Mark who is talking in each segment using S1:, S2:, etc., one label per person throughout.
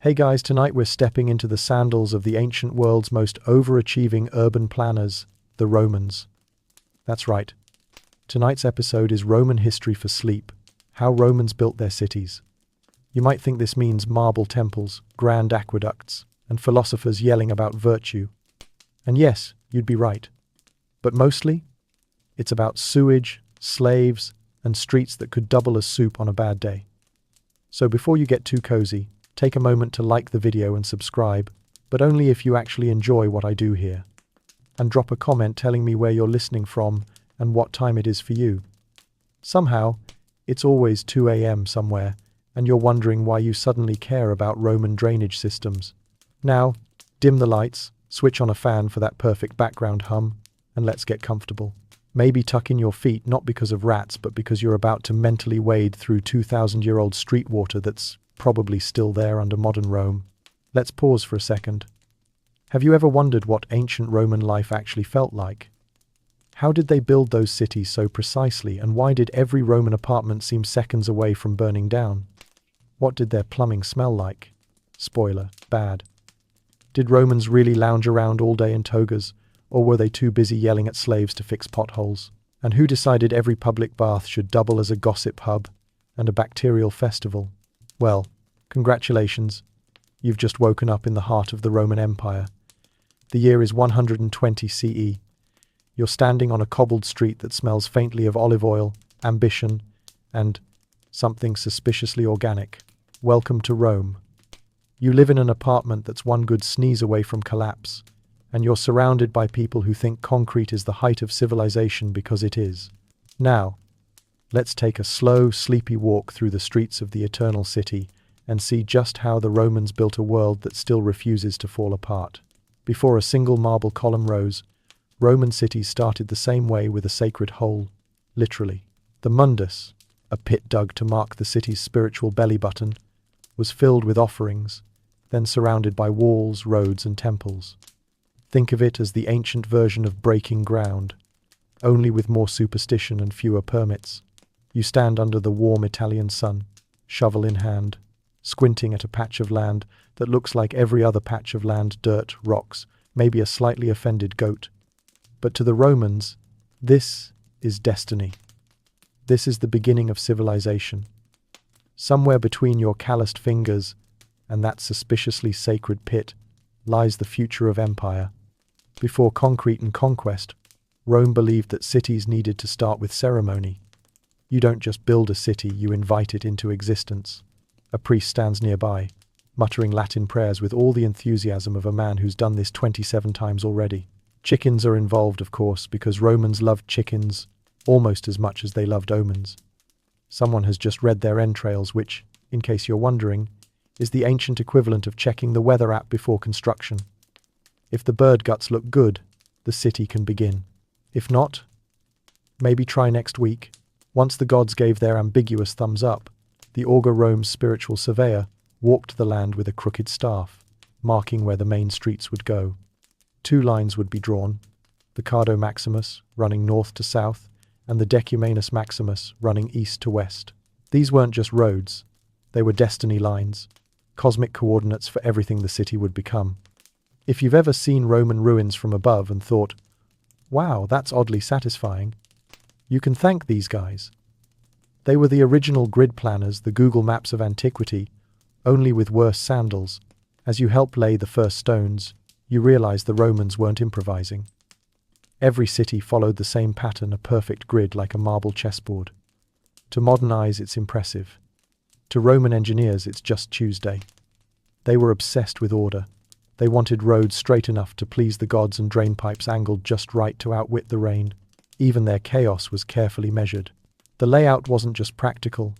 S1: Hey guys, tonight we're stepping into the sandals of the ancient world's most overachieving urban planners, the Romans. That's right. Tonight's episode is Roman history for sleep, how Romans built their cities. You might think this means marble temples, grand aqueducts, and philosophers yelling about virtue. And yes, you'd be right. But mostly, it's about sewage, slaves, and streets that could double as soup on a bad day. So before you get too cozy, take a moment to like the video and subscribe, but only if you actually enjoy what I do here. And drop a comment telling me where you're listening from and what time it is for you. Somehow, it's always 2 a.m. somewhere, and you're wondering why you suddenly care about Roman drainage systems. Now, dim the lights, switch on a fan for that perfect background hum, and let's get comfortable. Maybe tuck in your feet not because of rats, but because you're about to mentally wade through 2,000-year-old street water that's probably still there under modern Rome. Let's pause for a second. Have you ever wondered what ancient Roman life actually felt like? How did they build those cities so precisely, and why did every Roman apartment seem seconds away from burning down? What did their plumbing smell like? Spoiler, bad. Did Romans really lounge around all day in togas, or were they too busy yelling at slaves to fix potholes? And who decided every public bath should double as a gossip hub and a bacterial festival? Well, congratulations, you've just woken up in the heart of the Roman Empire. The year is 120 CE. You're standing on a cobbled street that smells faintly of olive oil, ambition, and something suspiciously organic. Welcome to Rome. You live in an apartment that's one good sneeze away from collapse, and you're surrounded by people who think concrete is the height of civilization because it is. Now, let's take a slow, sleepy walk through the streets of the Eternal City and see just how the Romans built a world that still refuses to fall apart. Before a single marble column rose, Roman cities started the same way, with a sacred hole, literally. The mundus, a pit dug to mark the city's spiritual belly button, was filled with offerings, then surrounded by walls, roads, and temples. Think of it as the ancient version of breaking ground, only with more superstition and fewer permits. You stand under the warm Italian sun, shovel in hand, squinting at a patch of land that looks like every other patch of land: dirt, rocks, maybe a slightly offended goat. But to the Romans, this is destiny. This is the beginning of civilization. Somewhere between your calloused fingers and that suspiciously sacred pit lies the future of empire. Before concrete and conquest, Rome believed that cities needed to start with ceremony. You don't just build a city, you invite it into existence. A priest stands nearby, muttering Latin prayers with all the enthusiasm of a man who's done this 27 times already. Chickens are involved, of course, because Romans loved chickens almost as much as they loved omens. Someone has just read their entrails, which, in case you're wondering, is the ancient equivalent of checking the weather app before construction. If the bird guts look good, the city can begin. If not, maybe try next week. Once the gods gave their ambiguous thumbs up, the augur Rome's spiritual surveyor walked the land with a crooked staff, marking where the main streets would go. 2 lines would be drawn, the Cardo Maximus running north to south, and the Decumanus Maximus running east to west. These weren't just roads, they were destiny lines, cosmic coordinates for everything the city would become. If you've ever seen Roman ruins from above and thought, wow, that's oddly satisfying, you can thank these guys. They were the original grid planners, the Google Maps of antiquity, only with worse sandals. As you help lay the first stones, you realize the Romans weren't improvising. Every city followed the same pattern, a perfect grid like a marble chessboard. To modern eyes, it's impressive. To Roman engineers, it's just Tuesday. They were obsessed with order. They wanted roads straight enough to please the gods and drainpipes angled just right to outwit the rain. Even their chaos was carefully measured. The layout wasn't just practical,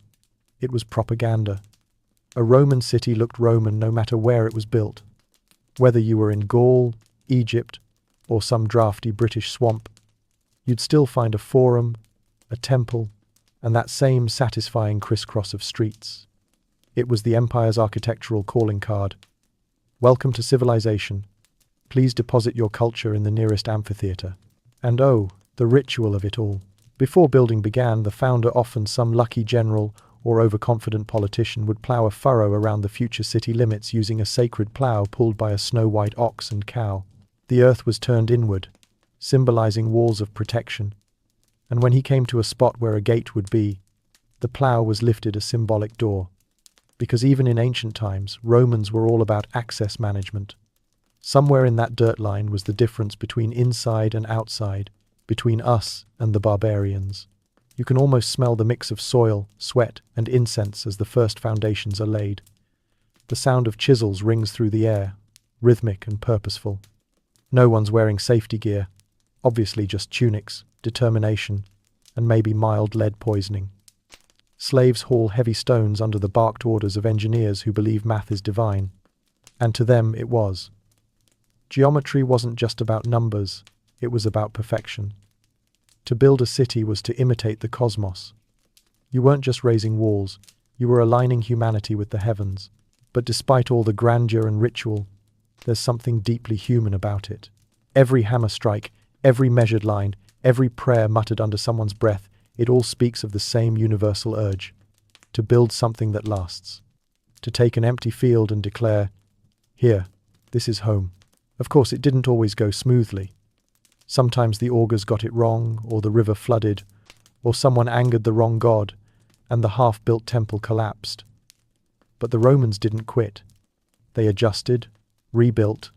S1: it was propaganda. A Roman city looked Roman no matter where it was built. Whether you were in Gaul, Egypt, or some drafty British swamp, you'd still find a forum, a temple, and that same satisfying crisscross of streets. It was the empire's architectural calling card. Welcome to civilization. Please deposit your culture in the nearest amphitheater. And oh, the ritual of it all. Before building began, the founder, often some lucky general or overconfident politician would plow a furrow around the future city limits using a sacred plow pulled by a snow-white ox and cow. The earth was turned inward, symbolizing walls of protection, and when he came to a spot where a gate would be, the plow was lifted a symbolic door. Because even in ancient times, Romans were all about access management. Somewhere in that dirt line was the difference between inside and outside, between us and the barbarians. You can almost smell the mix of soil, sweat, and incense as the first foundations are laid. The sound of chisels rings through the air, rhythmic and purposeful. No one's wearing safety gear, obviously just tunics, determination, and maybe mild lead poisoning. Slaves haul heavy stones under the barked orders of engineers who believe math is divine. And to them it was. Geometry wasn't just about numbers, it was about perfection. To build a city was to imitate the cosmos. You weren't just raising walls, you were aligning humanity with the heavens. But despite all the grandeur and ritual, there's something deeply human about it. Every hammer strike, every measured line, every prayer muttered under someone's breath, it all speaks of the same universal urge. To build something that lasts. To take an empty field and declare, "Here, this is home." Of course, it didn't always go smoothly. Sometimes the augurs got it wrong, or the river flooded, or someone angered the wrong god, and the half-built temple collapsed. But the Romans didn't quit. They adjusted, rebuilt,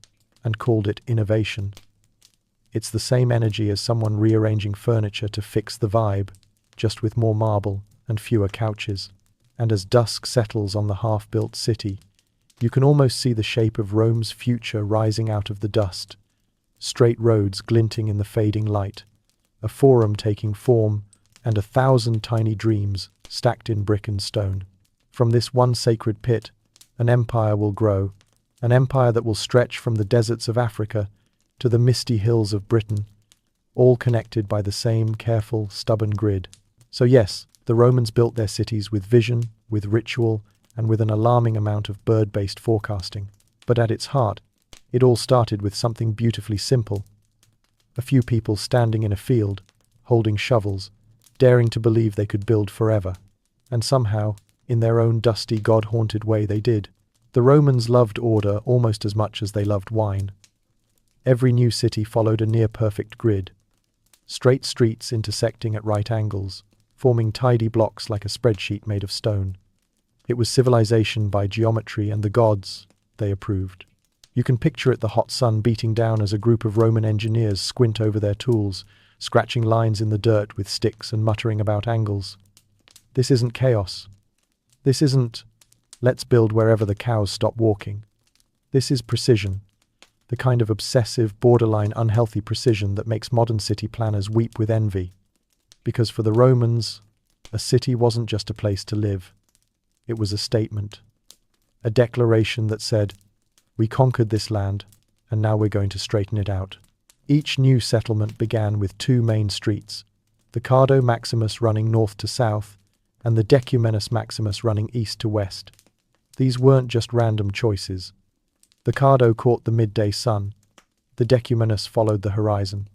S1: and called it innovation. It's the same energy as someone rearranging furniture to fix the vibe, just with more marble and fewer couches. And as dusk settles on the half-built city, you can almost see the shape of Rome's future rising out of the dust. Straight roads glinting in the fading light, a forum taking form, and 1,000 tiny dreams stacked in brick and stone. From this one sacred pit, an empire will grow, an empire that will stretch from the deserts of Africa to the misty hills of Britain, all connected by the same careful, stubborn grid. So yes, the Romans built their cities with vision, with ritual, and with an alarming amount of bird-based forecasting. But at its heart, it all started with something beautifully simple. A few people standing in a field, holding shovels, daring to believe they could build forever. And somehow, in their own dusty, God-haunted way, they did. The Romans loved order almost as much as they loved wine. Every new city followed a near-perfect grid. Straight streets intersecting at right angles, forming tidy blocks like a spreadsheet made of stone. It was civilization by geometry, and the gods, they approved. You can picture it, the hot sun beating down as a group of Roman engineers squint over their tools, scratching lines in the dirt with sticks and muttering about angles. This isn't chaos. This isn't, let's build wherever the cows stop walking. This is precision, the kind of obsessive, borderline unhealthy precision that makes modern city planners weep with envy. Because for the Romans, a city wasn't just a place to live. It was a statement, a declaration that said, "We conquered this land, and now we're going to straighten it out." Each new settlement began with two main streets, the Cardo Maximus running north to south, and the Decumanus Maximus running east to west. These weren't just random choices. The Cardo caught the midday sun, the Decumanus followed the horizon.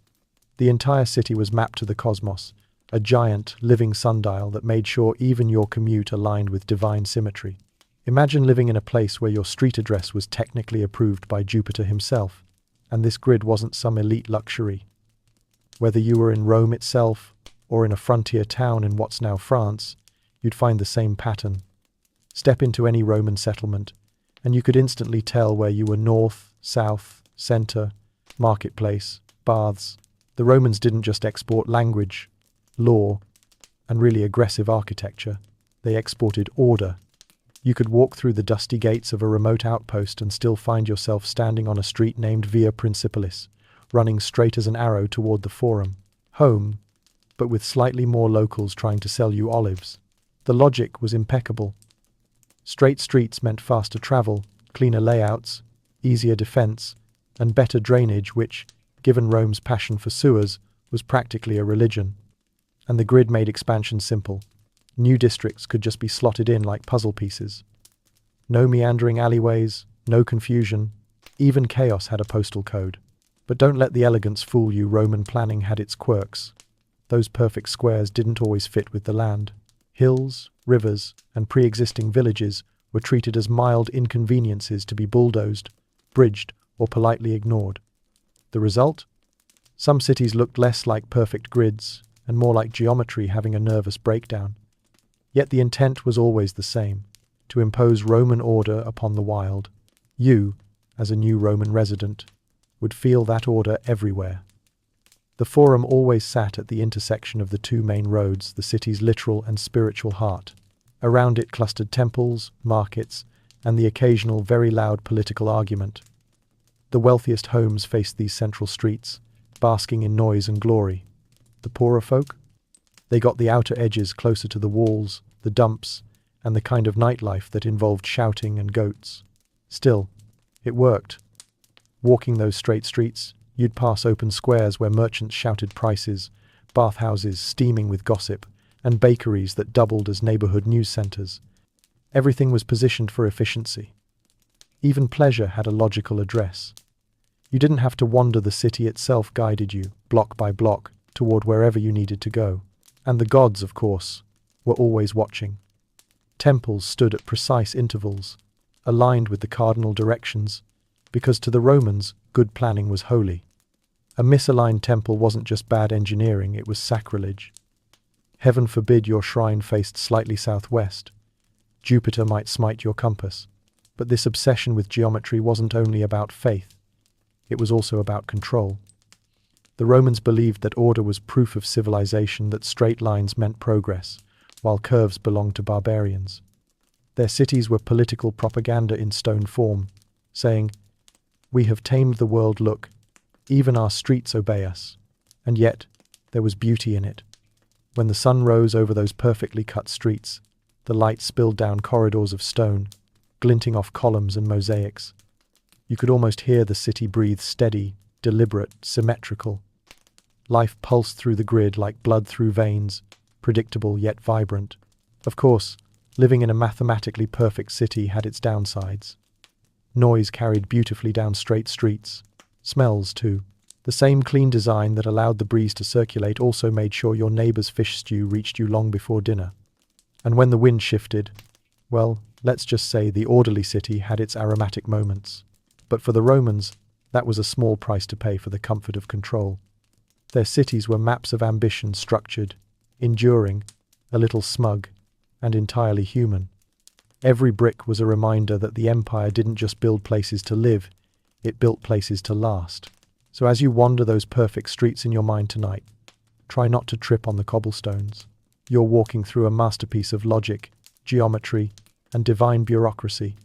S1: The entire city was mapped to the cosmos, a giant, living sundial that made sure even your commute aligned with divine symmetry. Imagine living in a place where your street address was technically approved by Jupiter himself, and this grid wasn't some elite luxury. Whether you were in Rome itself, or in a frontier town in what's now France, you'd find the same pattern. Step into any Roman settlement, and you could instantly tell where you were north, south, center, marketplace, baths. The Romans didn't just export language, law, and really aggressive architecture. They exported order. You could walk through the dusty gates of a remote outpost and still find yourself standing on a street named Via Principalis, running straight as an arrow toward the Forum. Home, but with slightly more locals trying to sell you olives. The logic was impeccable. Straight streets meant faster travel, cleaner layouts, easier defense, and better drainage, which, given Rome's passion for sewers, was practically a religion. And the grid made expansion simple. New districts could just be slotted in like puzzle pieces. No meandering alleyways, no confusion. Even chaos had a postal code. But don't let the elegance fool you. Roman planning had its quirks. Those perfect squares didn't always fit with the land. Hills, rivers, and pre-existing villages were treated as mild inconveniences to be bulldozed, bridged, or politely ignored. The result? Some cities looked less like perfect grids and more like geometry having a nervous breakdown. Yet the intent was always the same, to impose Roman order upon the wild. You, as a new Roman resident, would feel that order everywhere. The Forum always sat at the intersection of the two main roads, the city's literal and spiritual heart. Around it clustered temples, markets, and the occasional very loud political argument. The wealthiest homes faced these central streets, basking in noise and glory. The poorer folk? They got the outer edges closer to the walls, the dumps, and the kind of nightlife that involved shouting and goats. Still, it worked. Walking those straight streets, you'd pass open squares where merchants shouted prices, bathhouses steaming with gossip, and bakeries that doubled as neighborhood news centers. Everything was positioned for efficiency. Even pleasure had a logical address. You didn't have to wander, the city itself guided you, block by block, toward wherever you needed to go. And the gods, of course, were always watching. Temples stood at precise intervals, aligned with the cardinal directions, because to the Romans, good planning was holy. A misaligned temple wasn't just bad engineering, it was sacrilege. Heaven forbid your shrine faced slightly southwest. Jupiter might smite your compass. But this obsession with geometry wasn't only about faith, it was also about control. The Romans believed that order was proof of civilization, that straight lines meant progress, while curves belonged to barbarians. Their cities were political propaganda in stone form, saying, "We have tamed the world, look, even our streets obey us." And yet, there was beauty in it. When the sun rose over those perfectly cut streets, the light spilled down corridors of stone, glinting off columns and mosaics. You could almost hear the city breathe, steady, deliberate, symmetrical. Life pulsed through the grid like blood through veins, predictable yet vibrant. Of course, living in a mathematically perfect city had its downsides. Noise carried beautifully down straight streets. Smells, too. The same clean design that allowed the breeze to circulate also made sure your neighbor's fish stew reached you long before dinner. And when the wind shifted, well, let's just say the orderly city had its aromatic moments. But for the Romans, that was a small price to pay for the comfort of control. Their cities were maps of ambition, structured, enduring, a little smug, and entirely human. Every brick was a reminder that the empire didn't just build places to live, it built places to last. So as you wander those perfect streets in your mind tonight, try not to trip on the cobblestones. You're walking through a masterpiece of logic, geometry, and divine bureaucracy.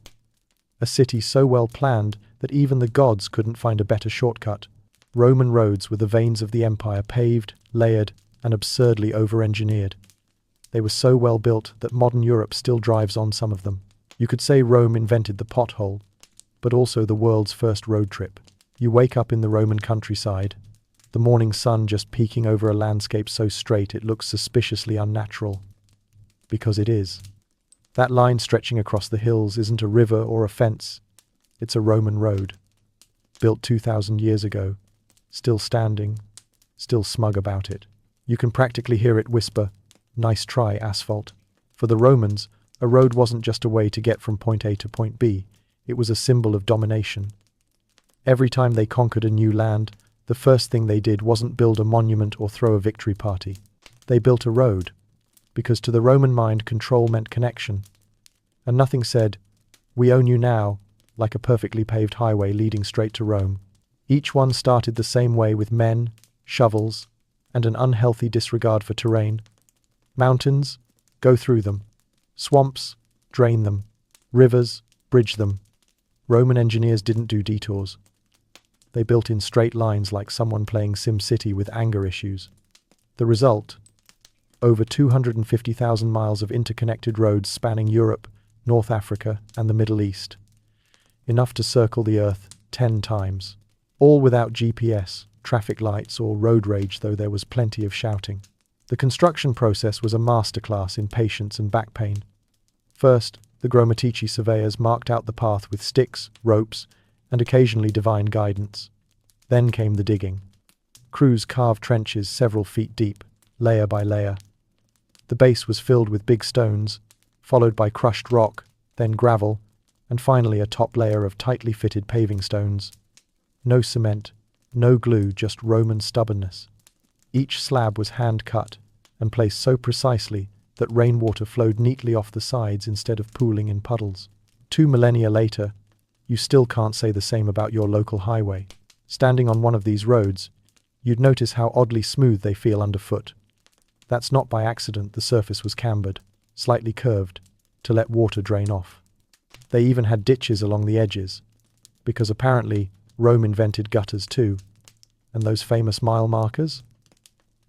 S1: A city so well planned that even the gods couldn't find a better shortcut. Roman roads were the veins of the empire, paved, layered, and absurdly over-engineered. They were so well built that modern Europe still drives on some of them. You could say Rome invented the pothole, but also the world's first road trip. You wake up in the Roman countryside, the morning sun just peeking over a landscape so straight it looks suspiciously unnatural. Because it is. That line stretching across the hills isn't a river or a fence, it's a Roman road. Built 2,000 years ago, still standing, still smug about it. You can practically hear it whisper, "Nice try, asphalt." For the Romans, a road wasn't just a way to get from point A to point B, it was a symbol of domination. Every time they conquered a new land, the first thing they did wasn't build a monument or throw a victory party. They built a road, because to the Roman mind, control meant connection. And nothing said, "We own you now," like a perfectly paved highway leading straight to Rome. Each one started the same way, with men, shovels, and an unhealthy disregard for terrain. Mountains, go through them. Swamps, drain them. Rivers, bridge them. Roman engineers didn't do detours. They built in straight lines like someone playing SimCity with anger issues. The result? Over 250,000 miles of interconnected roads spanning Europe, North Africa, and the Middle East. Enough to circle the Earth 10 times. All without GPS, traffic lights, or road rage, though there was plenty of shouting. The construction process was a masterclass in patience and back pain. First, the Grammatici surveyors marked out the path with sticks, ropes, and occasionally divine guidance. Then came the digging. Crews carved trenches several feet deep, layer by layer. The base was filled with big stones, followed by crushed rock, then gravel, and finally a top layer of tightly fitted paving stones. No cement, no glue, just Roman stubbornness. Each slab was hand-cut and placed so precisely that rainwater flowed neatly off the sides instead of pooling in puddles. 2 millennia later, you still can't say the same about your local highway. Standing on one of these roads, you'd notice how oddly smooth they feel underfoot. That's not by accident. The surface was cambered, slightly curved, to let water drain off. They even had ditches along the edges, because apparently Rome invented gutters too. And those famous mile markers?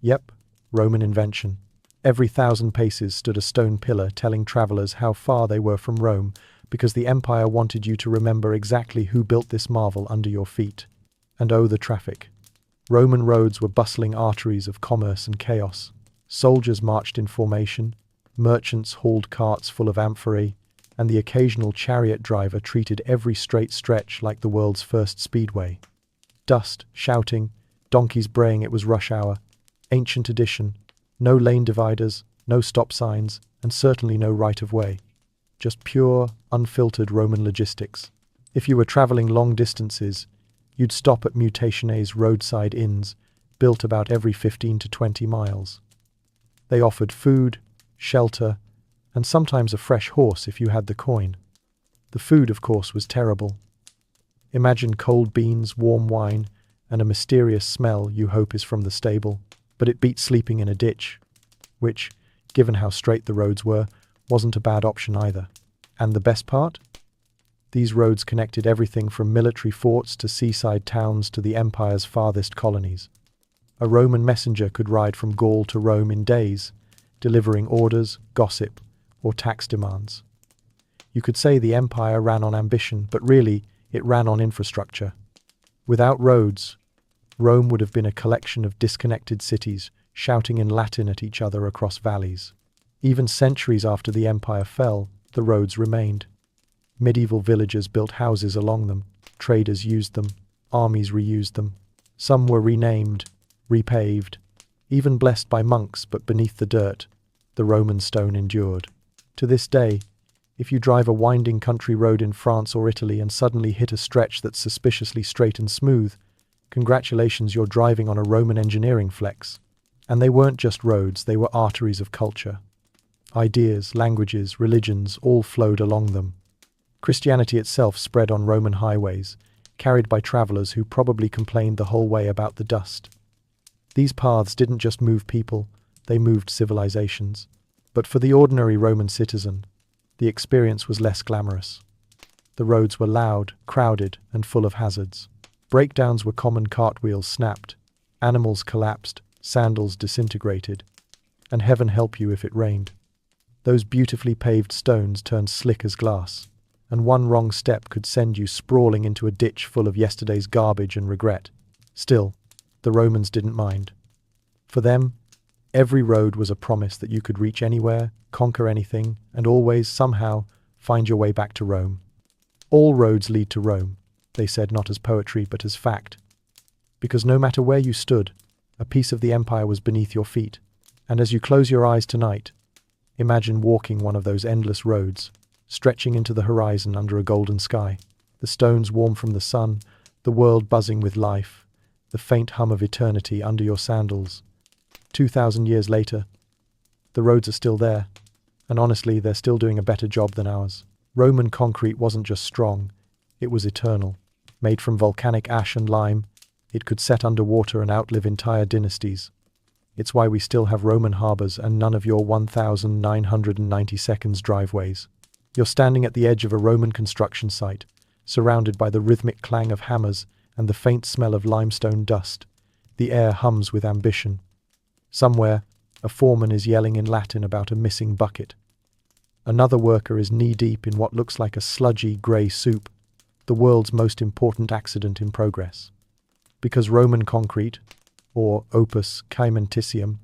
S1: Yep, Roman invention. Every 1,000 paces stood a stone pillar telling travelers how far they were from Rome, because the empire wanted you to remember exactly who built this marvel under your feet. And oh, the traffic. Roman roads were bustling arteries of commerce and chaos. Soldiers marched in formation, merchants hauled carts full of amphorae, and the occasional chariot driver treated every straight stretch like the world's first speedway. Dust, shouting, donkeys braying it was rush hour. Ancient edition. No lane dividers, no stop signs, and certainly no right-of-way. Just pure, unfiltered Roman logistics. If you were traveling long distances, you'd stop at Mutationes roadside inns, built about every 15 to 20 miles. They offered food, shelter, and sometimes a fresh horse if you had the coin. The food, of course, was terrible. Imagine cold beans, warm wine, and a mysterious smell you hope is from the stable. But it beat sleeping in a ditch, which, given how straight the roads were, wasn't a bad option either. And the best part? These roads connected everything from military forts to seaside towns to the empire's farthest colonies. A Roman messenger could ride from Gaul to Rome in days, delivering orders, gossip, or tax demands. You could say the empire ran on ambition, but really, it ran on infrastructure. Without roads, Rome would have been a collection of disconnected cities, shouting in Latin at each other across valleys. Even centuries after the empire fell, the roads remained. Medieval villagers built houses along them, traders used them, armies reused them. Some were renamed, repaved, even blessed by monks, but beneath the dirt, the Roman stone endured. To this day, if you drive a winding country road in France or Italy and suddenly hit a stretch that's suspiciously straight and smooth, congratulations, you're driving on a Roman engineering flex. And they weren't just roads, they were arteries of culture. Ideas, languages, religions all flowed along them. Christianity itself spread on Roman highways, carried by travelers who probably complained the whole way about the dust. These paths didn't just move people, they moved civilizations. But for the ordinary Roman citizen, the experience was less glamorous. The roads were loud, crowded, and full of hazards. Breakdowns were common, cartwheels snapped, animals collapsed, sandals disintegrated, and heaven help you if it rained. Those beautifully paved stones turned slick as glass, and one wrong step could send you sprawling into a ditch full of yesterday's garbage and regret. Still, the Romans didn't mind. For them, every road was a promise that you could reach anywhere, conquer anything, and always, somehow, find your way back to Rome. All roads lead to Rome, they said, not as poetry but as fact. Because no matter where you stood, a piece of the empire was beneath your feet. And as you close your eyes tonight, imagine walking one of those endless roads, stretching into the horizon under a golden sky, the stones warm from the sun, the world buzzing with life, the faint hum of eternity under your sandals. 2,000 years later, the roads are still there, and honestly, they're still doing a better job than ours. Roman concrete wasn't just strong, it was eternal. Made from volcanic ash and lime, it could set underwater and outlive entire dynasties. It's why we still have Roman harbors and none of your 1,990 seconds driveways. You're standing at the edge of a Roman construction site, surrounded by the rhythmic clang of hammers and the faint smell of limestone dust. The air hums with ambition. Somewhere, a foreman is yelling in Latin about a missing bucket. Another worker is knee-deep in what looks like a sludgy grey soup, the world's most important accident in progress. Because Roman concrete, or opus caementicium,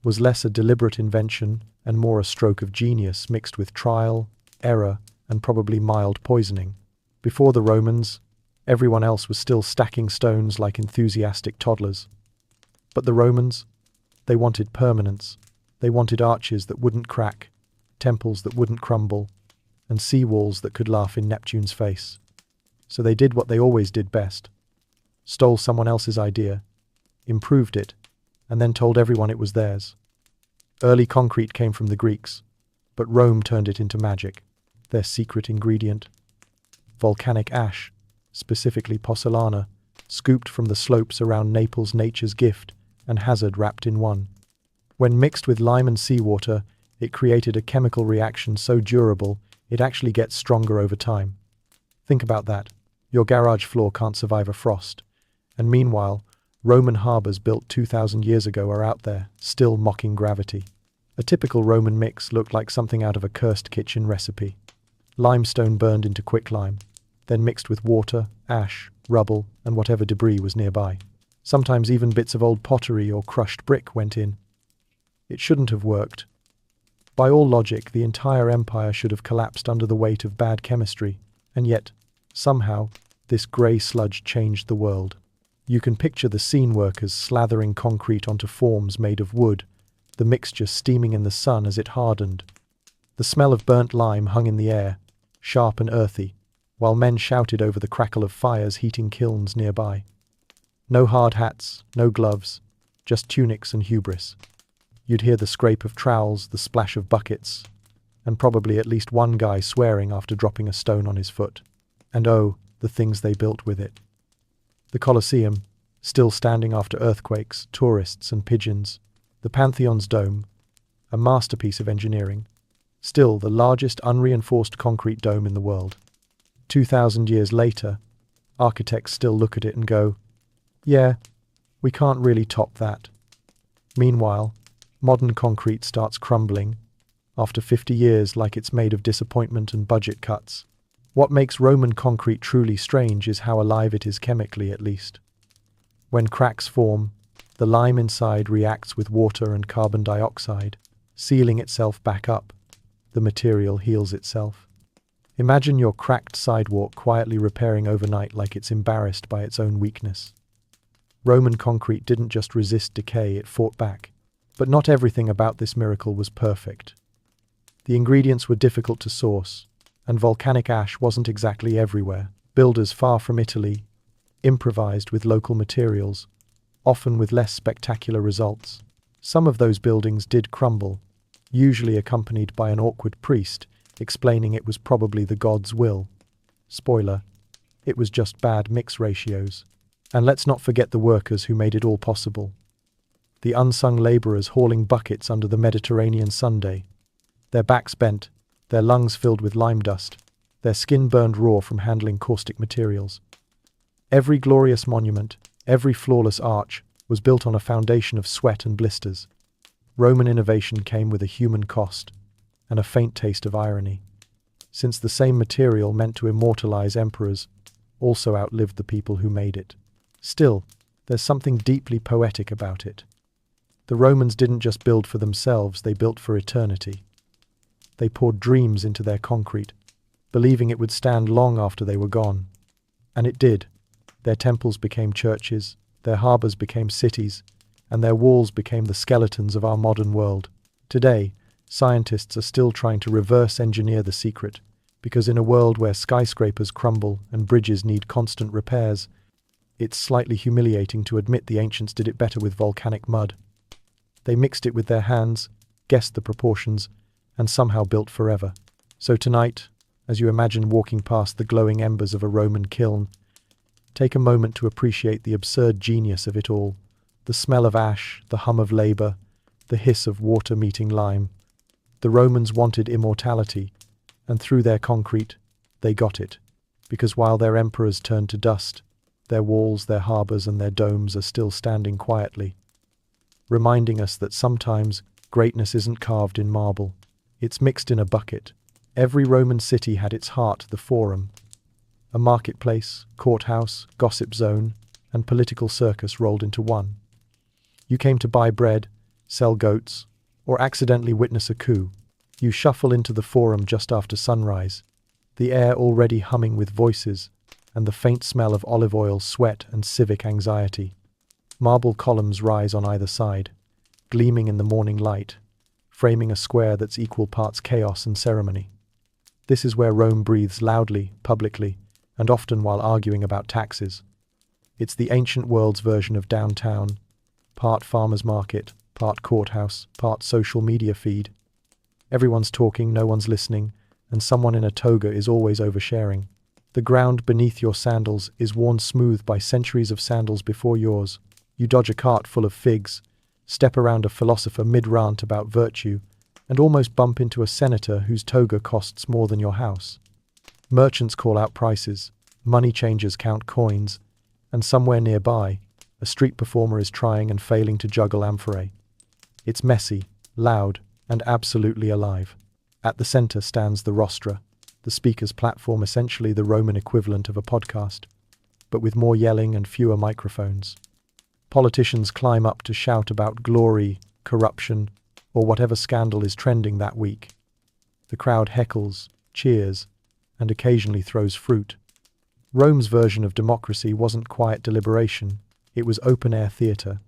S1: was less a deliberate invention and more a stroke of genius mixed with trial, error, and probably mild poisoning. Before the Romans, everyone else was still stacking stones like enthusiastic toddlers. But the Romans, they wanted permanence. They wanted arches that wouldn't crack, temples that wouldn't crumble, and sea walls that could laugh in Neptune's face. So they did what they always did best: stole someone else's idea, improved it, and then told everyone it was theirs. Early concrete came from the Greeks, but Rome turned it into magic, their secret ingredient. Volcanic ash, specifically pozzolana, scooped from the slopes around Naples, nature's gift and hazard wrapped in one. When mixed with lime and seawater, it created a chemical reaction so durable it actually gets stronger over time. Think about that. Your garage floor can't survive a frost. And meanwhile, Roman harbors built 2,000 years ago are out there, still mocking gravity. A typical Roman mix looked like something out of a cursed kitchen recipe. Limestone burned into quicklime, then mixed with water, ash, rubble, and whatever debris was nearby. Sometimes even bits of old pottery or crushed brick went in. It shouldn't have worked. By all logic, the entire empire should have collapsed under the weight of bad chemistry, and yet, somehow, this grey sludge changed the world. You can picture the scene workers slathering concrete onto forms made of wood, the mixture steaming in the sun as it hardened. The smell of burnt lime hung in the air, sharp and earthy, while men shouted over the crackle of fires heating kilns nearby. No hard hats, no gloves, just tunics and hubris. You'd hear the scrape of trowels, the splash of buckets, and probably at least one guy swearing after dropping a stone on his foot. And oh, the things they built with it. The Colosseum, still standing after earthquakes, tourists and pigeons. The Pantheon's dome, a masterpiece of engineering. Still the largest unreinforced concrete dome in the world. 2,000 years later, architects still look at it and go, yeah, we can't really top that. Meanwhile, modern concrete starts crumbling, after 50 years like it's made of disappointment and budget cuts. What makes Roman concrete truly strange is how alive it is chemically, at least. When cracks form, the lime inside reacts with water and carbon dioxide, sealing itself back up. The material heals itself. Imagine your cracked sidewalk quietly repairing overnight like it's embarrassed by its own weakness. Roman concrete didn't just resist decay, it fought back. But not everything about this miracle was perfect. The ingredients were difficult to source, and volcanic ash wasn't exactly everywhere. Builders far from Italy improvised with local materials, often with less spectacular results. Some of those buildings did crumble, usually accompanied by an awkward priest explaining it was probably the god's will. Spoiler, it was just bad mix ratios. And let's not forget the workers who made it all possible. The unsung laborers hauling buckets under the Mediterranean Sunday, their backs bent, their lungs filled with lime dust, their skin burned raw from handling caustic materials. Every glorious monument, every flawless arch, was built on a foundation of sweat and blisters. Roman innovation came with a human cost, and a faint taste of irony, since the same material meant to immortalize emperors also outlived the people who made it. Still, there's something deeply poetic about it. The Romans didn't just build for themselves, they built for eternity. They poured dreams into their concrete, believing it would stand long after they were gone. And it did. Their temples became churches, their harbors became cities, and their walls became the skeletons of our modern world. Today, scientists are still trying to reverse engineer the secret, because in a world where skyscrapers crumble and bridges need constant repairs, it's slightly humiliating to admit the ancients did it better with volcanic mud. They mixed it with their hands, guessed the proportions, and somehow built forever. So tonight, as you imagine walking past the glowing embers of a Roman kiln, take a moment to appreciate the absurd genius of it all. The smell of ash, the hum of labor, the hiss of water meeting lime. The Romans wanted immortality, and through their concrete, they got it. Because while their emperors turned to dust, their walls, their harbors, and their domes are still standing quietly, reminding us that sometimes greatness isn't carved in marble. It's mixed in a bucket. Every Roman city had its heart, the forum. A marketplace, courthouse, gossip zone, and political circus rolled into one. You came to buy bread, sell goats, or accidentally witness a coup. You shuffle into the forum just after sunrise, the air already humming with voices, and the faint smell of olive oil, sweat, and civic anxiety. Marble columns rise on either side, gleaming in the morning light, framing a square that's equal parts chaos and ceremony. This is where Rome breathes loudly, publicly, and often while arguing about taxes. It's the ancient world's version of downtown, part farmer's market, part courthouse, part social media feed. Everyone's talking, no one's listening, and someone in a toga is always oversharing. The ground beneath your sandals is worn smooth by centuries of sandals before yours. You dodge a cart full of figs, step around a philosopher mid-rant about virtue, and almost bump into a senator whose toga costs more than your house. Merchants call out prices, money changers count coins, and somewhere nearby, a street performer is trying and failing to juggle amphorae. It's messy, loud, and absolutely alive. At the center stands the rostra, the speaker's platform, essentially the Roman equivalent of a podcast, but with more yelling and fewer microphones. Politicians climb up to shout about glory, corruption, or whatever scandal is trending that week. The crowd heckles, cheers, and occasionally throws fruit. Rome's version of democracy wasn't quiet deliberation, it was open-air theatre,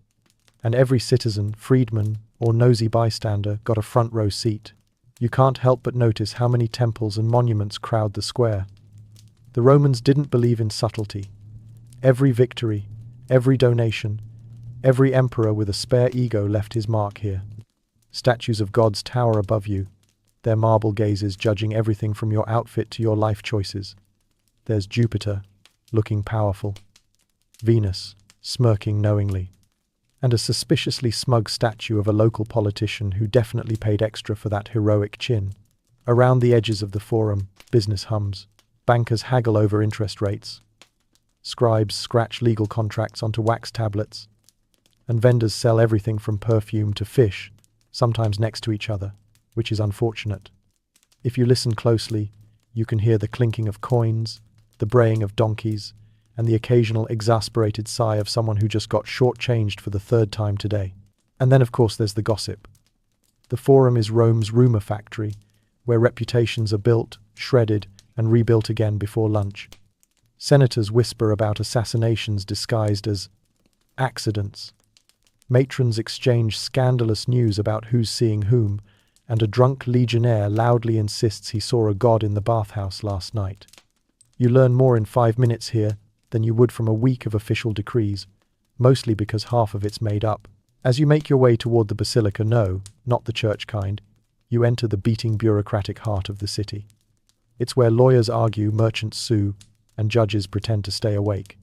S1: and every citizen, freedman, or nosy bystander got a front-row seat. You can't help but notice how many temples and monuments crowd the square. The Romans didn't believe in subtlety. Every victory, every donation, every emperor with a spare ego left his mark here. Statues of gods tower above you, their marble gazes judging everything from your outfit to your life choices. There's Jupiter, looking powerful, Venus, smirking knowingly, and a suspiciously smug statue of a local politician who definitely paid extra for that heroic chin. Around the edges of the forum, business hums. Bankers haggle over interest rates. Scribes scratch legal contracts onto wax tablets. And vendors sell everything from perfume to fish, sometimes next to each other, which is unfortunate. If you listen closely, you can hear the clinking of coins, the braying of donkeys, and the occasional exasperated sigh of someone who just got shortchanged for the third time today. And then, of course, there's the gossip. The Forum is Rome's rumor factory, where reputations are built, shredded, and rebuilt again before lunch. Senators whisper about assassinations disguised as accidents. Matrons exchange scandalous news about who's seeing whom, and a drunk legionnaire loudly insists he saw a god in the bathhouse last night. You learn more in 5 minutes here than you would from a week of official decrees, mostly because half of it's made up. As you make your way toward the basilica, no, not the church kind, you enter the beating bureaucratic heart of the city. It's where lawyers argue, merchants sue, and judges pretend to stay awake.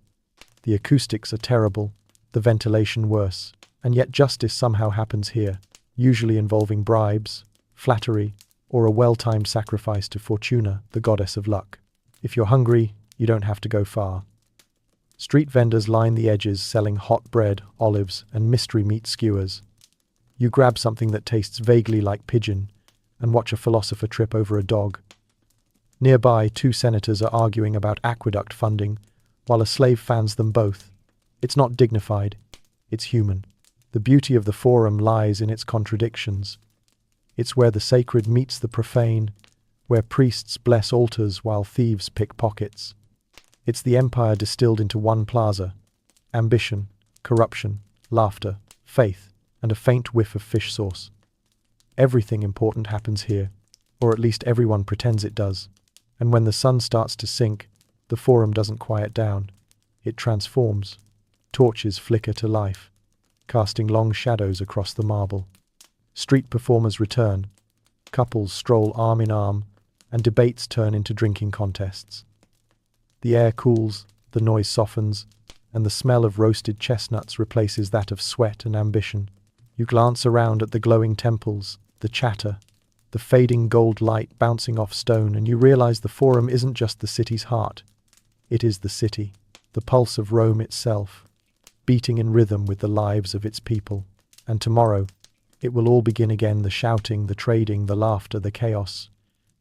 S1: The acoustics are terrible, the ventilation worse, and yet justice somehow happens here, usually involving bribes, flattery, or a well-timed sacrifice to Fortuna, the goddess of luck. If you're hungry, you don't have to go far. Street vendors line the edges selling hot bread, olives, and mystery meat skewers. You grab something that tastes vaguely like pigeon and watch a philosopher trip over a dog. Nearby, 2 senators are arguing about aqueduct funding, while a slave fans them both. It's not dignified, it's human. The beauty of the Forum lies in its contradictions. It's where the sacred meets the profane, where priests bless altars while thieves pick pockets. It's the empire distilled into one plaza: ambition, corruption, laughter, faith, and a faint whiff of fish sauce. Everything important happens here, or at least everyone pretends it does. And when the sun starts to sink, the Forum doesn't quiet down. It transforms. Torches flicker to life, casting long shadows across the marble. Street performers return. Couples stroll arm in arm, and debates turn into drinking contests. The air cools, the noise softens, and the smell of roasted chestnuts replaces that of sweat and ambition. You glance around at the glowing temples, the chatter, the fading gold light bouncing off stone, and you realize the Forum isn't just the city's heart. It is the city, the pulse of Rome itself, beating in rhythm with the lives of its people. And tomorrow, it will all begin again, the shouting, the trading, the laughter, the chaos.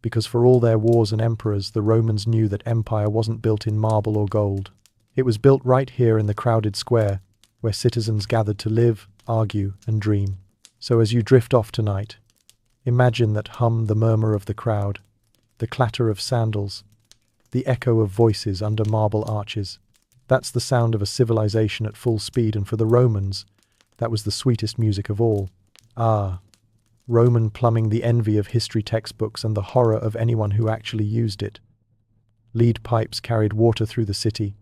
S1: Because for all their wars and emperors, the Romans knew that empire wasn't built in marble or gold. It was built right here in the crowded square, where citizens gathered to live, argue, and dream. So as you drift off tonight, imagine that hum, the murmur of the crowd, the clatter of sandals, the echo of voices under marble arches. That's the sound of a civilization at full speed, and for the Romans, that was the sweetest music of all. Ah, Roman plumbing, the envy of history textbooks and the horror of anyone who actually used it. Lead pipes carried water through the city,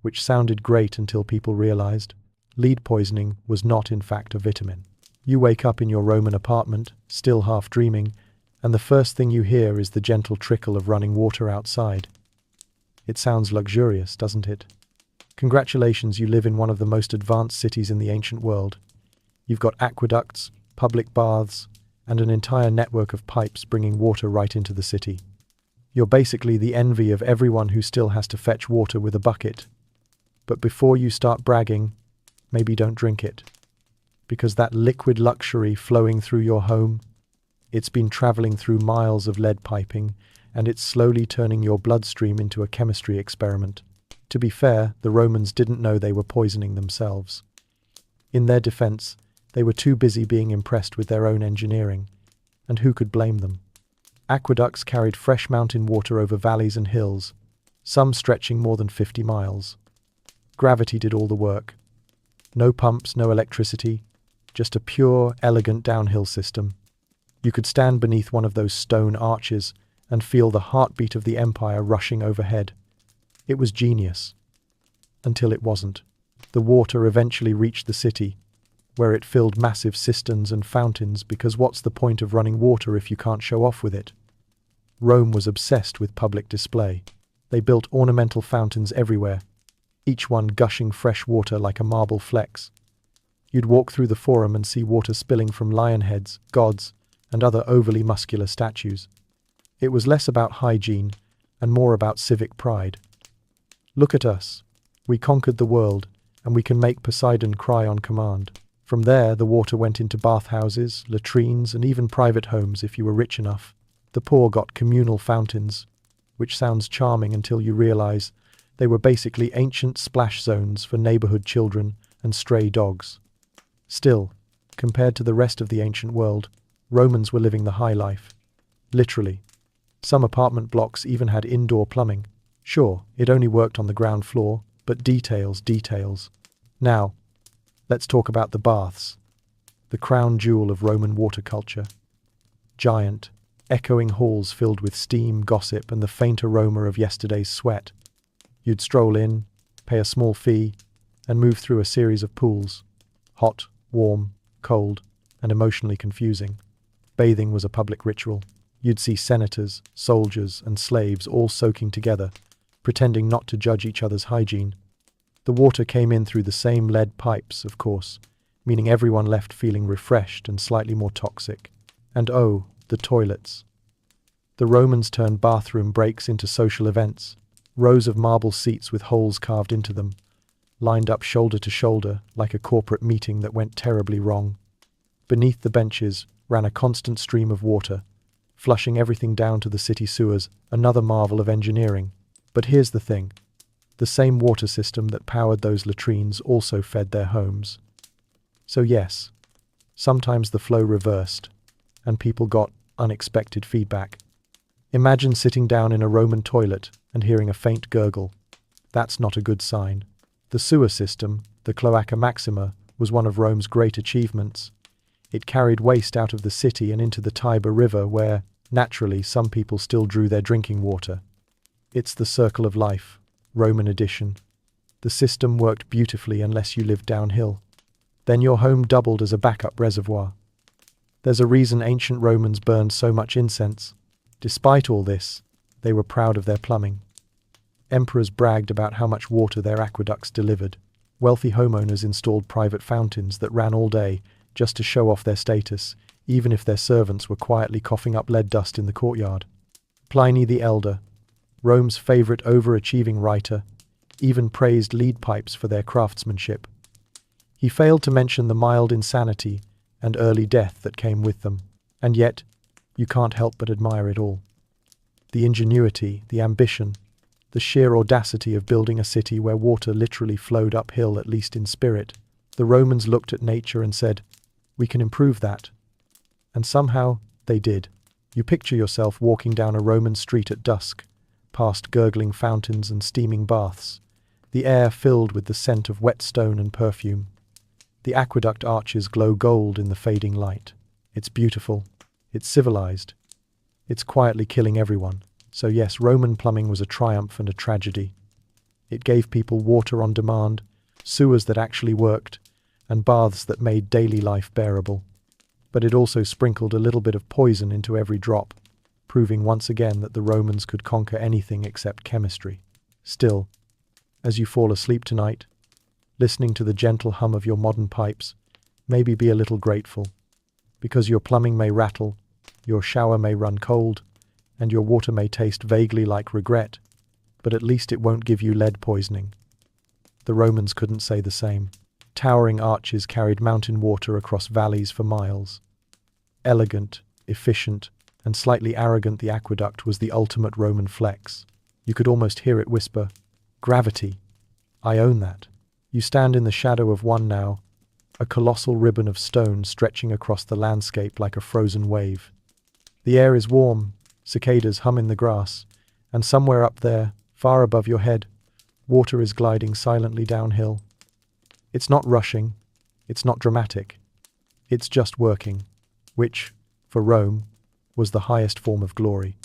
S1: which sounded great until people realized lead poisoning was not in fact a vitamin. You wake up in your Roman apartment, still half dreaming, and the first thing you hear is the gentle trickle of running water outside. It sounds luxurious, doesn't it? Congratulations, you live in one of the most advanced cities in the ancient world. You've got aqueducts, public baths, and an entire network of pipes bringing water right into the city. You're basically the envy of everyone who still has to fetch water with a bucket. But before you start bragging, maybe don't drink it. Because that liquid luxury flowing through your home, it's been traveling through miles of lead piping, and it's slowly turning your bloodstream into a chemistry experiment. To be fair, the Romans didn't know they were poisoning themselves. In their defense, they were too busy being impressed with their own engineering, and who could blame them? Aqueducts carried fresh mountain water over valleys and hills, some stretching more than 50 miles. Gravity did all the work. No pumps, no electricity, just a pure, elegant downhill system. You could stand beneath one of those stone arches and feel the heartbeat of the empire rushing overhead. It was genius. Until it wasn't. The water eventually reached the city, where it filled massive cisterns and fountains, because what's the point of running water if you can't show off with it? Rome was obsessed with public display. They built ornamental fountains everywhere, each one gushing fresh water like a marble flex. You'd walk through the forum and see water spilling from lion heads, gods, and other overly muscular statues. It was less about hygiene and more about civic pride. Look at us. We conquered the world, and we can make Poseidon cry on command. From there, the water went into bathhouses, latrines, and even private homes if you were rich enough. The poor got communal fountains, which sounds charming until you realize they were basically ancient splash zones for neighborhood children and stray dogs. Still, compared to the rest of the ancient world, Romans were living the high life. Literally. Some apartment blocks even had indoor plumbing. Sure, it only worked on the ground floor, but details. Now, let's talk about the baths, the crown jewel of Roman water culture. Giant, echoing halls filled with steam, gossip, and the faint aroma of yesterday's sweat. You'd stroll in, pay a small fee, and move through a series of pools. Hot, warm, cold, and emotionally confusing. Bathing was a public ritual. You'd see senators, soldiers, and slaves all soaking together, pretending not to judge each other's hygiene. The water came in through the same lead pipes, of course, meaning everyone left feeling refreshed and slightly more toxic. And oh, the toilets. The Romans turned bathroom breaks into social events, rows of marble seats with holes carved into them, lined up shoulder to shoulder like a corporate meeting that went terribly wrong. Beneath the benches ran a constant stream of water, flushing everything down to the city sewers, another marvel of engineering. But here's the thing. The same water system that powered those latrines also fed their homes. So yes, sometimes the flow reversed, and people got unexpected feedback. Imagine sitting down in a Roman toilet and hearing a faint gurgle. That's not a good sign. The sewer system, the Cloaca Maxima, was one of Rome's great achievements. It carried waste out of the city and into the Tiber River where, naturally, some people still drew their drinking water. It's the circle of life, Roman edition. The system worked beautifully unless you lived downhill. Then your home doubled as a backup reservoir. There's a reason ancient Romans burned so much incense. Despite all this, they were proud of their plumbing. Emperors bragged about how much water their aqueducts delivered. Wealthy homeowners installed private fountains that ran all day just to show off their status, even if their servants were quietly coughing up lead dust in the courtyard. Pliny the Elder, Rome's favorite overachieving writer, even praised lead pipes for their craftsmanship. He failed to mention the mild insanity and early death that came with them, and yet you can't help but admire it all. The ingenuity, the ambition, the sheer audacity of building a city where water literally flowed uphill, at least in spirit. The Romans looked at nature and said, "We can improve that." And somehow they did. You picture yourself walking down a Roman street at dusk, past gurgling fountains and steaming baths, the air filled with the scent of wet stone and perfume. The aqueduct arches glow gold in the fading light. It's beautiful. It's civilized. It's quietly killing everyone. So yes, Roman plumbing was a triumph and a tragedy. It gave people water on demand, sewers that actually worked, and baths that made daily life bearable. But it also sprinkled a little bit of poison into every drop, proving once again that the Romans could conquer anything except chemistry. Still, as you fall asleep tonight, listening to the gentle hum of your modern pipes, maybe be a little grateful, because your plumbing may rattle, your shower may run cold, and your water may taste vaguely like regret, but at least it won't give you lead poisoning. The Romans couldn't say the same. Towering arches carried mountain water across valleys for miles. Elegant, efficient, and slightly arrogant, the aqueduct was the ultimate Roman flex. You could almost hear it whisper, "Gravity. I own that." You stand in the shadow of one now, a colossal ribbon of stone stretching across the landscape like a frozen wave. The air is warm, cicadas hum in the grass, and somewhere up there, far above your head, water is gliding silently downhill. It's not rushing, it's not dramatic, it's just working, which, for Rome, was the highest form of glory.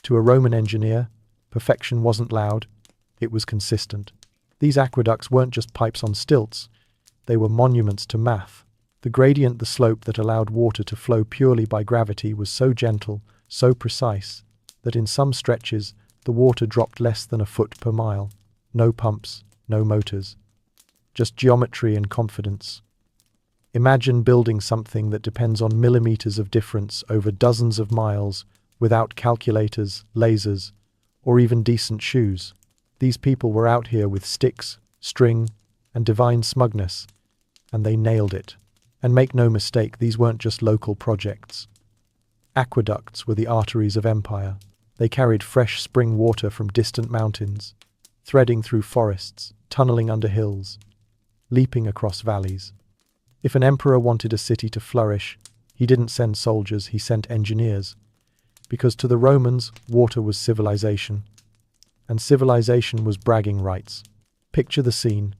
S1: To a Roman engineer, perfection wasn't loud, it was consistent. These aqueducts weren't just pipes on stilts, they were monuments to math. The gradient, the slope that allowed water to flow purely by gravity, was so gentle, so precise, that in some stretches the water dropped less than a foot per mile. No pumps, no motors. Just geometry and confidence. Imagine building something that depends on millimeters of difference over dozens of miles without calculators, lasers, or even decent shoes. These people were out here with sticks, string, and divine smugness, and they nailed it. And make no mistake, these weren't just local projects. Aqueducts were the arteries of empire. They carried fresh spring water from distant mountains, threading through forests, tunneling under hills, leaping across valleys. If an emperor wanted a city to flourish, he didn't send soldiers, he sent engineers. Because to the Romans, water was civilization, and civilization was bragging rights. Picture the scene.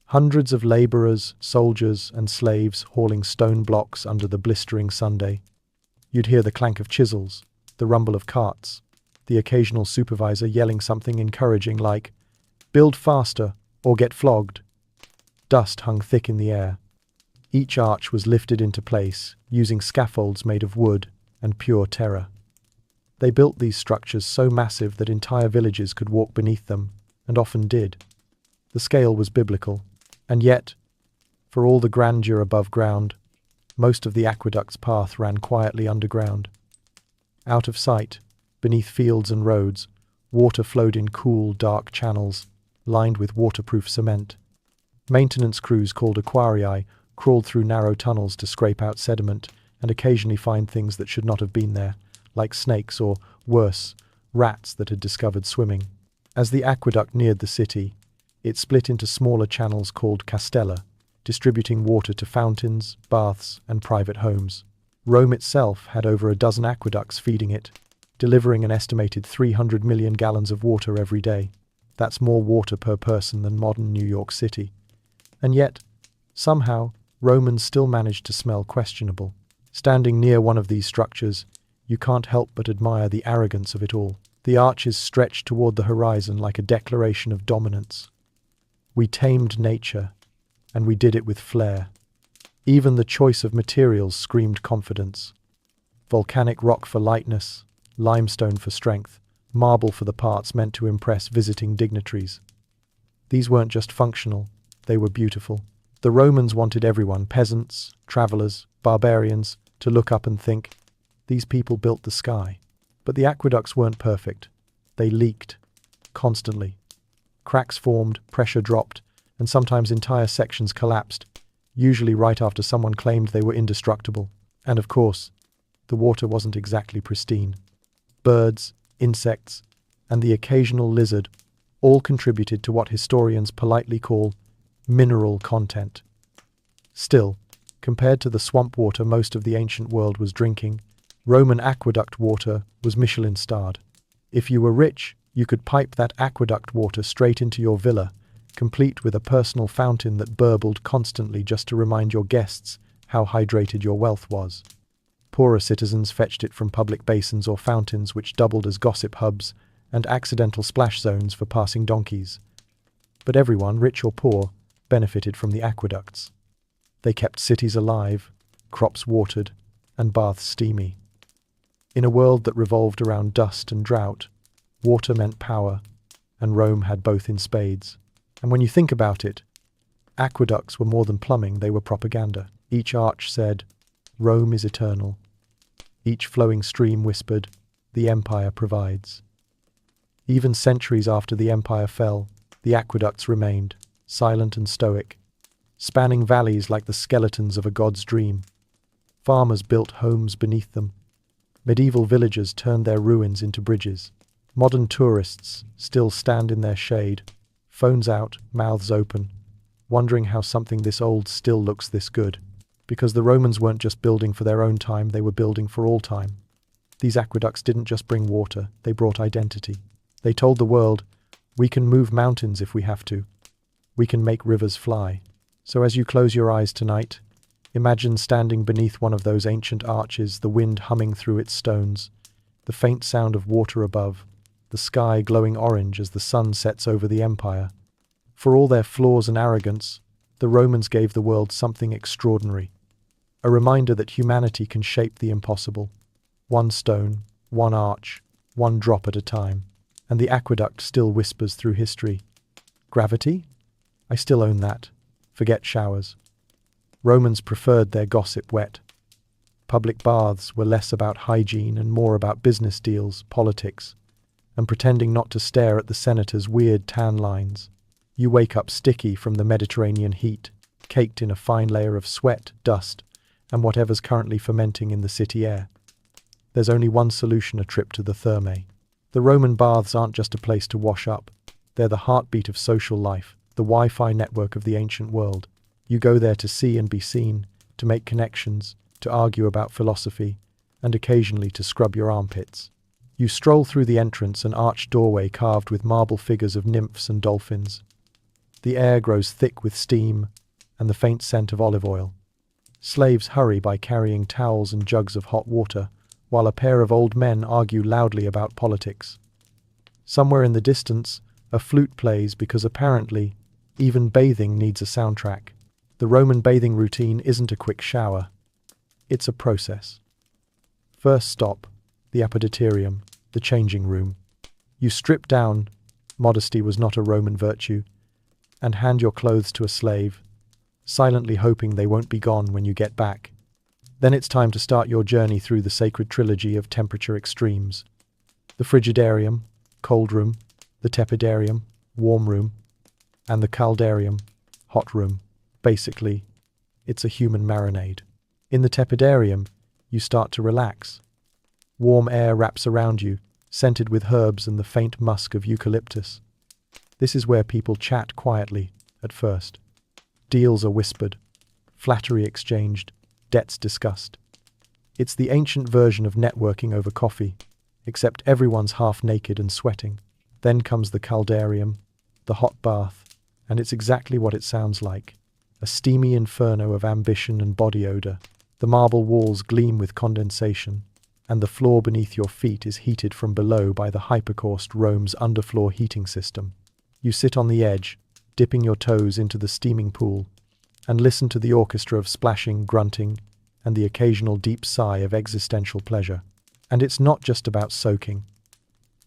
S1: Hundreds of laborers, soldiers, and slaves hauling stone blocks under the blistering Sunday. You'd hear the clank of chisels, the rumble of carts, the occasional supervisor yelling something encouraging like, "Build faster or get flogged." Dust hung thick in the air. Each arch was lifted into place, using scaffolds made of wood and pure terror. They built these structures so massive that entire villages could walk beneath them, and often did. The scale was biblical, and yet, for all the grandeur above ground, most of the aqueduct's path ran quietly underground. Out of sight, beneath fields and roads, water flowed in cool, dark channels, lined with waterproof cement. Maintenance crews called aquarii crawled through narrow tunnels to scrape out sediment and occasionally find things that should not have been there, like snakes or, worse, rats that had discovered swimming. As the aqueduct neared the city, it split into smaller channels called castella, distributing water to fountains, baths, and private homes. Rome itself had over a dozen aqueducts feeding it, delivering an estimated 300 million gallons of water every day. That's more water per person than modern New York City. And yet, somehow, Romans still managed to smell questionable. Standing near one of these structures, you can't help but admire the arrogance of it all. The arches stretched toward the horizon like a declaration of dominance. We tamed nature, and we did it with flair. Even the choice of materials screamed confidence. Volcanic rock for lightness, limestone for strength, marble for the parts meant to impress visiting dignitaries. These weren't just functional, they were beautiful. The Romans wanted everyone, peasants, travelers, barbarians, to look up and think, these people built the sky. But the aqueducts weren't perfect. They leaked, constantly. Cracks formed, pressure dropped, and sometimes entire sections collapsed, usually right after someone claimed they were indestructible. And of course, the water wasn't exactly pristine. Birds, insects, and the occasional lizard all contributed to what historians politely call mineral content. Still, compared to the swamp water most of the ancient world was drinking, Roman aqueduct water was Michelin-starred. If you were rich, you could pipe that aqueduct water straight into your villa, complete with a personal fountain that burbled constantly just to remind your guests how hydrated your wealth was. Poorer citizens fetched it from public basins or fountains which doubled as gossip hubs and accidental splash zones for passing donkeys. But everyone, rich or poor, benefited from the aqueducts. They kept cities alive, crops watered, and baths steamy. In a world that revolved around dust and drought, water meant power, and Rome had both in spades. And when you think about it, aqueducts were more than plumbing, they were propaganda. Each arch said, "Rome is eternal." Each flowing stream whispered, "The empire provides." Even centuries after the empire fell, the aqueducts remained, silent and stoic, spanning valleys like the skeletons of a god's dream. Farmers built homes beneath them. Medieval villagers turned their ruins into bridges. Modern tourists still stand in their shade, phones out, mouths open, wondering how something this old still looks this good. Because the Romans weren't just building for their own time, they were building for all time. These aqueducts didn't just bring water, they brought identity. They told the world, we can move mountains if we have to. We can make rivers fly. So as you close your eyes tonight, imagine standing beneath one of those ancient arches, the wind humming through its stones, the faint sound of water above, the sky glowing orange as the sun sets over the empire. For all their flaws and arrogance, the Romans gave the world something extraordinary. A reminder that humanity can shape the impossible. One stone, one arch, one drop at a time. And the aqueduct still whispers through history. Gravity? I still own that. Forget showers. Romans preferred their gossip wet. Public baths were less about hygiene and more about business deals, politics, and pretending not to stare at the senator's weird tan lines. You wake up sticky from the Mediterranean heat, caked in a fine layer of sweat, dust, and whatever's currently fermenting in the city air. There's only one solution: a trip to the thermae. The Roman baths aren't just a place to wash up. They're the heartbeat of social life, the Wi-Fi network of the ancient world. You go there to see and be seen, to make connections, to argue about philosophy, and occasionally to scrub your armpits. You stroll through the entrance, an arched doorway carved with marble figures of nymphs and dolphins. The air grows thick with steam and the faint scent of olive oil. Slaves hurry by carrying towels and jugs of hot water, while a pair of old men argue loudly about politics. Somewhere in the distance, a flute plays because apparently, even bathing needs a soundtrack. The Roman bathing routine isn't a quick shower. It's a process. First stop, the apoditerium, the changing room. You strip down, modesty was not a Roman virtue, and hand your clothes to a slave, silently hoping they won't be gone when you get back. Then it's time to start your journey through the sacred trilogy of temperature extremes. The frigidarium, cold room, the tepidarium, warm room, and the caldarium, hot room. Basically, it's a human marinade. In the tepidarium, you start to relax. Warm air wraps around you, scented with herbs and the faint musk of eucalyptus. This is where people chat quietly, at first. Deals are whispered, flattery exchanged, debts discussed. It's the ancient version of networking over coffee, except everyone's half naked and sweating. Then comes the caldarium, the hot bath, and it's exactly what it sounds like. A steamy inferno of ambition and body odor. The marble walls gleam with condensation, and the floor beneath your feet is heated from below by the hypercaust Rome's underfloor heating system. You sit on the edge, dipping your toes into the steaming pool, and listen to the orchestra of splashing, grunting, and the occasional deep sigh of existential pleasure. And it's not just about soaking.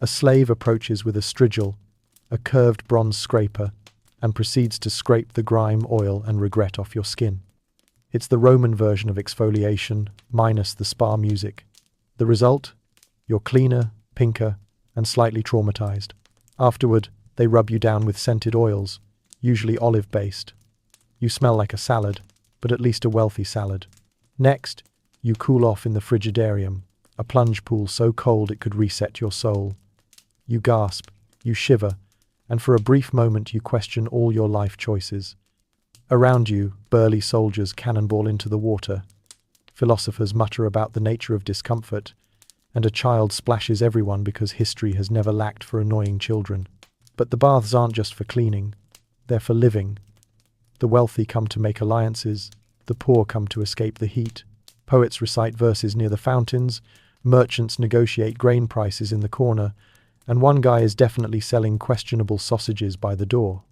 S1: A slave approaches with a strigil, a curved bronze scraper, and proceeds to scrape the grime, oil, and regret off your skin. It's the Roman version of exfoliation, minus the spa music. The result? You're cleaner, pinker, and slightly traumatized. Afterward, they rub you down with scented oils, usually olive-based. You smell like a salad, but at least a wealthy salad. Next, you cool off in the frigidarium, a plunge pool so cold it could reset your soul. You gasp, you shiver, and for a brief moment you question all your life choices. Around you, burly soldiers cannonball into the water. Philosophers mutter about the nature of discomfort, and a child splashes everyone because history has never lacked for annoying children. But the baths aren't just for cleaning, they're for living. The wealthy come to make alliances, The poor come to escape the heat. Poets recite verses near the fountains, merchants negotiate grain prices in the corner, and one guy is definitely selling questionable sausages by the door.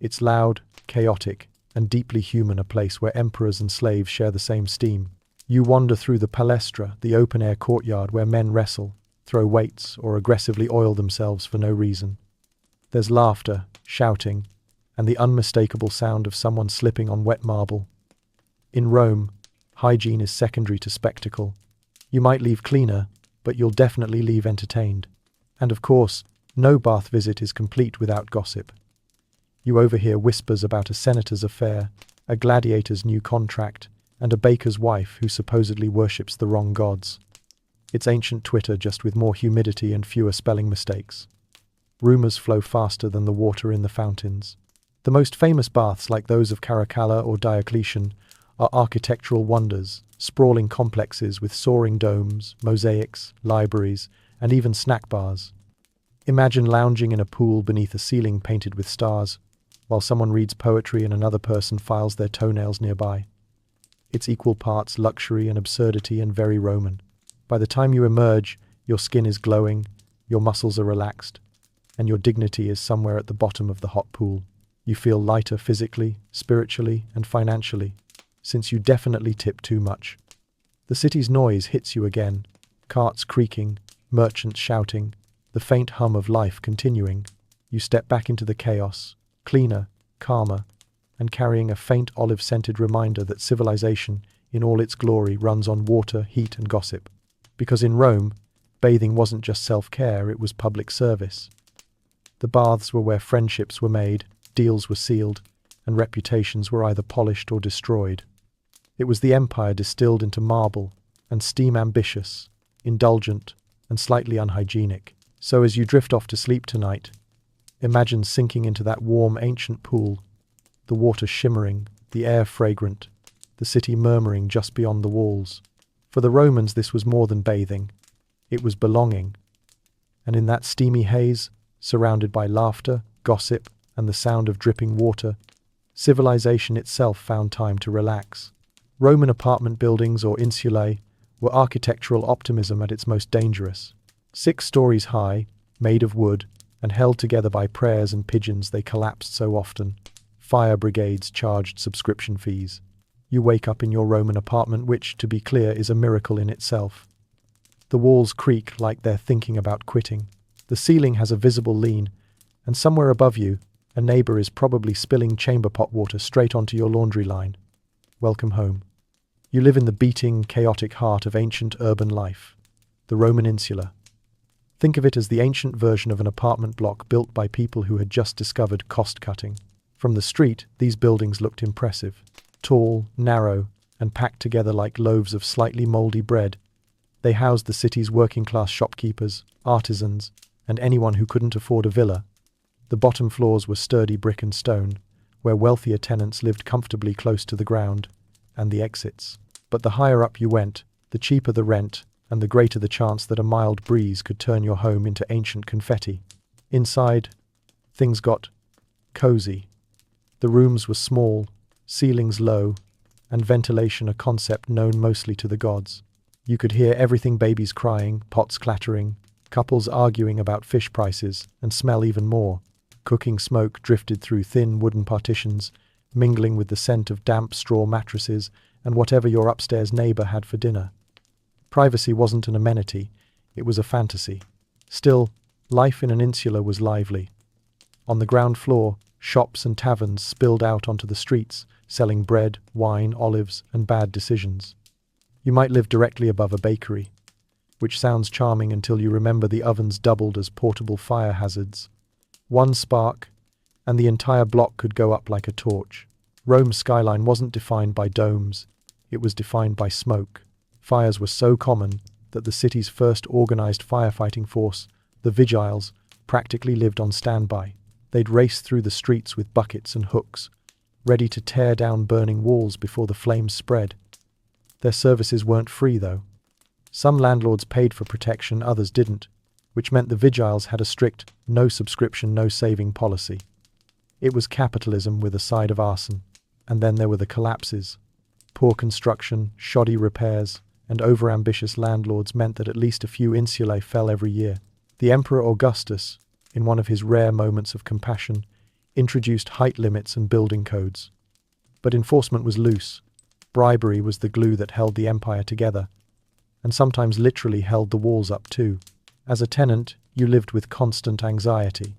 S1: It's loud, chaotic, and deeply human, a place where emperors and slaves share the same steam. You wander through the palestra, the open-air courtyard where men wrestle, throw weights, or aggressively oil themselves for no reason. There's laughter, shouting, and the unmistakable sound of someone slipping on wet marble. In Rome, hygiene is secondary to spectacle. You might leave cleaner, but you'll definitely leave entertained. And of course, no bath visit is complete without gossip. You overhear whispers about a senator's affair, a gladiator's new contract, and a baker's wife who supposedly worships the wrong gods. It's ancient Twitter, just with more humidity and fewer spelling mistakes. Rumors flow faster than the water in the fountains. The most famous baths, like those of Caracalla or Diocletian, are architectural wonders, sprawling complexes with soaring domes, mosaics, libraries, and even snack bars. Imagine lounging in a pool beneath a ceiling painted with stars, while someone reads poetry and another person files their toenails nearby. It's equal parts luxury and absurdity, and very Roman. By the time you emerge, your skin is glowing, your muscles are relaxed, and your dignity is somewhere at the bottom of the hot pool. You feel lighter physically, spiritually, and financially, since you definitely tip too much. The city's noise hits you again, carts creaking, merchants shouting, the faint hum of life continuing. You step back into the chaos, cleaner, calmer, and carrying a faint olive-scented reminder that civilization, in all its glory, runs on water, heat, and gossip. Because in Rome, bathing wasn't just self-care, it was public service. The baths were where friendships were made, deals were sealed, and reputations were either polished or destroyed. It was the empire distilled into marble, and steam ambitious, indulgent, and slightly unhygienic. So as you drift off to sleep tonight, imagine sinking into that warm, ancient pool, the water shimmering, the air fragrant, the city murmuring just beyond the walls. For the Romans, this was more than bathing. It was belonging. And in that steamy haze, surrounded by laughter, gossip, and the sound of dripping water, civilization itself found time to relax. Roman apartment buildings, or insulae, were architectural optimism at its most dangerous. 6 stories high, made of wood, and held together by prayers and pigeons, they collapsed so often. Fire brigades charged subscription fees. You wake up in your Roman apartment, which, to be clear, is a miracle in itself. The walls creak like they're thinking about quitting. The ceiling has a visible lean, and somewhere above you, a neighbor is probably spilling chamber pot water straight onto your laundry line. Welcome home. You live in the beating, chaotic heart of ancient urban life, the Roman insula. Think of it as the ancient version of an apartment block built by people who had just discovered cost-cutting. From the street, these buildings looked impressive. Tall, narrow, and packed together like loaves of slightly moldy bread. They housed the city's working-class shopkeepers, artisans, and anyone who couldn't afford a villa. The bottom floors were sturdy brick and stone, where wealthier tenants lived comfortably close to the ground, and the exits. But the higher up you went, the cheaper the rent, and the greater the chance that a mild breeze could turn your home into ancient confetti. Inside, things got cozy. The rooms were small, ceilings low, and ventilation a concept known mostly to the gods. You could hear everything: babies crying, pots clattering, couples arguing about fish prices, and smell even more. Cooking smoke drifted through thin wooden partitions, mingling with the scent of damp straw mattresses and whatever your upstairs neighbor had for dinner. Privacy wasn't an amenity, it was a fantasy. Still, life in an insula was lively. On the ground floor, shops and taverns spilled out onto the streets, selling bread, wine, olives, and bad decisions. You might live directly above a bakery, which sounds charming until you remember the ovens doubled as portable fire hazards. One spark, and the entire block could go up like a torch. Rome's skyline wasn't defined by domes, it was defined by smoke. Fires were so common that the city's first organized firefighting force, the Vigiles, practically lived on standby. They'd race through the streets with buckets and hooks, ready to tear down burning walls before the flames spread. Their services weren't free, though. Some landlords paid for protection, others didn't, which meant the Vigiles had a strict no subscription, no saving policy. It was capitalism with a side of arson. And then there were the collapses. Poor construction, shoddy repairs, and overambitious landlords meant that at least a few insulae fell every year. The Emperor Augustus, in one of his rare moments of compassion, introduced height limits and building codes. But enforcement was loose. Bribery was the glue that held the empire together, and sometimes literally held the walls up too. As a tenant, you lived with constant anxiety.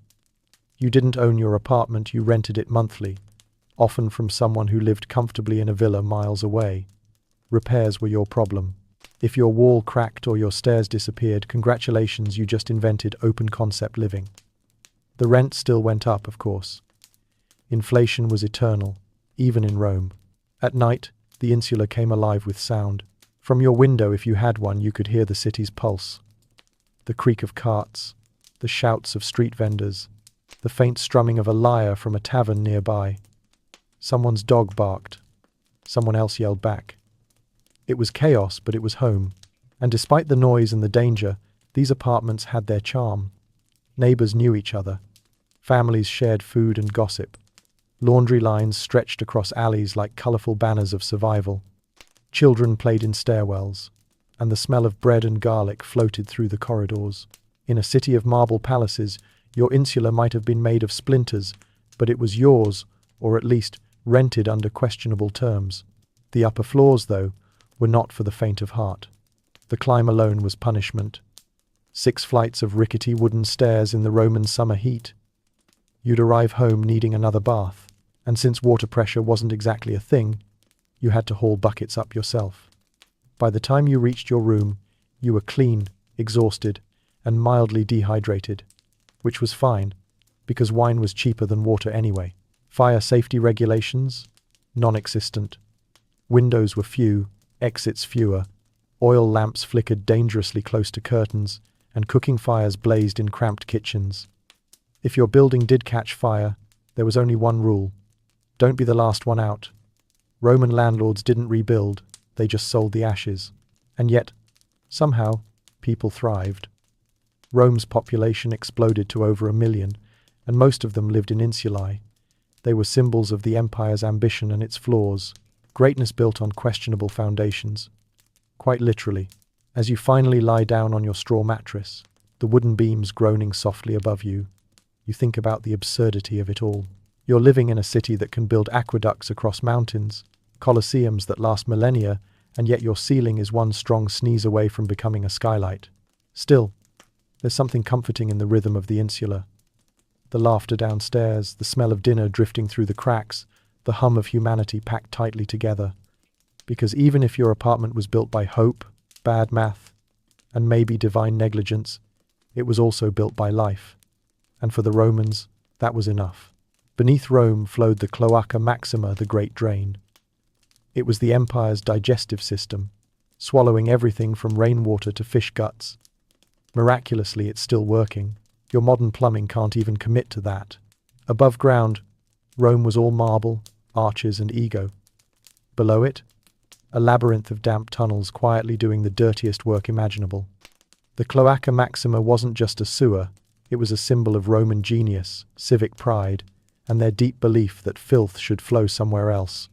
S1: You didn't own your apartment, you rented it monthly, often from someone who lived comfortably in a villa miles away. Repairs were your problem. If your wall cracked or your stairs disappeared, congratulations, you just invented open-concept living. The rent still went up, of course. Inflation was eternal, even in Rome. At night, the insula came alive with sound. From your window, if you had one, you could hear the city's pulse. The creak of carts, the shouts of street vendors, the faint strumming of a lyre from a tavern nearby. Someone's dog barked. Someone else yelled back. It was chaos, but it was home. And despite the noise and the danger, these apartments had their charm. Neighbors knew each other. Families shared food and gossip. Laundry lines stretched across alleys like colorful banners of survival. Children played in stairwells, and the smell of bread and garlic floated through the corridors. In a city of marble palaces, your insula might have been made of splinters, but it was yours, or at least rented under questionable terms. The upper floors, though, were not for the faint of heart. The climb alone was punishment. 6 flights of rickety wooden stairs in the Roman summer heat. You'd arrive home needing another bath, and since water pressure wasn't exactly a thing, you had to haul buckets up yourself. By the time you reached your room, you were clean, exhausted, and mildly dehydrated, which was fine, because wine was cheaper than water anyway. Fire safety regulations? Non-existent. Windows were few, exits fewer. Oil lamps flickered dangerously close to curtains, and cooking fires blazed in cramped kitchens. If your building did catch fire, there was only one rule: don't be the last one out. Roman landlords didn't rebuild, they just sold the ashes. And yet, somehow, people thrived. Rome's population exploded to over 1 million, and most of them lived in insulae. They were symbols of the empire's ambition and its flaws, greatness built on questionable foundations. Quite literally, as you finally lie down on your straw mattress, the wooden beams groaning softly above you, you think about the absurdity of it all. You're living in a city that can build aqueducts across mountains, colosseums that last millennia, and yet your ceiling is one strong sneeze away from becoming a skylight. Still, there's something comforting in the rhythm of the insula. The laughter downstairs, the smell of dinner drifting through the cracks, the hum of humanity packed tightly together. Because even if your apartment was built by hope, bad math, and maybe divine negligence, it was also built by life. And for the Romans, that was enough. Beneath Rome flowed the Cloaca Maxima, the Great Drain. It was the empire's digestive system, swallowing everything from rainwater to fish guts. Miraculously, it's still working. Your modern plumbing can't even commit to that. Above ground, Rome was all marble, arches, and ego. Below it, a labyrinth of damp tunnels quietly doing the dirtiest work imaginable. The Cloaca Maxima wasn't just a sewer, it was a symbol of Roman genius, civic pride, and their deep belief that filth should flow somewhere else.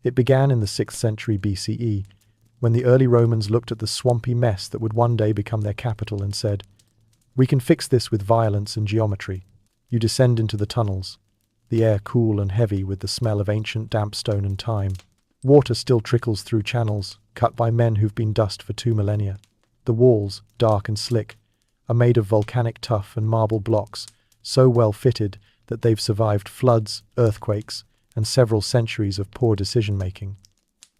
S1: It began in the 6th century BCE, when the early Romans looked at the swampy mess that would one day become their capital and said, "We can fix this with violence and geometry." You descend into the tunnels, the air cool and heavy with the smell of ancient damp stone and time. Water still trickles through channels, cut by men who've been dust for 2 millennia. The walls, dark and slick, are made of volcanic tuff and marble blocks, so well fitted that they've survived floods, earthquakes, and several centuries of poor decision-making.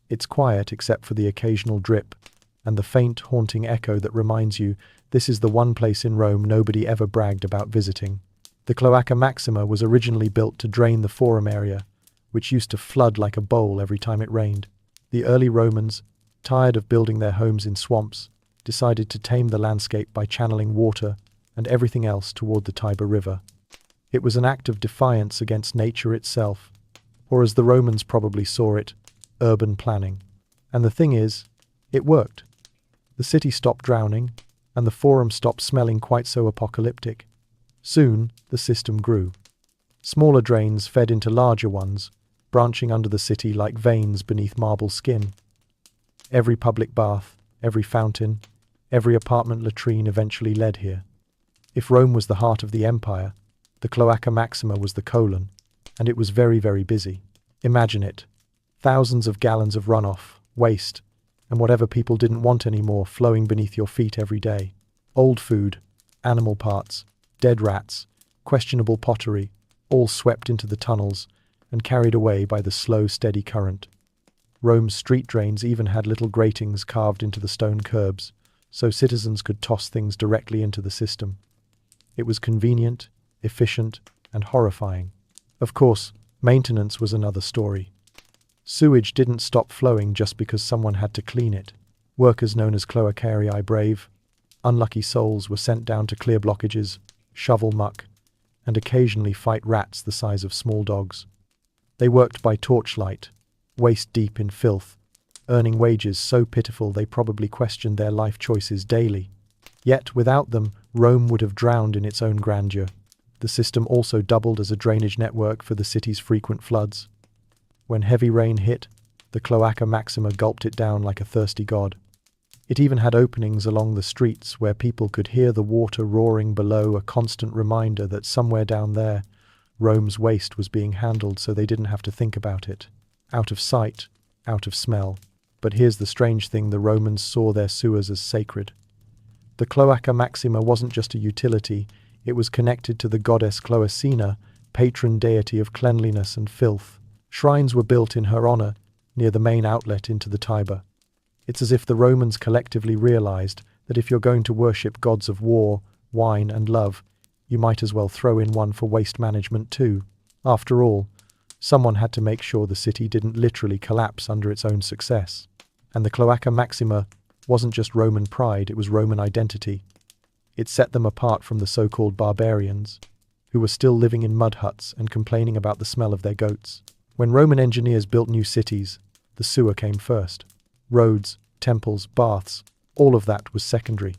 S1: It's quiet except for the occasional drip, and the faint, haunting echo that reminds you this is the one place in Rome nobody ever bragged about visiting. The Cloaca Maxima was originally built to drain the Forum area, which used to flood like a bowl every time it rained. The early Romans, tired of building their homes in swamps, decided to tame the landscape by channeling water and everything else toward the Tiber River. It was an act of defiance against nature itself, or as the Romans probably saw it, urban planning. And the thing is, it worked. The city stopped drowning, and the Forum stopped smelling quite so apocalyptic. Soon, the system grew. Smaller drains fed into larger ones, branching under the city like veins beneath marble skin. Every public bath, every fountain, every apartment latrine eventually led here. If Rome was the heart of the empire, the Cloaca Maxima was the colon, and it was very, very busy. Imagine it. Thousands of gallons of runoff, waste, and whatever people didn't want anymore flowing beneath your feet every day. Old food, animal parts, dead rats, questionable pottery, all swept into the tunnels and carried away by the slow, steady current. Rome's street drains even had little gratings carved into the stone curbs, so citizens could toss things directly into the system. It was convenient, efficient, and horrifying. Of course, maintenance was another story. Sewage didn't stop flowing just because someone had to clean it. Workers known as cloacarii brave, unlucky souls were sent down to clear blockages, shovel muck, and occasionally fight rats the size of small dogs. They worked by torchlight, waist-deep in filth, earning wages so pitiful they probably questioned their life choices daily. Yet, without them, Rome would have drowned in its own grandeur. The system also doubled as a drainage network for the city's frequent floods. When heavy rain hit, the Cloaca Maxima gulped it down like a thirsty god. It even had openings along the streets where people could hear the water roaring below, a constant reminder that somewhere down there, Rome's waste was being handled so they didn't have to think about it. Out of sight, out of smell. But here's the strange thing: the Romans saw their sewers as sacred. The Cloaca Maxima wasn't just a utility, it was connected to the goddess Cloacina, patron deity of cleanliness and filth. Shrines were built in her honor near the main outlet into the Tiber. It's as if the Romans collectively realized that if you're going to worship gods of war, wine, and love, you might as well throw in one for waste management too. After all, someone had to make sure the city didn't literally collapse under its own success. And the Cloaca Maxima wasn't just Roman pride, it was Roman identity. It set them apart from the so-called barbarians, who were still living in mud huts and complaining about the smell of their goats. When Roman engineers built new cities, the sewer came first. Roads, temples, baths, all of that was secondary.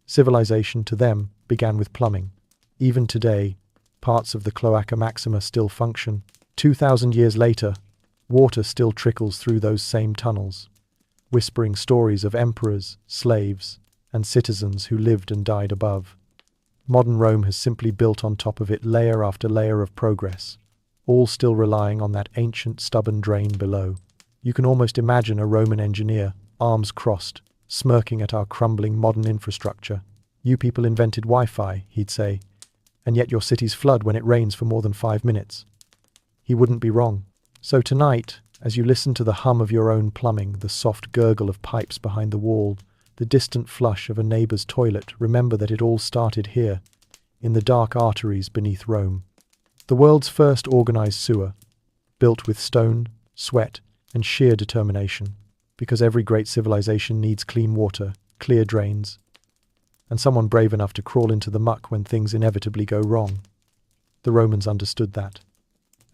S1: Civilization to them began with plumbing. Even today, parts of the Cloaca Maxima still function. 2,000 years later, water still trickles through those same tunnels, whispering stories of emperors, slaves, and citizens who lived and died above. Modern Rome has simply built on top of it layer after layer of progress, all still relying on that ancient, stubborn drain below. You can almost imagine a Roman engineer, arms crossed, smirking at our crumbling modern infrastructure. "You people invented Wi-Fi," he'd say, "and yet your cities flood when it rains for more than 5 minutes." He wouldn't be wrong. So tonight, as you listen to the hum of your own plumbing, the soft gurgle of pipes behind the wall, the distant flush of a neighbor's toilet, remember that it all started here, in the dark arteries beneath Rome. The world's first organized sewer, built with stone, sweat, and sheer determination, because every great civilization needs clean water, clear drains, and someone brave enough to crawl into the muck when things inevitably go wrong. The Romans understood that.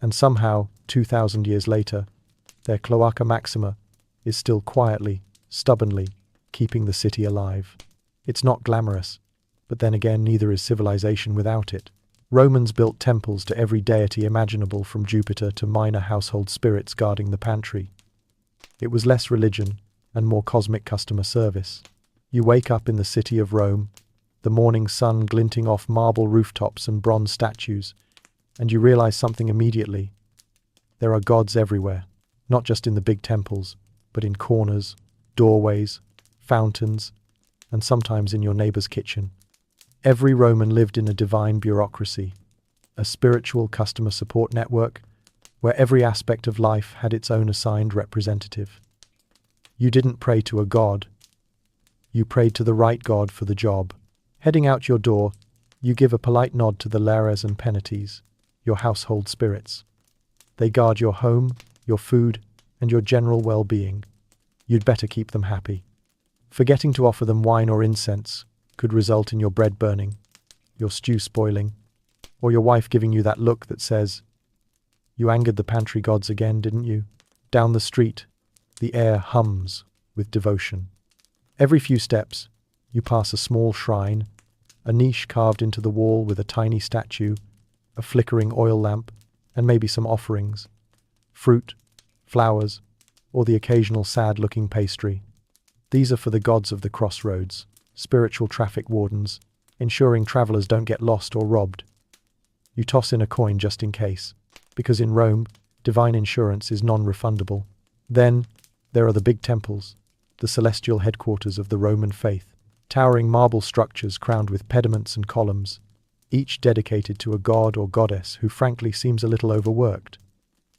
S1: And somehow, 2,000 years later, their Cloaca Maxima is still quietly, stubbornly, keeping the city alive. It's not glamorous, but then again, neither is civilization without it. Romans built temples to every deity imaginable, from Jupiter to minor household spirits guarding the pantry. It was less religion and more cosmic customer service. You wake up in the city of Rome, the morning sun glinting off marble rooftops and bronze statues, and you realize something immediately. There are gods everywhere, not just in the big temples, but in corners, doorways, fountains, and sometimes in your neighbor's kitchen. Every Roman lived in a divine bureaucracy, a spiritual customer support network where every aspect of life had its own assigned representative. You didn't pray to a god. You prayed to the right god for the job. Heading out your door, you give a polite nod to the lares and penates, your household spirits. They guard your home, your food, and your general well-being. You'd better keep them happy. Forgetting to offer them wine or incense could result in your bread burning, your stew spoiling, or your wife giving you that look that says, "You angered the pantry gods again, didn't you?" Down the street, the air hums with devotion. Every few steps, you pass a small shrine, a niche carved into the wall with a tiny statue, a flickering oil lamp, and maybe some offerings. fruit, flowers, or the occasional sad-looking pastry. These are for the gods of the crossroads, spiritual traffic wardens, ensuring travelers don't get lost or robbed. You toss in a coin just in case, because in Rome, divine insurance is non-refundable. Then, there are the big temples, the celestial headquarters of the Roman faith, towering marble structures crowned with pediments and columns, each dedicated to a god or goddess who frankly seems a little overworked.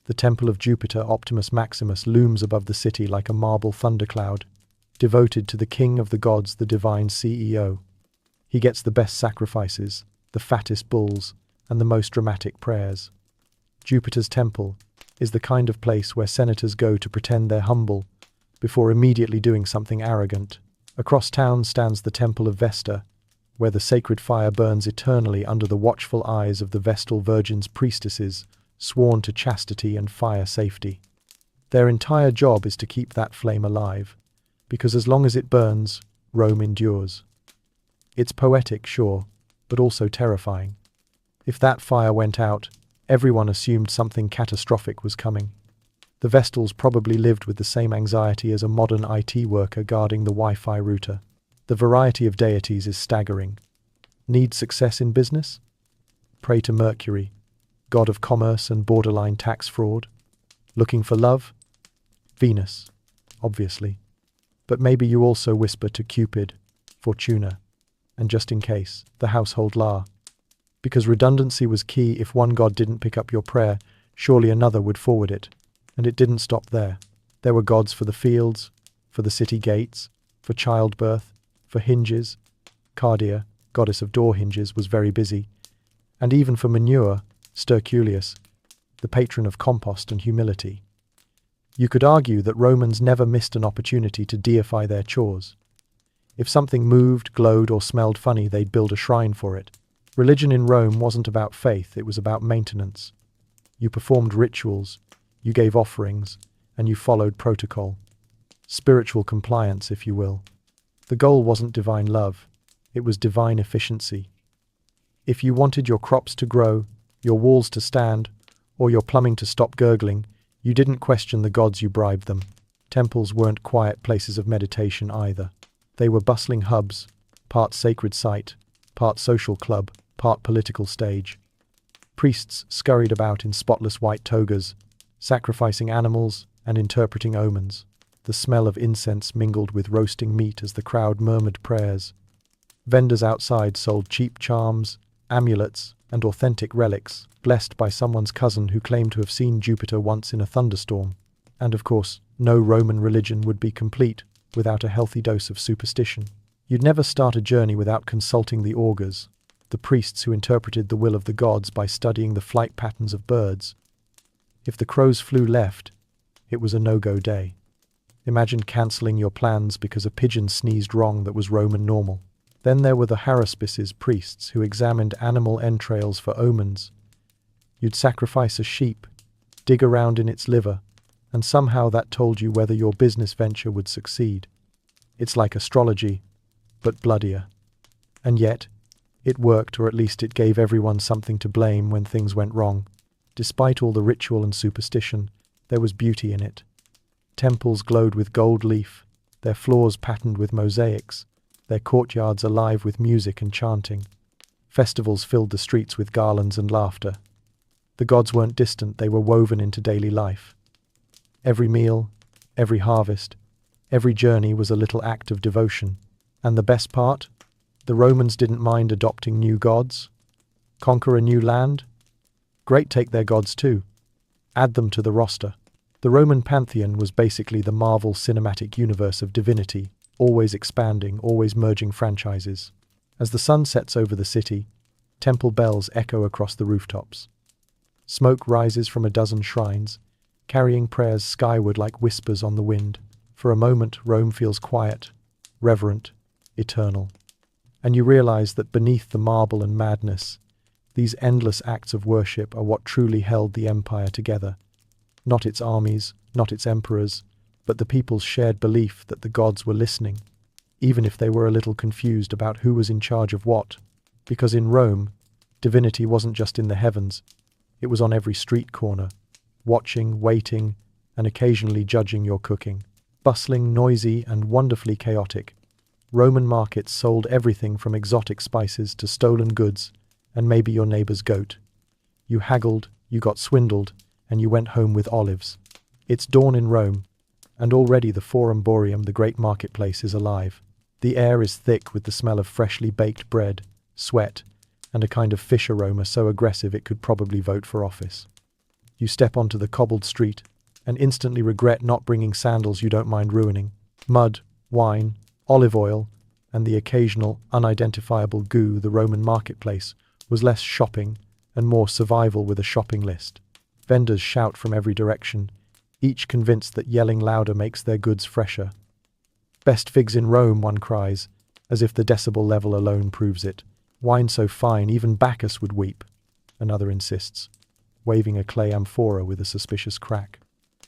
S1: The temple of Jupiter Optimus Maximus looms above the city like a marble thundercloud, devoted to the king of the gods, the divine CEO. He gets the best sacrifices, the fattest bulls, and the most dramatic prayers. Jupiter's temple is the kind of place where senators go to pretend they're humble before immediately doing something arrogant. Across town stands the temple of Vesta, where the sacred fire burns eternally under the watchful eyes of the Vestal Virgin's priestesses, sworn to chastity and fire safety. Their entire job is to keep that flame alive, because as long as it burns, Rome endures. It's poetic, sure, but also terrifying. If that fire went out, everyone assumed something catastrophic was coming. The Vestals probably lived with the same anxiety as a modern IT worker guarding the Wi-Fi router. The variety of deities is staggering. Need success in business? Pray to Mercury, god of commerce and borderline tax fraud. Looking for love? Venus, obviously. But maybe you also whisper to Cupid, Fortuna, and just in case, the household La. Because redundancy was key. If one god didn't pick up your prayer, surely another would forward it. And it didn't stop there. There were gods for the fields, for the city gates, for childbirth, for hinges. Cardia, goddess of door hinges, was very busy. And even for manure, Sterculius, the patron of compost and humility. You could argue that Romans never missed an opportunity to deify their chores. If something moved, glowed, or smelled funny, they'd build a shrine for it. Religion in Rome wasn't about faith, it was about maintenance. You performed rituals, you gave offerings, and you followed protocol. Spiritual compliance, if you will. The goal wasn't divine love, it was divine efficiency. If you wanted your crops to grow, your walls to stand, or your plumbing to stop gurgling, you didn't question the gods, you bribed them. Temples weren't quiet places of meditation either. They were bustling hubs, part sacred site, part social club, part political stage. Priests scurried about in spotless white togas, sacrificing animals and interpreting omens. The smell of incense mingled with roasting meat as the crowd murmured prayers. Vendors outside sold cheap charms, amulets, and authentic relics, blessed by someone's cousin who claimed to have seen Jupiter once in a thunderstorm. And of course, no Roman religion would be complete without a healthy dose of superstition. You'd never start a journey without consulting the augurs, the priests who interpreted the will of the gods by studying the flight patterns of birds. If the crows flew left, it was a no-go day. Imagine cancelling your plans because a pigeon sneezed wrong that was Roman normal. Then there were the haruspices, priests who examined animal entrails for omens. You'd sacrifice a sheep, dig around in its liver, and somehow that told you whether your business venture would succeed. It's like astrology, but bloodier. And yet, it worked, or at least it gave everyone something to blame when things went wrong. Despite all the ritual and superstition, there was beauty in it. Temples glowed with gold leaf, their floors patterned with mosaics, their courtyards alive with music and chanting. Festivals filled the streets with garlands and laughter. The gods weren't distant, they were woven into daily life. Every meal, every harvest, every journey was a little act of devotion. And the best part? The Romans didn't mind adopting new gods. Conquer a new land? Great, take their gods too. Add them to the roster. The Roman pantheon was basically the Marvel cinematic universe of divinity, always expanding, always merging franchises. As the sun sets over the city, temple bells echo across the rooftops. Smoke rises from a dozen shrines, carrying prayers skyward like whispers on the wind. For a moment, Rome feels quiet, reverent, eternal. And you realize that beneath the marble and madness, these endless acts of worship are what truly held the empire together. Not its armies, not its emperors, but the people's shared belief that the gods were listening, even if they were a little confused about who was in charge of what. Because in Rome, divinity wasn't just in the heavens, it was on every street corner, watching, waiting, and occasionally judging your cooking. Bustling, noisy, and wonderfully chaotic, Roman markets sold everything from exotic spices to stolen goods and maybe your neighbor's goat. You haggled, you got swindled, and you went home with olives. It's dawn in Rome, and already the Forum Boreum, the great marketplace, is alive. The air is thick with the smell of freshly baked bread, sweat, and a kind of fish aroma so aggressive it could probably vote for office. You step onto the cobbled street and instantly regret not bringing sandals you don't mind ruining. Mud, wine, olive oil, and the occasional unidentifiable goo. The Roman marketplace was less shopping and more survival with a shopping list. Vendors shout from every direction, each convinced that yelling louder makes their goods fresher. Best figs in Rome, one cries, as if the decibel level alone proves it. Wine so fine, even Bacchus would weep, another insists, waving a clay amphora with a suspicious crack.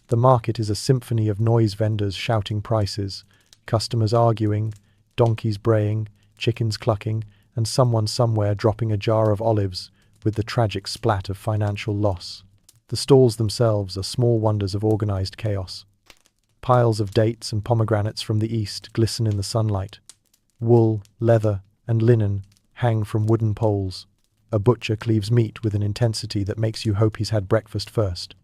S1: The market is a symphony of noise, vendors shouting prices, customers arguing, donkeys braying, chickens clucking, and someone somewhere dropping a jar of olives with the tragic splat of financial loss. The stalls themselves are small wonders of organized chaos. Piles of dates and pomegranates from the east glisten in the sunlight. Wool, leather, and linen hang from wooden poles. A butcher cleaves meat with an intensity that makes you hope he's had breakfast first.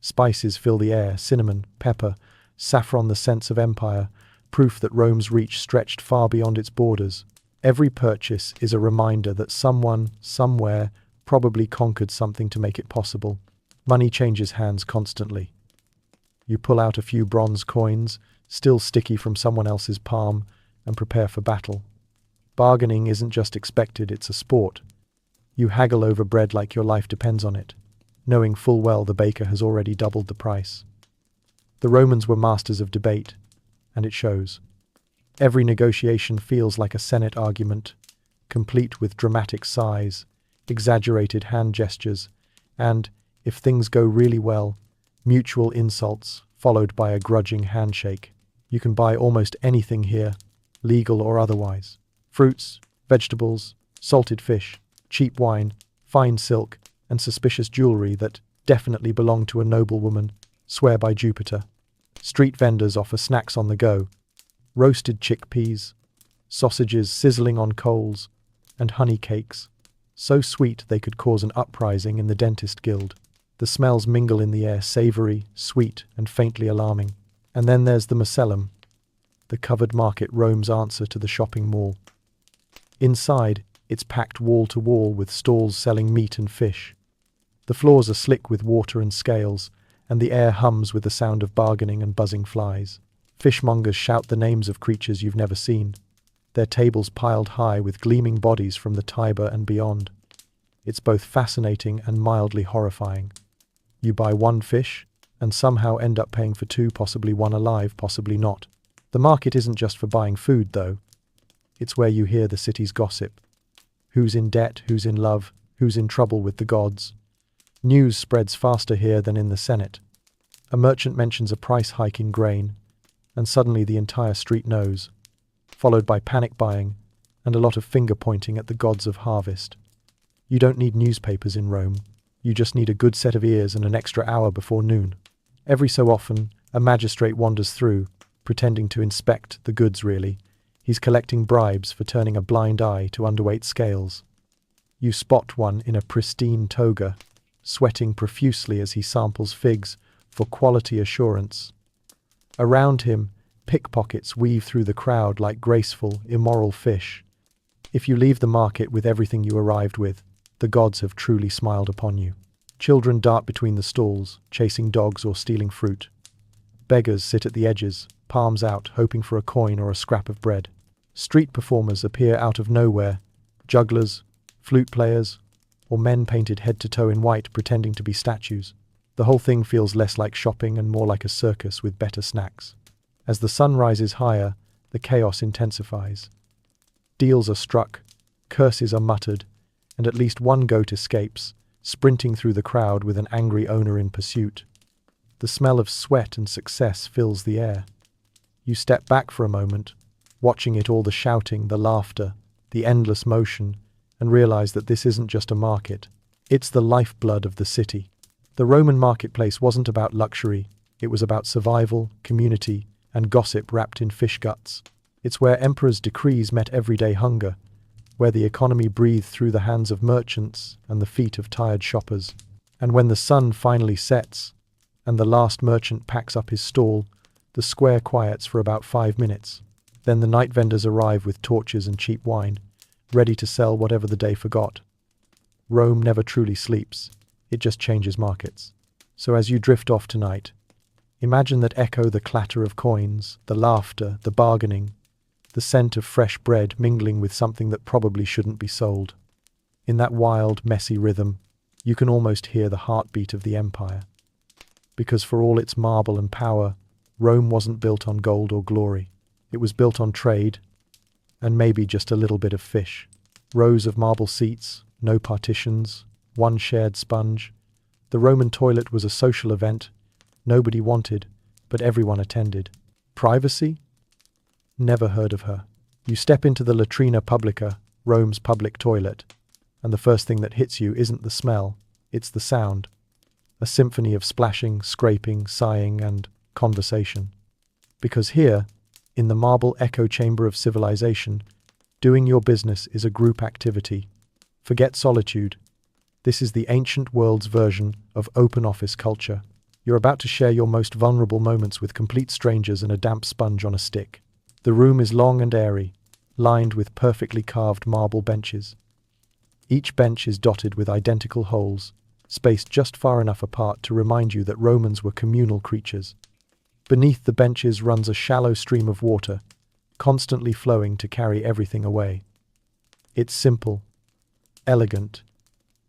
S1: Spices fill the air, cinnamon, pepper, saffron, the sense of empire, proof that Rome's reach stretched far beyond its borders. Every purchase is a reminder that someone, somewhere, probably conquered something to make it possible. Money changes hands constantly. You pull out a few bronze coins, still sticky from someone else's palm, and prepare for battle. Bargaining isn't just expected, it's a sport. You haggle over bread like your life depends on it, knowing full well the baker has already doubled the price. The Romans were masters of debate, and it shows. Every negotiation feels like a Senate argument, complete with dramatic sighs, exaggerated hand gestures, and, if things go really well, mutual insults, followed by a grudging handshake. You can buy almost anything here, legal or otherwise. Fruits, vegetables, salted fish, cheap wine, fine silk, and suspicious jewelry that definitely belong to a noblewoman, swear by Jupiter. Street vendors offer snacks on the go, roasted chickpeas, sausages sizzling on coals, and honey cakes, so sweet they could cause an uprising in the dentist guild. The smells mingle in the air, savory, sweet, and faintly alarming. And then there's the Macellum, the covered market, Rome's answer to the shopping mall. Inside, it's packed wall to wall with stalls selling meat and fish. The floors are slick with water and scales, and the air hums with the sound of bargaining and buzzing flies. Fishmongers shout the names of creatures you've never seen, their tables piled high with gleaming bodies from the Tiber and beyond. It's both fascinating and mildly horrifying. You buy one fish, and somehow end up paying for two, possibly one alive, possibly not. The market isn't just for buying food, though. It's where you hear the city's gossip. Who's in debt, who's in love, who's in trouble with the gods. News spreads faster here than in the Senate. A merchant mentions a price hike in grain, and suddenly the entire street knows, followed by panic buying and a lot of finger-pointing at the gods of harvest. You don't need newspapers in Rome. You just need a good set of ears and an extra hour before noon. Every so often, a magistrate wanders through, pretending to inspect the goods really. He's collecting bribes for turning a blind eye to underweight scales. You spot one in a pristine toga, sweating profusely as he samples figs for quality assurance. Around him, pickpockets weave through the crowd like graceful, immoral fish. If you leave the market with everything you arrived with, the gods have truly smiled upon you. Children dart between the stalls, chasing dogs or stealing fruit. Beggars sit at the edges, palms out, hoping for a coin or a scrap of bread. Street performers appear out of nowhere, jugglers, flute players, or men painted head to toe in white pretending to be statues. The whole thing feels less like shopping and more like a circus with better snacks. As the sun rises higher, the chaos intensifies. Deals are struck, curses are muttered, and at least one goat escapes, sprinting through the crowd with an angry owner in pursuit. The smell of sweat and success fills the air. You step back for a moment, watching it all, the shouting, the laughter, the endless motion, and realize that this isn't just a market. It's the lifeblood of the city. The Roman marketplace wasn't about luxury, it was about survival, community, and gossip wrapped in fish guts. It's where emperors' decrees met everyday hunger, where the economy breathed through the hands of merchants and the feet of tired shoppers. And when the sun finally sets, and the last merchant packs up his stall, the square quiets for about 5 minutes. Then the night vendors arrive with torches and cheap wine, ready to sell whatever the day forgot. Rome never truly sleeps, it just changes markets. So as you drift off tonight, imagine that echo the clatter of coins, the laughter, the bargaining, the scent of fresh bread mingling with something that probably shouldn't be sold. In that wild, messy rhythm, you can almost hear the heartbeat of the empire. Because for all its marble and power, Rome wasn't built on gold or glory. It was built on trade, and maybe just a little bit of fish. Rows of marble seats, no partitions, one shared sponge. The Roman toilet was a social event nobody wanted, but everyone attended. Privacy? Never heard of her. You step into the latrina publica, Rome's public toilet, and the first thing that hits you isn't the smell, it's the sound. A symphony of splashing, scraping, sighing, and conversation. Because here, in the marble echo chamber of civilization, doing your business is a group activity. Forget solitude. This is the ancient world's version of open office culture. You're about to share your most vulnerable moments with complete strangers and a damp sponge on a stick. The room is long and airy, lined with perfectly carved marble benches. Each bench is dotted with identical holes, spaced just far enough apart to remind you that Romans were communal creatures. Beneath the benches runs a shallow stream of water, constantly flowing to carry everything away. It's simple, elegant,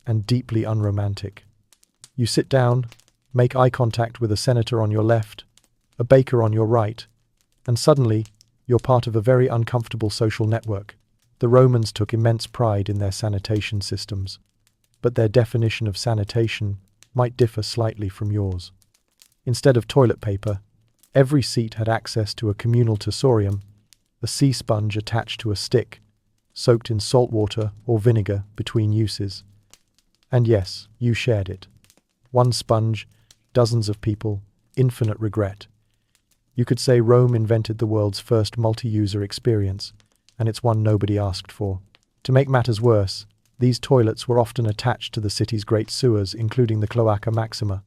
S1: and deeply unromantic. You sit down, make eye contact with a senator on your left, a baker on your right, and suddenly you're part of a very uncomfortable social network. The Romans took immense pride in their sanitation systems, but their definition of sanitation might differ slightly from yours. Instead of toilet paper, every seat had access to a communal tussorium, a sea sponge attached to a stick, soaked in salt water or vinegar between uses. And yes, you shared it. One sponge, dozens of people, infinite regret. You could say Rome invented the world's first multi-user experience, and it's one nobody asked for. To make matters worse, these toilets were often attached to the city's great sewers, including the Cloaca Maxima.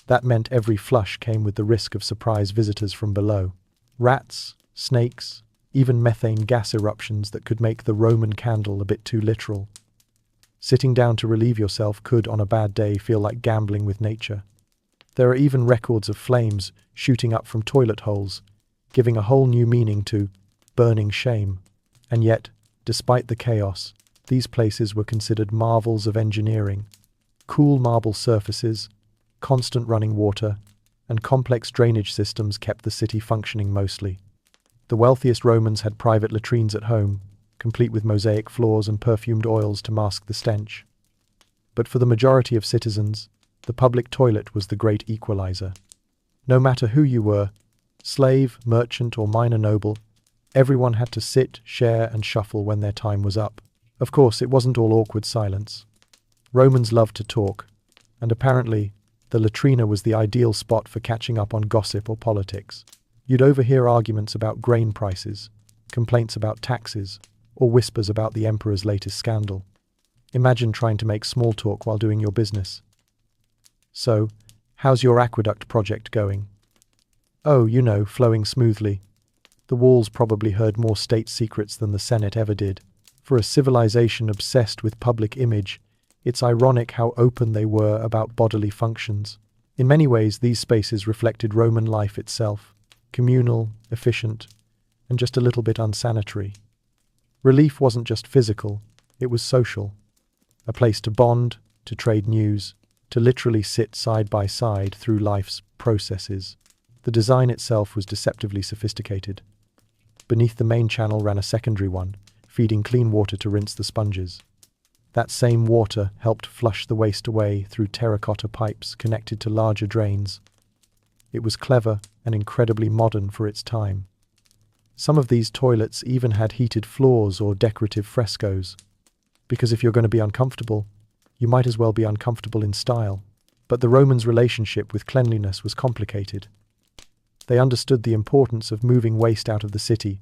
S1: That meant every flush came with the risk of surprise visitors from below. Rats, snakes, even methane gas eruptions that could make the Roman candle a bit too literal. Sitting down to relieve yourself could, on a bad day, feel like gambling with nature. There are even records of flames shooting up from toilet holes, giving a whole new meaning to burning shame. And yet, despite the chaos, these places were considered marvels of engineering. Cool marble surfaces, constant running water, and complex drainage systems kept the city functioning mostly. The wealthiest Romans had private latrines at home, complete with mosaic floors and perfumed oils to mask the stench. But for the majority of citizens, the public toilet was the great equalizer. No matter who you were, slave, merchant, or minor noble, everyone had to sit, share, and shuffle when their time was up. Of course, it wasn't all awkward silence. Romans loved to talk, and apparently, the latrina was the ideal spot for catching up on gossip or politics. You'd overhear arguments about grain prices, complaints about taxes, or whispers about the emperor's latest scandal. Imagine trying to make small talk while doing your business. So, how's your aqueduct project going? Oh, flowing smoothly. The walls probably heard more state secrets than the Senate ever did. For a civilization obsessed with public image, it's ironic how open they were about bodily functions. In many ways, these spaces reflected Roman life itself, communal, efficient, and just a little bit unsanitary. Relief wasn't just physical, it was social. A place to bond, to trade news, to literally sit side by side through life's processes. The design itself was deceptively sophisticated. Beneath the main channel ran a secondary one, feeding clean water to rinse the sponges. That same water helped flush the waste away through terracotta pipes connected to larger drains. It was clever and incredibly modern for its time. Some of these toilets even had heated floors or decorative frescoes. Because if you're going to be uncomfortable, you might as well be uncomfortable in style. But the Romans' relationship with cleanliness was complicated. They understood the importance of moving waste out of the city,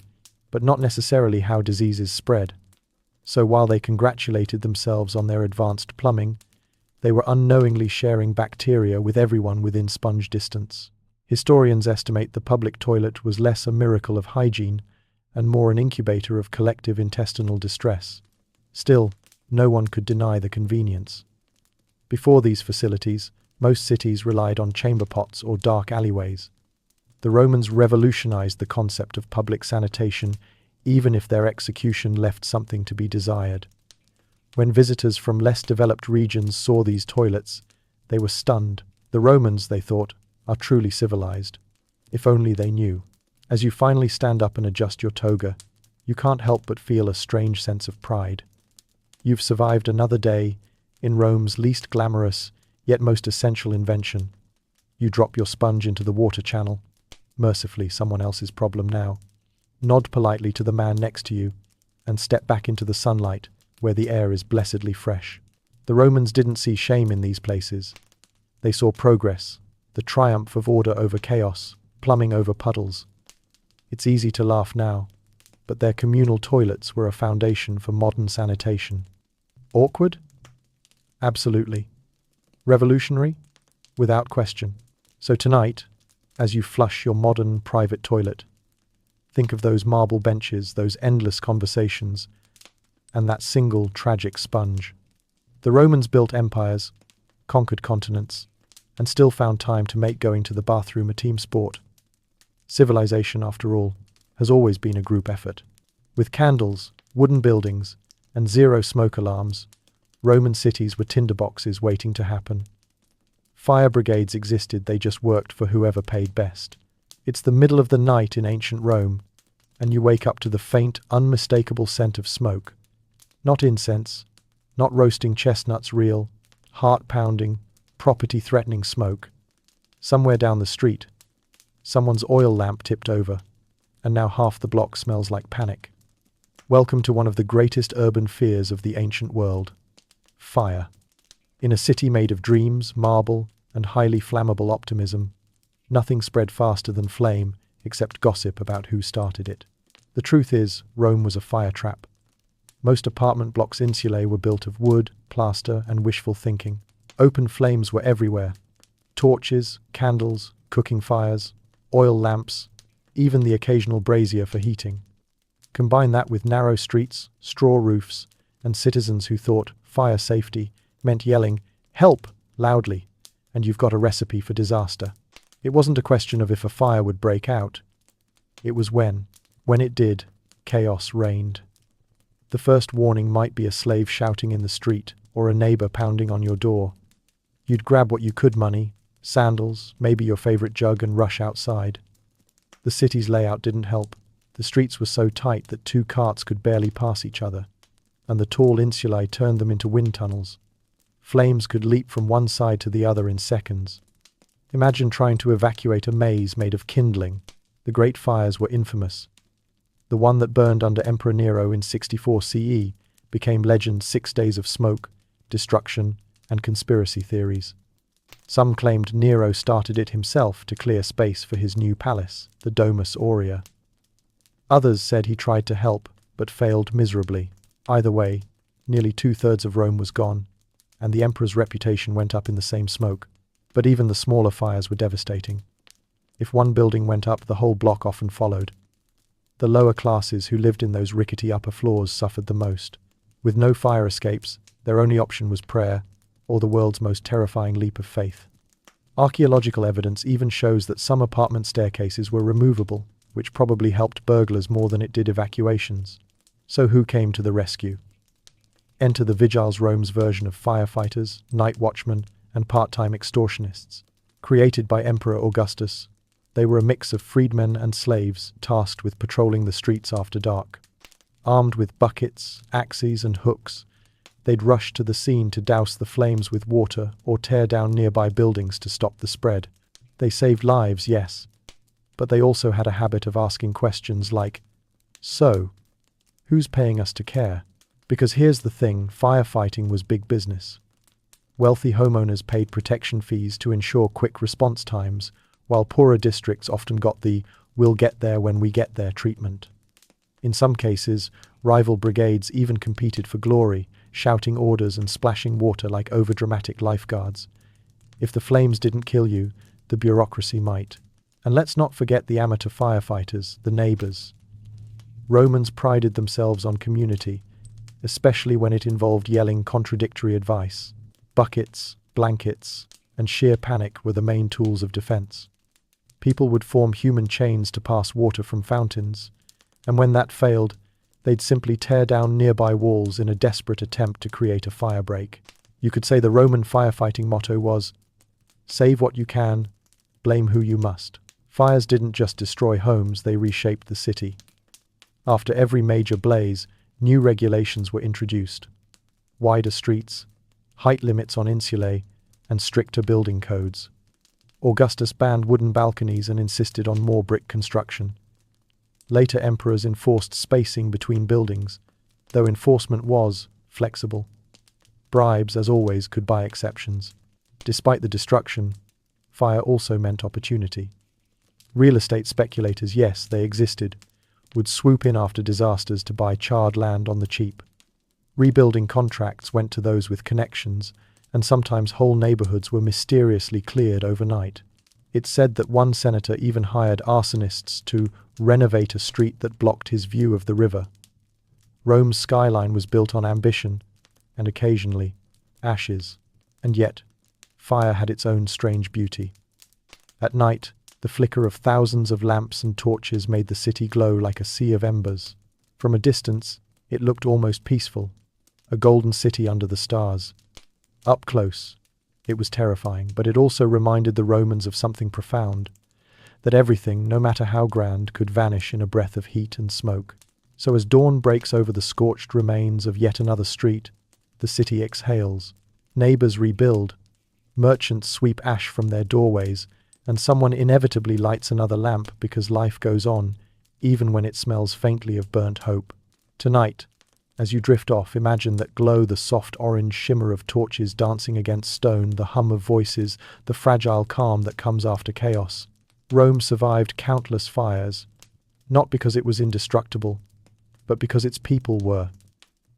S1: but not necessarily how diseases spread. So while they congratulated themselves on their advanced plumbing, they were unknowingly sharing bacteria with everyone within sponge distance. Historians estimate the public toilet was less a miracle of hygiene and more an incubator of collective intestinal distress. Still, no one could deny the convenience. Before these facilities, most cities relied on chamber pots or dark alleyways. The Romans revolutionized the concept of public sanitation, even if their execution left something to be desired. When visitors from less developed regions saw these toilets, they were stunned. The Romans, they thought, are truly civilized. If only they knew. As you finally stand up and adjust your toga, you can't help but feel a strange sense of pride. You've survived another day in Rome's least glamorous, yet most essential invention. You drop your sponge into the water channel, mercifully someone else's problem now. Nod politely to the man next to you, and step back into the sunlight, where the air is blessedly fresh. The Romans didn't see shame in these places. They saw progress, the triumph of order over chaos, plumbing over puddles. It's easy to laugh now, but their communal toilets were a foundation for modern sanitation. Awkward? Absolutely. Revolutionary? Without question. So tonight, as you flush your modern private toilet, think of those marble benches, those endless conversations, and that single tragic sponge. The Romans built empires, conquered continents, and still found time to make going to the bathroom a team sport. Civilization, after all, has always been a group effort. With candles, wooden buildings, and zero smoke alarms, Roman cities were tinderboxes waiting to happen. Fire brigades existed, they just worked for whoever paid best. It's the middle of the night in ancient Rome, and you wake up to the faint, unmistakable scent of smoke. Not incense, not roasting chestnuts, real, heart-pounding, property-threatening smoke. Somewhere down the street, someone's oil lamp tipped over, and now half the block smells like panic. Welcome to one of the greatest urban fears of the ancient world: fire. In a city made of dreams, marble, and highly flammable optimism, nothing spread faster than flame except gossip about who started it. The truth is, Rome was a fire trap. Most apartment blocks insulae were built of wood, plaster, and wishful thinking. Open flames were everywhere. Torches, candles, cooking fires, oil lamps, even the occasional brazier for heating. Combine that with narrow streets, straw roofs, and citizens who thought fire safety meant yelling, "Help!" loudly, and you've got a recipe for disaster. It wasn't a question of if a fire would break out. It was when. When it did, chaos reigned. The first warning might be a slave shouting in the street or a neighbor pounding on your door. You'd grab what you could: money, sandals, maybe your favorite jug, and rush outside. The city's layout didn't help. The streets were so tight that two carts could barely pass each other, and the tall insulae turned them into wind tunnels. Flames could leap from one side to the other in seconds. Imagine trying to evacuate a maze made of kindling. The great fires were infamous. The one that burned under Emperor Nero in 64 CE became legend: 6 days of smoke, destruction, and conspiracy theories. Some claimed Nero started it himself to clear space for his new palace, the Domus Aurea. Others said he tried to help, but failed miserably. Either way, nearly 2/3 of Rome was gone, and the emperor's reputation went up in the same smoke. But even the smaller fires were devastating. If one building went up, the whole block often followed. The lower classes who lived in those rickety upper floors suffered the most. With no fire escapes, their only option was prayer, or the world's most terrifying leap of faith. Archaeological evidence even shows that some apartment staircases were removable, which probably helped burglars more than it did evacuations. So who came to the rescue? Enter the Vigiles, Rome's version of firefighters, night watchmen, and part-time extortionists. Created by Emperor Augustus, they were a mix of freedmen and slaves tasked with patrolling the streets after dark. Armed with buckets, axes, and hooks, they'd rush to the scene to douse the flames with water or tear down nearby buildings to stop the spread. They saved lives, yes, but they also had a habit of asking questions like, "So, who's paying us to care?" Because here's the thing, firefighting was big business. Wealthy homeowners paid protection fees to ensure quick response times, while poorer districts often got the "we'll get there when we get there" treatment. In some cases, rival brigades even competed for glory, shouting orders and splashing water like overdramatic lifeguards. If the flames didn't kill you, the bureaucracy might. And let's not forget the amateur firefighters, the neighbors. Romans prided themselves on community, especially when it involved yelling contradictory advice. Buckets, blankets, and sheer panic were the main tools of defense. People would form human chains to pass water from fountains, and when that failed, they'd simply tear down nearby walls in a desperate attempt to create a firebreak. You could say the Roman firefighting motto was, "Save what you can, blame who you must." Fires didn't just destroy homes, they reshaped the city. After every major blaze, new regulations were introduced. Wider streets, height limits on insulae, and stricter building codes. Augustus banned wooden balconies and insisted on more brick construction. Later emperors enforced spacing between buildings, though enforcement was flexible. Bribes, as always, could buy exceptions. Despite the destruction, fire also meant opportunity. Real estate speculators, yes, they existed, would swoop in after disasters to buy charred land on the cheap. Rebuilding contracts went to those with connections, and sometimes whole neighborhoods were mysteriously cleared overnight. It's said that one senator even hired arsonists to renovate a street that blocked his view of the river. Rome's skyline was built on ambition, and occasionally, ashes. And yet, fire had its own strange beauty. At night, the flicker of thousands of lamps and torches made the city glow like a sea of embers. From a distance, it looked almost peaceful, a golden city under the stars. Up close, it was terrifying, but it also reminded the Romans of something profound, that everything, no matter how grand, could vanish in a breath of heat and smoke. So as dawn breaks over the scorched remains of yet another street, the city exhales. Neighbors rebuild, merchants sweep ash from their doorways, and someone inevitably lights another lamp because life goes on, even when it smells faintly of burnt hope. Tonight, as you drift off, imagine that glow, the soft orange shimmer of torches dancing against stone, the hum of voices, the fragile calm that comes after chaos. Rome survived countless fires, not because it was indestructible, but because its people were.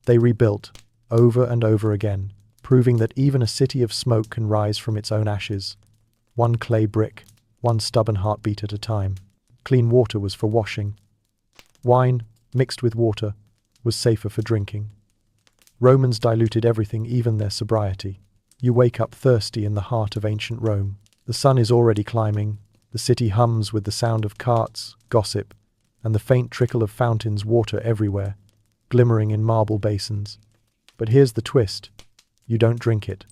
S1: They rebuilt, over and over again, proving that even a city of smoke can rise from its own ashes. One clay brick, one stubborn heartbeat at a time. Clean water was for washing. Wine, mixed with water, was safer for drinking. Romans diluted everything, even their sobriety. You wake up thirsty in the heart of ancient Rome. The sun is already climbing, the city hums with the sound of carts, gossip, and the faint trickle of fountains, water everywhere, glimmering in marble basins. But here's the twist. You don't drink it.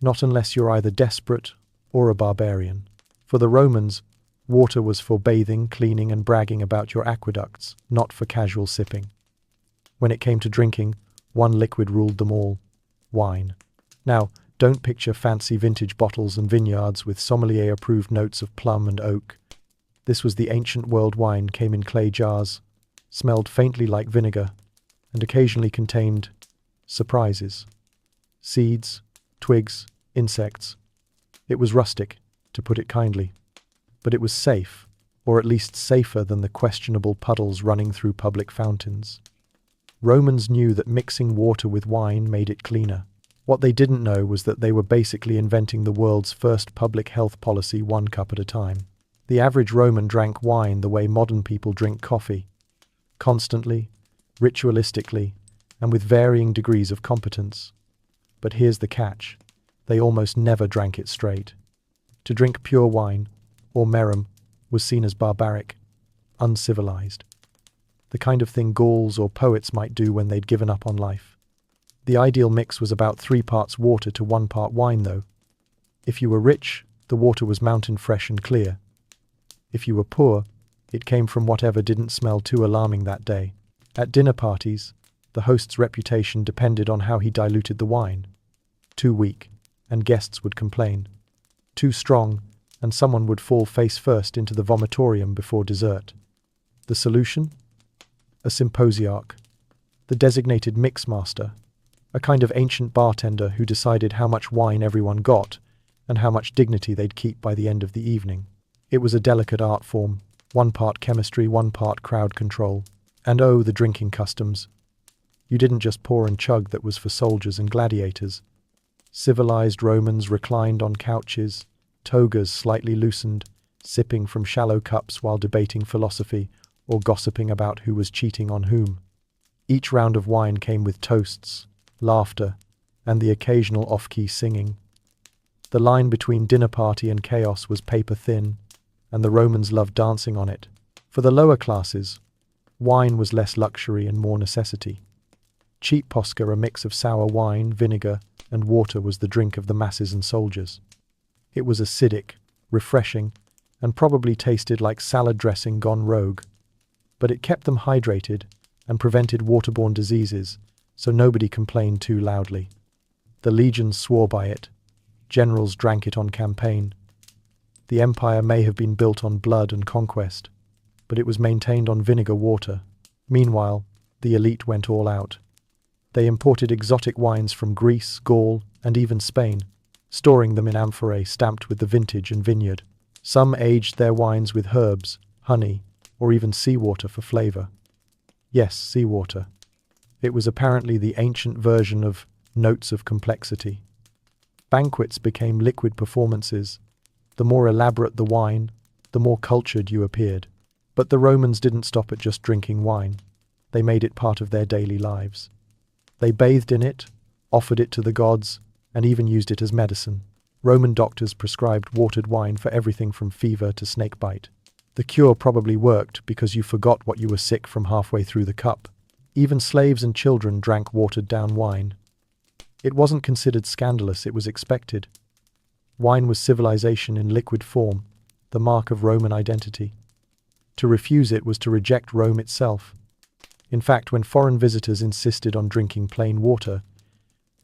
S1: Not unless you're either desperate or a barbarian. For the Romans, water was for bathing, cleaning, and bragging about your aqueducts, not for casual sipping. When it came to drinking, one liquid ruled them all: wine. Now, don't picture fancy vintage bottles and vineyards with sommelier-approved notes of plum and oak. This was the ancient world. Wine came in clay jars, smelled faintly like vinegar, and occasionally contained surprises. Seeds, twigs, insects. It was rustic, to put it kindly, but it was safe, or at least safer than the questionable puddles running through public fountains. Romans knew that mixing water with wine made it cleaner. What they didn't know was that they were basically inventing the world's first public health policy, one cup at a time. The average Roman drank wine the way modern people drink coffee, constantly, ritualistically, and with varying degrees of competence. But here's the catch. They almost never drank it straight. To drink pure wine, or merum, was seen as barbaric, uncivilized. The kind of thing Gauls or poets might do when they'd given up on life. The ideal mix was about 3 parts water to 1 part wine, though. If you were rich, the water was mountain fresh and clear. If you were poor, it came from whatever didn't smell too alarming that day. At dinner parties, the host's reputation depended on how he diluted the wine. Too weak, and guests would complain. Too strong, and someone would fall face first into the vomitorium before dessert. The solution? A symposiarch, the designated mixmaster, a kind of ancient bartender who decided how much wine everyone got and how much dignity they'd keep by the end of the evening. It was a delicate art form, one part chemistry, one part crowd control. And oh, the drinking customs. You didn't just pour and chug that was for soldiers and gladiators. Civilized Romans reclined on couches, togas slightly loosened, sipping from shallow cups while debating philosophy or gossiping about who was cheating on whom. Each round of wine came with toasts, laughter, and the occasional off-key singing. The line between dinner party and chaos was paper thin, and the Romans loved dancing on it. For the lower classes, wine was less luxury and more necessity. Cheap posca, a mix of sour wine, vinegar, and water, was the drink of the masses and soldiers. It was acidic, refreshing, and probably tasted like salad dressing gone rogue. But it kept them hydrated and prevented waterborne diseases, so nobody complained too loudly. The legions swore by it. Generals drank it on campaign. The empire may have been built on blood and conquest, but it was maintained on vinegar water. Meanwhile, the elite went all out. They imported exotic wines from Greece, Gaul, and even Spain, storing them in amphorae stamped with the vintage and vineyard. Some aged their wines with herbs, honey, or even seawater for flavor. Yes, seawater. It was apparently the ancient version of notes of complexity. Banquets became liquid performances. The more elaborate the wine, the more cultured you appeared. But the Romans didn't stop at just drinking wine. They made it part of their daily lives. They bathed in it, offered it to the gods, and even used it as medicine. Roman doctors prescribed watered wine for everything from fever to snakebite. The cure probably worked because you forgot what you were sick from halfway through the cup. Even slaves and children drank watered-down wine. It wasn't considered scandalous, it was expected. Wine was civilization in liquid form, the mark of Roman identity. To refuse it was to reject Rome itself. In fact, when foreign visitors insisted on drinking plain water,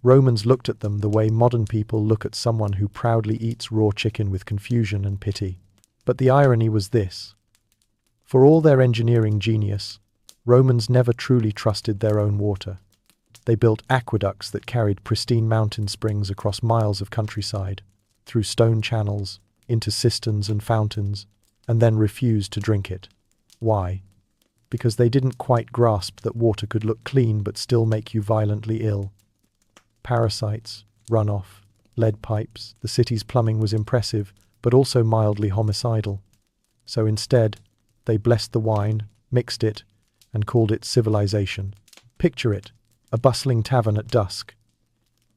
S1: Romans looked at them the way modern people look at someone who proudly eats raw chicken with confusion and pity. But the irony was this. For all their engineering genius, Romans never truly trusted their own water. They built aqueducts that carried pristine mountain springs across miles of countryside, through stone channels, into cisterns and fountains, and then refused to drink it. Why? Because they didn't quite grasp that water could look clean but still make you violently ill. Parasites, runoff, lead pipes, the city's plumbing was impressive, but also mildly homicidal. So instead, they blessed the wine, mixed it, and called it civilization. Picture it, a bustling tavern at dusk.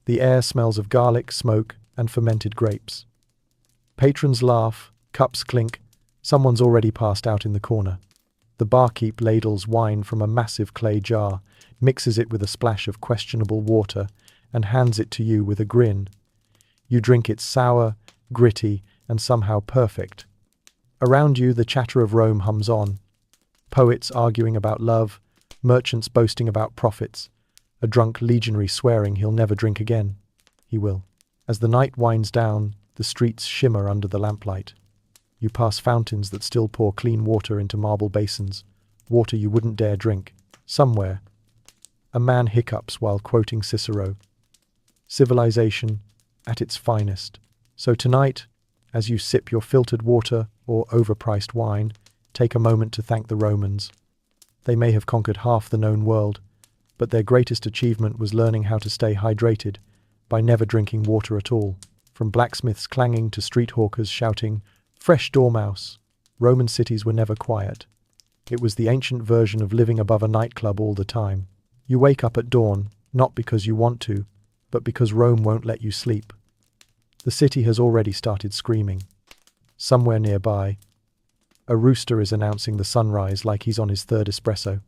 S1: The air smells of garlic, smoke, and fermented grapes. Patrons laugh, cups clink, someone's already passed out in the corner. The barkeep ladles wine from a massive clay jar, mixes it with a splash of questionable water, and hands it to you with a grin. You drink it sour, gritty, and somehow perfect. Around you, the chatter of Rome hums on. Poets arguing about love, merchants boasting about profits, a drunk legionary swearing he'll never drink again. He will. As the night winds down, the streets shimmer under the lamplight. You pass fountains that still pour clean water into marble basins, water you wouldn't dare drink. Somewhere, a man hiccups while quoting Cicero. Civilization at its finest. So tonight, as you sip your filtered water or overpriced wine, take a moment to thank the Romans. They may have conquered half the known world, but their greatest achievement was learning how to stay hydrated by never drinking water at all. From blacksmiths clanging to street hawkers shouting, "Fresh dormouse!" Roman cities were never quiet. It was the ancient version of living above a nightclub all the time. You wake up at dawn, not because you want to, but because Rome won't let you sleep. The city has already started screaming. Somewhere nearby, a rooster is announcing the sunrise like he's on his third espresso.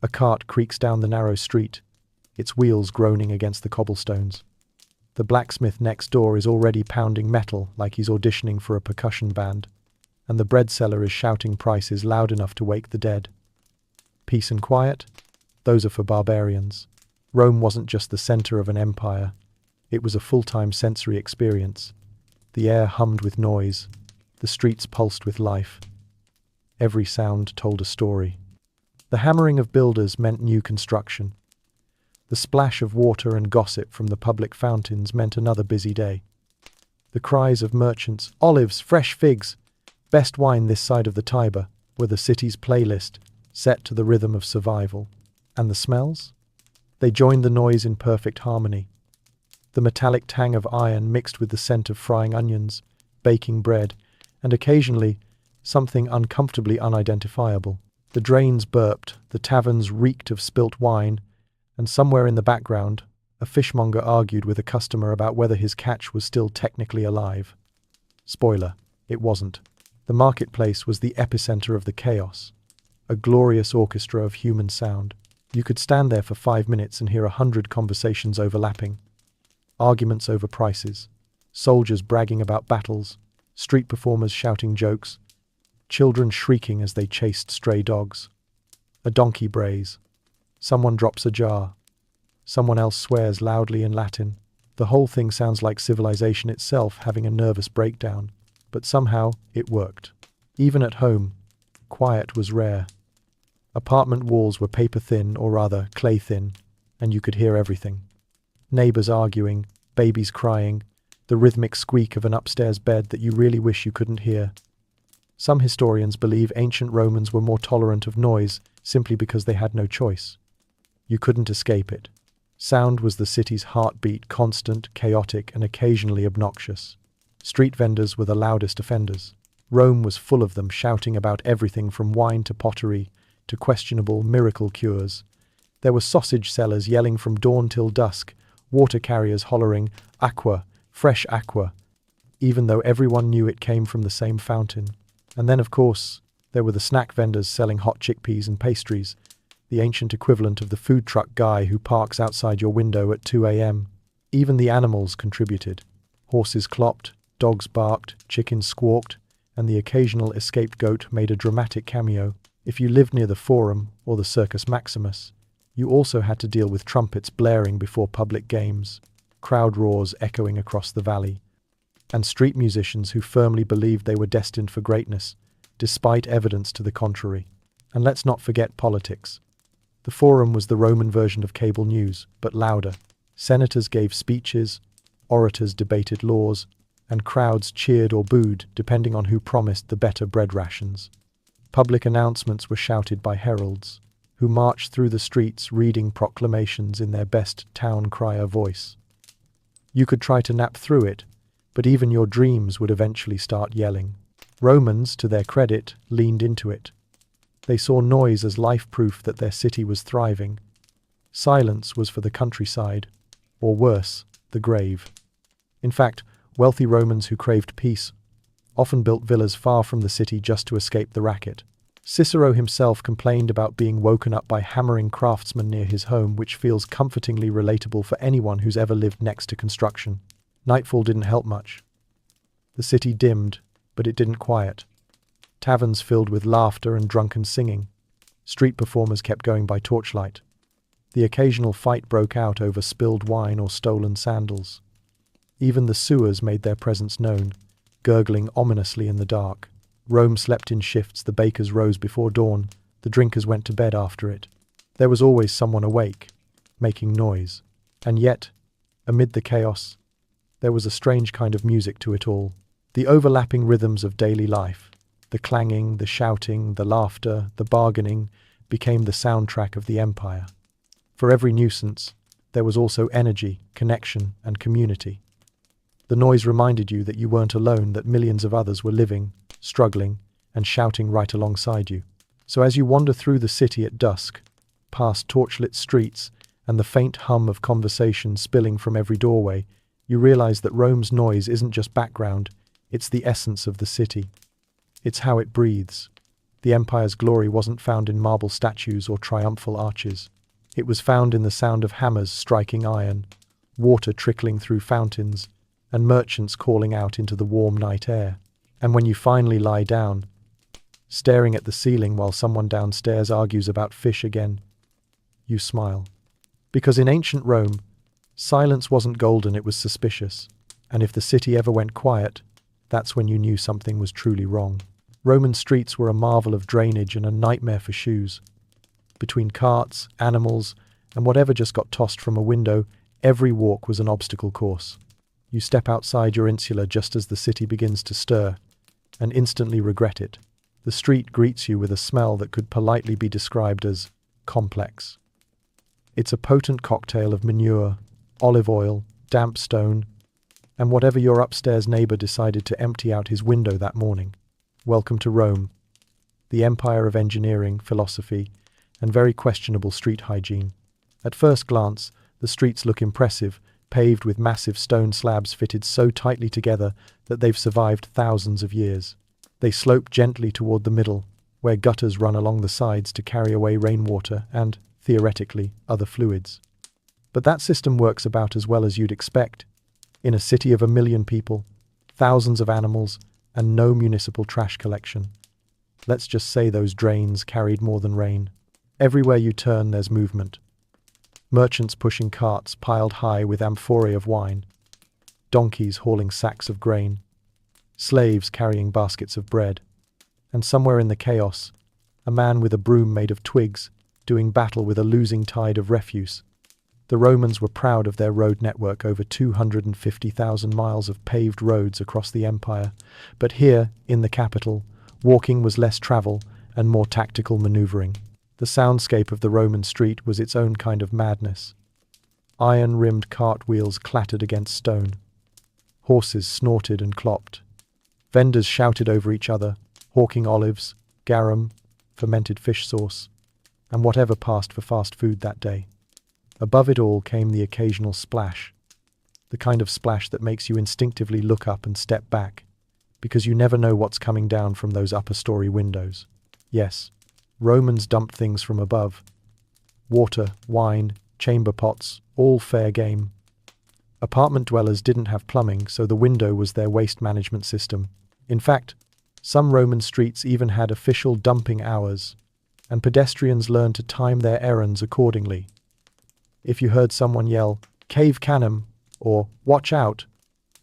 S1: A cart creaks down the narrow street, its wheels groaning against the cobblestones. The blacksmith next door is already pounding metal like he's auditioning for a percussion band, and the bread seller is shouting prices loud enough to wake the dead. Peace and quiet? Those are for barbarians. Rome wasn't just the center of an empire. It was a full-time sensory experience. The air hummed with noise. The streets pulsed with life. Every sound told a story. The hammering of builders meant new construction. The splash of water and gossip from the public fountains meant another busy day. The cries of merchants, olives, fresh figs, best wine this side of the Tiber, were the city's playlist, set to the rhythm of survival. And the smells? They joined the noise in perfect harmony. The metallic tang of iron mixed with the scent of frying onions, baking bread, and occasionally something uncomfortably unidentifiable. The drains burped, the taverns reeked of spilt wine, and somewhere in the background, a fishmonger argued with a customer about whether his catch was still technically alive. Spoiler, it wasn't. The marketplace was the epicenter of the chaos, a glorious orchestra of human sound. You could stand there for 5 minutes and hear 100 conversations overlapping. Arguments over prices, soldiers bragging about battles, street performers shouting jokes, children shrieking as they chased stray dogs. A donkey brays. Someone drops a jar. Someone else swears loudly in Latin. The whole thing sounds like civilization itself having a nervous breakdown, but somehow it worked. Even at home, quiet was rare. Apartment walls were paper thin, or rather clay thin, and you could hear everything. Neighbors arguing, babies crying, the rhythmic squeak of an upstairs bed that you really wish you couldn't hear. Some historians believe ancient Romans were more tolerant of noise simply because they had no choice. You couldn't escape it. Sound was the city's heartbeat, constant, chaotic, and occasionally obnoxious. Street vendors were the loudest offenders. Rome was full of them, shouting about everything from wine to pottery to questionable miracle cures. There were sausage sellers yelling from dawn till dusk, water carriers hollering, "Aqua, fresh aqua," even though everyone knew it came from the same fountain. And then, of course, there were the snack vendors selling hot chickpeas and pastries, the ancient equivalent of the food truck guy who parks outside your window at 2 a.m. Even the animals contributed. Horses clopped, dogs barked, chickens squawked, and the occasional escaped goat made a dramatic cameo. If you lived near the Forum or the Circus Maximus, you also had to deal with trumpets blaring before public games, crowd roars echoing across the valley, and street musicians who firmly believed they were destined for greatness, despite evidence to the contrary. And let's not forget politics. The Forum was the Roman version of cable news, but louder. Senators gave speeches, orators debated laws, and crowds cheered or booed depending on who promised the better bread rations. Public announcements were shouted by heralds, who marched through the streets reading proclamations in their best town crier voice. You could try to nap through it, but even your dreams would eventually start yelling. Romans, to their credit, leaned into it. They saw noise as life proof that their city was thriving. Silence was for the countryside, or worse, the grave. In fact, wealthy Romans who craved peace often built villas far from the city just to escape the racket. Cicero himself complained about being woken up by hammering craftsmen near his home, which feels comfortingly relatable for anyone who's ever lived next to construction. Nightfall didn't help much. The city dimmed, but it didn't quiet. Taverns filled with laughter and drunken singing. Street performers kept going by torchlight. The occasional fight broke out over spilled wine or stolen sandals. Even the sewers made their presence known, gurgling ominously in the dark. Rome slept in shifts, the bakers rose before dawn, the drinkers went to bed after it. There was always someone awake, making noise. And yet, amid the chaos, there was a strange kind of music to it all. The overlapping rhythms of daily life, the clanging, the shouting, the laughter, the bargaining, became the soundtrack of the empire. For every nuisance, there was also energy, connection, and community. The noise reminded you that you weren't alone, that millions of others were living, struggling, and shouting right alongside you. So as you wander through the city at dusk, past torchlit streets and the faint hum of conversation spilling from every doorway, you realize that Rome's noise isn't just background, it's the essence of the city. It's how it breathes. The empire's glory wasn't found in marble statues or triumphal arches. It was found in the sound of hammers striking iron, water trickling through fountains, and merchants calling out into the warm night air. And when you finally lie down, staring at the ceiling while someone downstairs argues about fish again, you smile. Because in ancient Rome, silence wasn't golden, it was suspicious. And if the city ever went quiet, that's when you knew something was truly wrong. Roman streets were a marvel of drainage and a nightmare for shoes. Between carts, animals, And whatever just got tossed from a window, every walk was an obstacle course. You step outside your insula just as the city begins to stir, and instantly regret it. The street greets you with a smell that could politely be described as complex. It's a potent cocktail of manure, olive oil, damp stone, and whatever your upstairs neighbor decided to empty out his window that morning. Welcome to Rome, the empire of engineering, philosophy, and very questionable street hygiene. At first glance, the streets look impressive, paved with massive stone slabs fitted so tightly together that they've survived thousands of years. They slope gently toward the middle, where gutters run along the sides to carry away rainwater and, theoretically, other fluids. But that system works about as well as you'd expect. In a city of 1 million people, thousands of animals, and no municipal trash collection. Let's just say those drains carried more than rain. Everywhere you turn, there's movement. Merchants pushing carts piled high with amphorae of wine, donkeys hauling sacks of grain, slaves carrying baskets of bread, and somewhere in the chaos, a man with a broom made of twigs doing battle with a losing tide of refuse. The Romans were proud of their road network, over 250,000 miles of paved roads across the empire, but here, in the capital, walking was less travel and more tactical maneuvering. The soundscape of the Roman street was its own kind of madness. Iron-rimmed cartwheels clattered against stone. Horses snorted and clopped. Vendors shouted over each other, hawking olives, garum, fermented fish sauce, and whatever passed for fast food that day. Above it all came the occasional splash, the kind of splash that makes you instinctively look up and step back, because you never know what's coming down from those upper-story windows. Yes, Romans dumped things from above. Water, wine, chamber pots, all fair game. Apartment dwellers didn't have plumbing, so the window was their waste management system. In fact, some Roman streets even had official dumping hours, and pedestrians learned to time their errands accordingly. If you heard someone yell, "Cave cannon," or "Watch out,"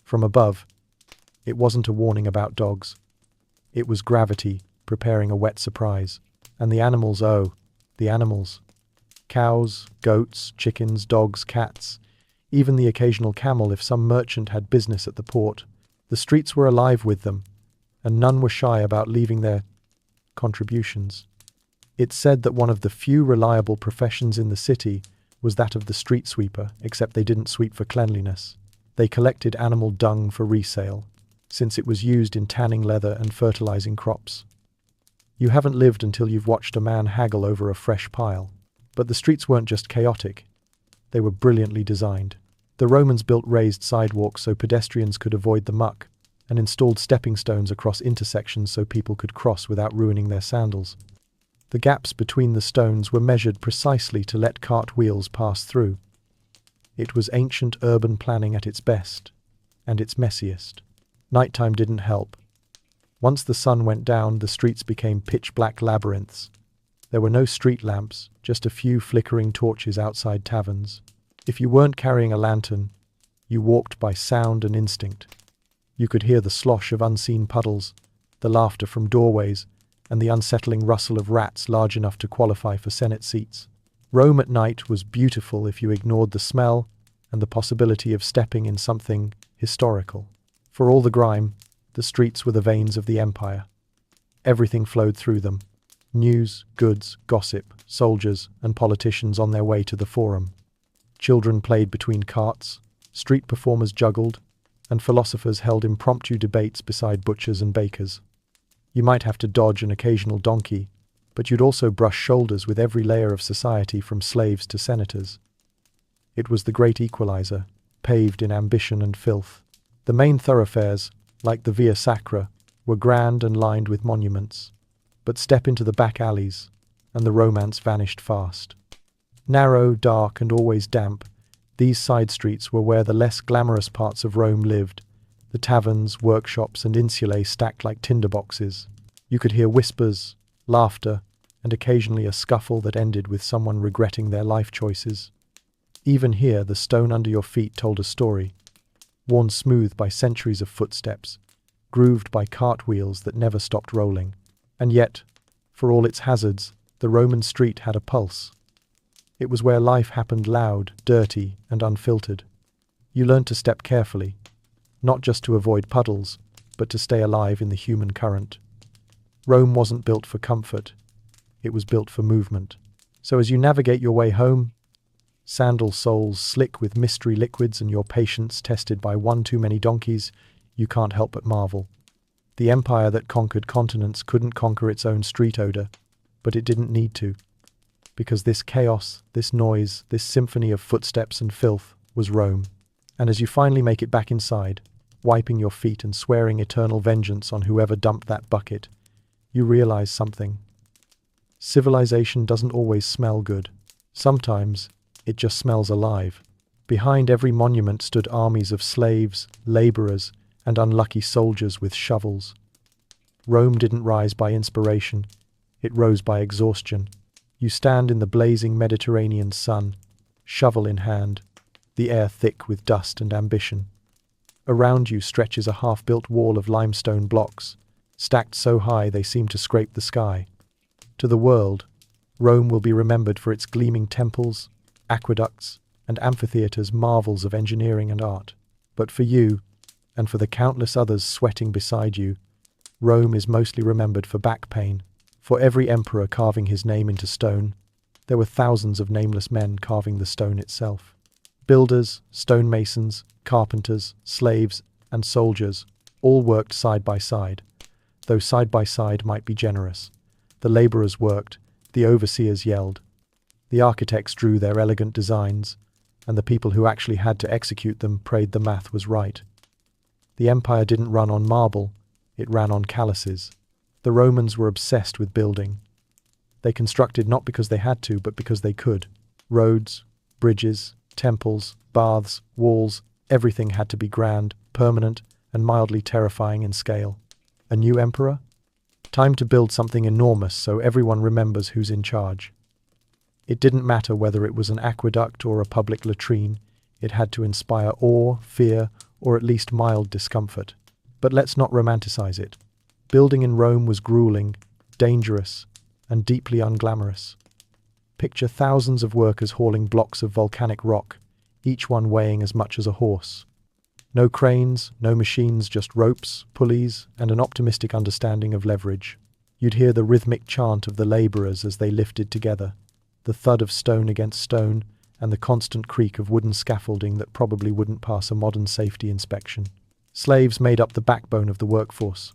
S1: from above, it wasn't a warning about dogs. It was gravity preparing a wet surprise. And the animals, oh, the animals. Cows, goats, chickens, dogs, cats, even the occasional camel if some merchant had business at the port. The streets were alive with them, and none were shy about leaving their contributions. It's said that one of the few reliable professions in the city was that of the street sweeper, except they didn't sweep for cleanliness. They collected animal dung for resale, since it was used in tanning leather and fertilizing crops. You haven't lived until you've watched a man haggle over a fresh pile. But the streets weren't just chaotic. They were brilliantly designed. The Romans built raised sidewalks so pedestrians could avoid the muck, and installed stepping stones across intersections so people could cross without ruining their sandals. The gaps between the stones were measured precisely to let cartwheels pass through. It was ancient urban planning at its best, and its messiest. Nighttime didn't help. Once the sun went down, the streets became pitch-black labyrinths. There were no street lamps, just a few flickering torches outside taverns. If you weren't carrying a lantern, you walked by sound and instinct. You could hear the slosh of unseen puddles, the laughter from doorways, and the unsettling rustle of rats large enough to qualify for Senate seats. Rome at night was beautiful if you ignored the smell and the possibility of stepping in something historical. For all the grime, the streets were the veins of the empire. Everything flowed through them. News, goods, gossip, soldiers, and politicians on their way to the forum. Children played between carts, street performers juggled, and philosophers held impromptu debates beside butchers and bakers. You might have to dodge an occasional donkey, but you'd also brush shoulders with every layer of society from slaves to senators. It was the great equalizer, paved in ambition and filth. The main thoroughfares, like the Via Sacra, were grand and lined with monuments. But step into the back alleys, and the romance vanished fast. Narrow, dark, and always damp, these side streets were where the less glamorous parts of Rome lived, the taverns, workshops, and insulae stacked like tinderboxes. You could hear whispers, laughter, and occasionally a scuffle that ended with someone regretting their life choices. Even here, the stone under your feet told a story, worn smooth by centuries of footsteps, grooved by cartwheels that never stopped rolling. And yet, for all its hazards, the Roman street had a pulse. It was where life happened loud, dirty, and unfiltered. You learned to step carefully, not just to avoid puddles, but to stay alive in the human current. Rome wasn't built for comfort. It was built for movement. So as you navigate your way home, sandal soles slick with mystery liquids and your patience tested by one too many donkeys, you can't help but marvel. The empire that conquered continents couldn't conquer its own street odor, but it didn't need to. Because this chaos, this noise, this symphony of footsteps and filth was Rome. And as you finally make it back inside, wiping your feet and swearing eternal vengeance on whoever dumped that bucket, you realize something. Civilization doesn't always smell good. Sometimes it just smells alive. Behind every monument stood armies of slaves, laborers, and unlucky soldiers with shovels. Rome didn't rise by inspiration, it rose by exhaustion. You stand in the blazing Mediterranean sun, shovel in hand, the air thick with dust and ambition. Around you stretches a half-built wall of limestone blocks, stacked so high they seem to scrape the sky. To the world, Rome will be remembered for its gleaming temples, aqueducts, and amphitheaters, marvels of engineering and art. But for you, and for the countless others sweating beside you, Rome is mostly remembered for back pain. For every emperor carving his name into stone, there were thousands of nameless men carving the stone itself. Builders, stonemasons, carpenters, slaves, and soldiers all worked side by side, though side by side might be generous. The laborers worked, the overseers yelled. The architects drew their elegant designs, and the people who actually had to execute them prayed the math was right. The empire didn't run on marble, it ran on calluses. The Romans were obsessed with building. They constructed not because they had to, but because they could. Roads, bridges, temples, baths, walls, everything had to be grand, permanent, and mildly terrifying in scale. A new emperor? Time to build something enormous so everyone remembers who's in charge. It didn't matter whether it was an aqueduct or a public latrine. It had to inspire awe, fear, or at least mild discomfort. But let's not romanticize it. Building in Rome was grueling, dangerous, and deeply unglamorous. Picture thousands of workers hauling blocks of volcanic rock, each one weighing as much as a horse. No cranes, no machines, just ropes, pulleys, and an optimistic understanding of leverage. You'd hear the rhythmic chant of the laborers as they lifted together, the thud of stone against stone, and the constant creak of wooden scaffolding that probably wouldn't pass a modern safety inspection. Slaves made up the backbone of the workforce.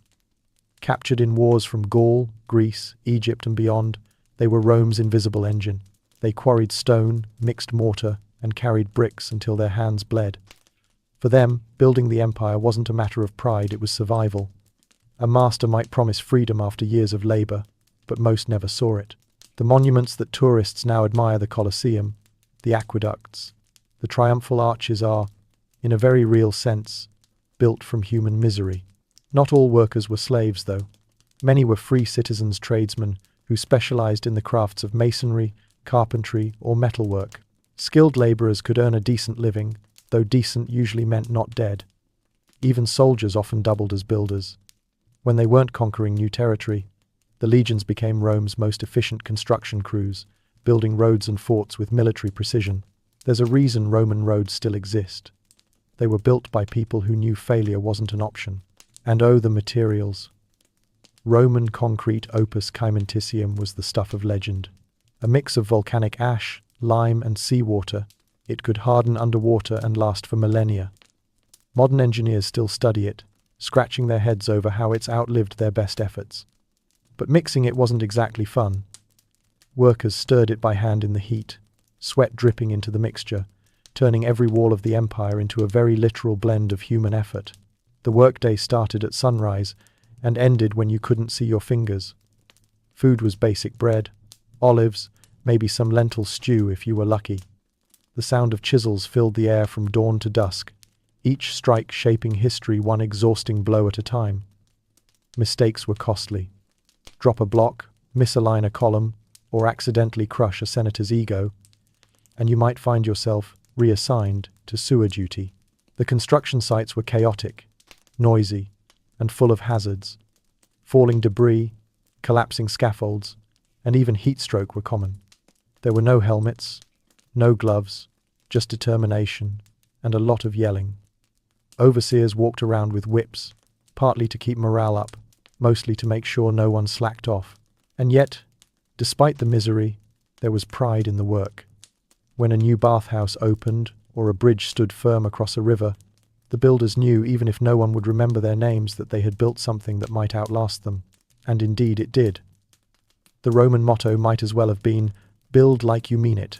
S1: Captured in wars from Gaul, Greece, Egypt, and beyond, they were Rome's invisible engine. They quarried stone, mixed mortar, and carried bricks until their hands bled. For them, building the empire wasn't a matter of pride, it was survival. A master might promise freedom after years of labor, but most never saw it. The monuments that tourists now admire, the Colosseum, the aqueducts, the triumphal arches are, in a very real sense, built from human misery. Not all workers were slaves, though. Many were free citizens, tradesmen, who specialized in the crafts of masonry, carpentry, or metalwork. Skilled laborers could earn a decent living, though decent usually meant not dead. Even soldiers often doubled as builders. When they weren't conquering new territory, the legions became Rome's most efficient construction crews, building roads and forts with military precision. There's a reason Roman roads still exist. They were built by people who knew failure wasn't an option. And oh, the materials. Roman concrete opus caementicium was the stuff of legend. A mix of volcanic ash, lime, and seawater, it could harden underwater and last for millennia. Modern engineers still study it, scratching their heads over how it's outlived their best efforts. But mixing it wasn't exactly fun. Workers stirred it by hand in the heat, sweat dripping into the mixture, turning every wall of the empire into a very literal blend of human effort. The workday started at sunrise and ended when you couldn't see your fingers. Food was basic bread, olives, maybe some lentil stew if you were lucky. The sound of chisels filled the air from dawn to dusk, each strike shaping history one exhausting blow at a time. Mistakes were costly. Drop a block, misalign a column, or accidentally crush a senator's ego, and you might find yourself reassigned to sewer duty. The construction sites were chaotic, noisy, and full of hazards. Falling debris, collapsing scaffolds, and even heat stroke were common. There were no helmets, No gloves, just determination, and a lot of yelling. Overseers walked around with whips, partly to keep morale up, mostly to make sure no one slacked off. And yet, despite the misery, there was pride in the work. When a new bathhouse opened or a bridge stood firm across a river, the builders knew, even if no one would remember their names, that they had built something that might outlast them. And indeed it did. The Roman motto might as well have been, "Build like you mean it."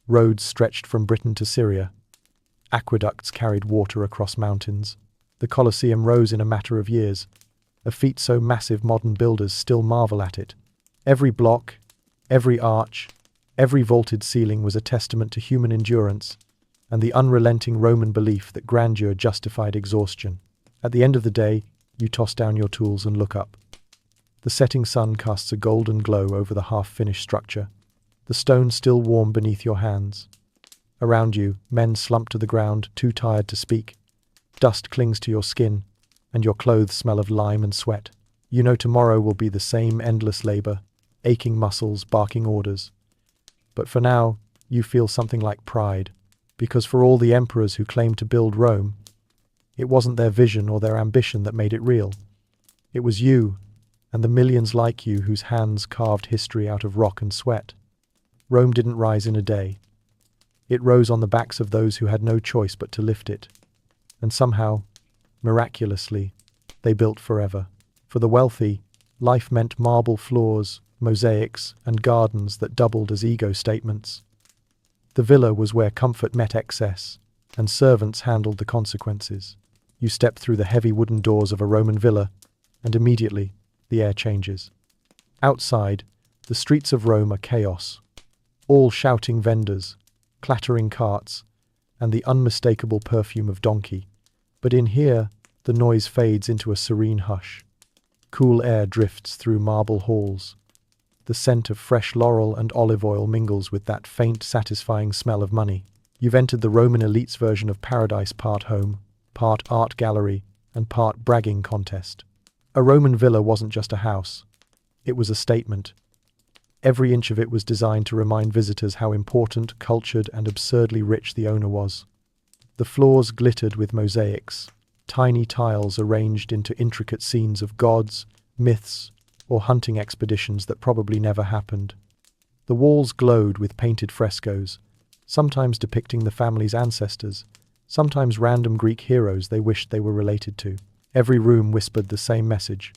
S1: Roads stretched from Britain to Syria. Aqueducts carried water across mountains. The Colosseum rose in a matter of years, a feat so massive modern builders still marvel at it. Every block, every arch, every vaulted ceiling was a testament to human endurance and the unrelenting Roman belief that grandeur justified exhaustion. At the end of the day, you toss down your tools and look up. The setting sun casts a golden glow over the half-finished structure, the stone still warm beneath your hands. Around you, men slump to the ground, too tired to speak. Dust clings to your skin, and your clothes smell of lime and sweat. You know tomorrow will be the same endless labor, aching muscles, barking orders. But for now, you feel something like pride, because for all the emperors who claimed to build Rome, it wasn't their vision or their ambition that made it real. It was you, and the millions like you whose hands carved history out of rock and sweat. Rome didn't rise in a day. It rose on the backs of those who had no choice but to lift it. And somehow, miraculously, they built forever. For the wealthy, life meant marble floors, mosaics, and gardens that doubled as ego statements. The villa was where comfort met excess, and servants handled the consequences. You step through the heavy wooden doors of a Roman villa, and immediately, the air changes. Outside, the streets of Rome are chaos. All shouting vendors, clattering carts, and the unmistakable perfume of donkey. But in here, the noise fades into a serene hush. Cool air drifts through marble halls. The scent of fresh laurel and olive oil mingles with that faint, satisfying smell of money. You've entered the Roman elite's version of paradise, part home, part art gallery, and part bragging contest. A Roman villa wasn't just a house. It was a statement. Every inch of it was designed to remind visitors how important, cultured, and absurdly rich the owner was. The floors glittered with mosaics, tiny tiles arranged into intricate scenes of gods, myths, or hunting expeditions that probably never happened. The walls glowed with painted frescoes, sometimes depicting the family's ancestors, sometimes random Greek heroes they wished they were related to. Every room whispered the same message.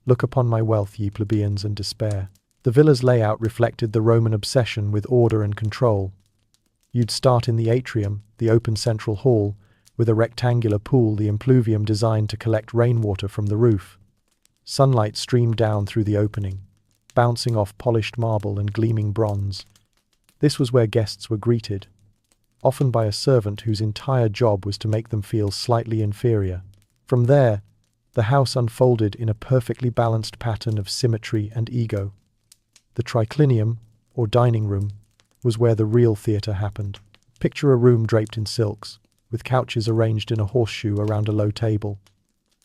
S1: Look upon my wealth, ye plebeians, and despair. The villa's layout reflected the Roman obsession with order and control. You'd start in the atrium, the open central hall, with a rectangular pool, the impluvium designed to collect rainwater from the roof. Sunlight streamed down through the opening, bouncing off polished marble and gleaming bronze. This was where guests were greeted, often by a servant whose entire job was to make them feel slightly inferior. From there, the house unfolded in a perfectly balanced pattern of symmetry and ego. The triclinium, or dining room, was where the real theatre happened. Picture a room draped in silks, with couches arranged in a horseshoe around a low table.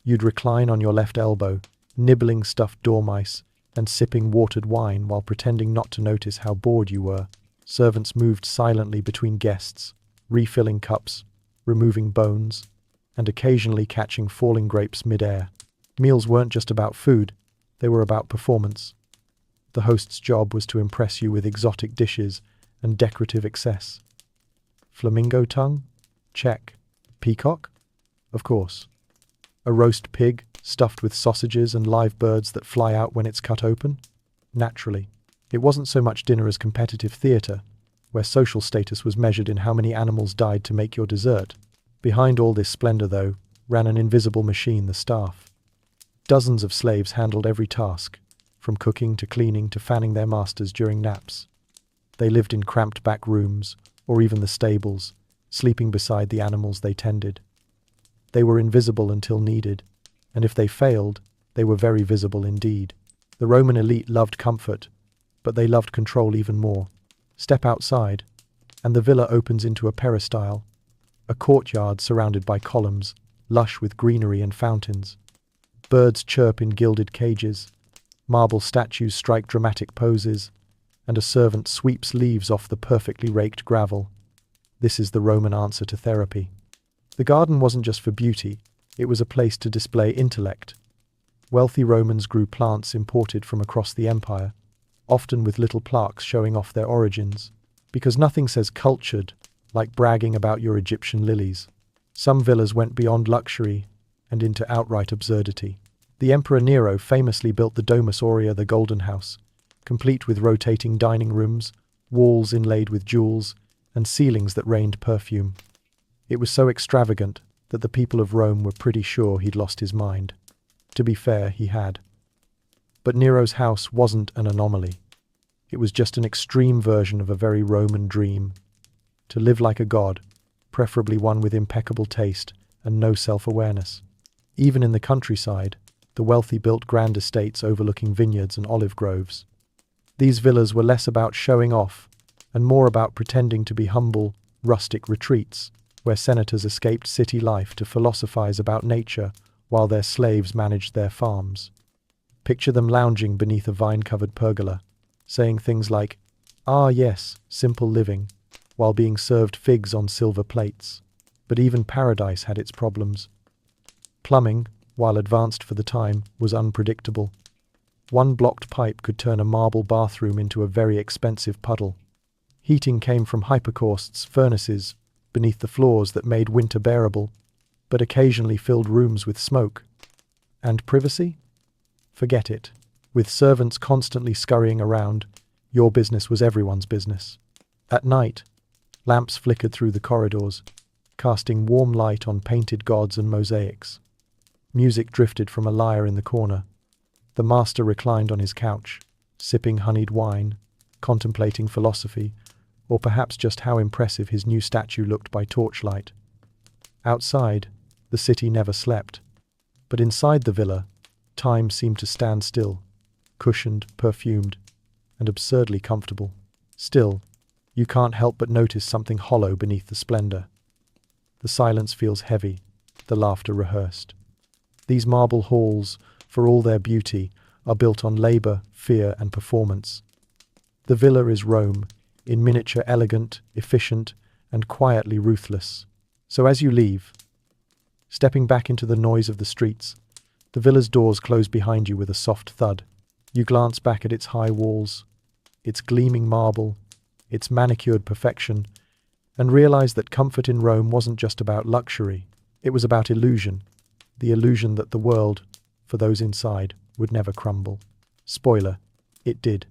S1: You'd recline on your left elbow, nibbling stuffed dormice and sipping watered wine while pretending not to notice how bored you were. Servants moved silently between guests, refilling cups, removing bones, and occasionally catching falling grapes mid-air. Meals weren't just about food, they were about performance. The host's job was to impress you with exotic dishes and decorative excess. Flamingo tongue? Check. Peacock? Of course. A roast pig, stuffed with sausages and live birds that fly out when it's cut open? Naturally. It wasn't so much dinner as competitive theatre, where social status was measured in how many animals died to make your dessert. Behind all this splendor, though, ran an invisible machine, the staff. Dozens of slaves handled every task, from cooking to cleaning to fanning their masters during naps. They lived in cramped back rooms, or even the stables, sleeping beside the animals they tended. They were invisible until needed, and if they failed, they were very visible indeed. The Roman elite loved comfort, but they loved control even more. Step outside, and the villa opens into a peristyle, a courtyard surrounded by columns, lush with greenery and fountains. Birds chirp in gilded cages, marble statues strike dramatic poses, and a servant sweeps leaves off the perfectly raked gravel. This is the Roman answer to therapy. The garden wasn't just for beauty, it was a place to display intellect. Wealthy Romans grew plants imported from across the empire, often with little plaques showing off their origins, because nothing says cultured like bragging about your Egyptian lilies. Some villas went beyond luxury and into outright absurdity. The Emperor Nero famously built the Domus Aurea, the Golden House, complete with rotating dining rooms, walls inlaid with jewels, and ceilings that rained perfume. It was so extravagant that the people of Rome were pretty sure he'd lost his mind. To be fair, he had. But Nero's house wasn't an anomaly. It was just an extreme version of a very Roman dream. To live like a god, preferably one with impeccable taste and no self-awareness. Even in the countryside, the wealthy built grand estates overlooking vineyards and olive groves. These villas were less about showing off and more about pretending to be humble, rustic retreats, where senators escaped city life to philosophize about nature while their slaves managed their farms. Picture them lounging beneath a vine-covered pergola, saying things like, "Ah yes, simple living," while being served figs on silver plates. But even paradise had its problems. Plumbing, while advanced for the time, was unpredictable. One blocked pipe could turn a marble bathroom into a very expensive puddle. Heating came from hypocausts, furnaces, beneath the floors that made winter bearable, but occasionally filled rooms with smoke. And privacy? Forget it. With servants constantly scurrying around, your business was everyone's business. At night, lamps flickered through the corridors, casting warm light on painted gods and mosaics. Music drifted from a lyre in the corner. The master reclined on his couch, sipping honeyed wine, contemplating philosophy, or perhaps just how impressive his new statue looked by torchlight. Outside, the city never slept. But inside the villa, time seemed to stand still, cushioned, perfumed, and absurdly comfortable. Still, you can't help but notice something hollow beneath the splendor. The silence feels heavy, the laughter rehearsed. These marble halls, for all their beauty, are built on labor, fear, and performance. The villa is Rome, in miniature, elegant, efficient, and quietly ruthless. So as you leave, stepping back into the noise of the streets, the villa's doors close behind you with a soft thud. You glance back at its high walls, its gleaming marble, its manicured perfection, and realize that comfort in Rome wasn't just about luxury. It was about illusion, the illusion that the world, for those inside, would never crumble. Spoiler, it did.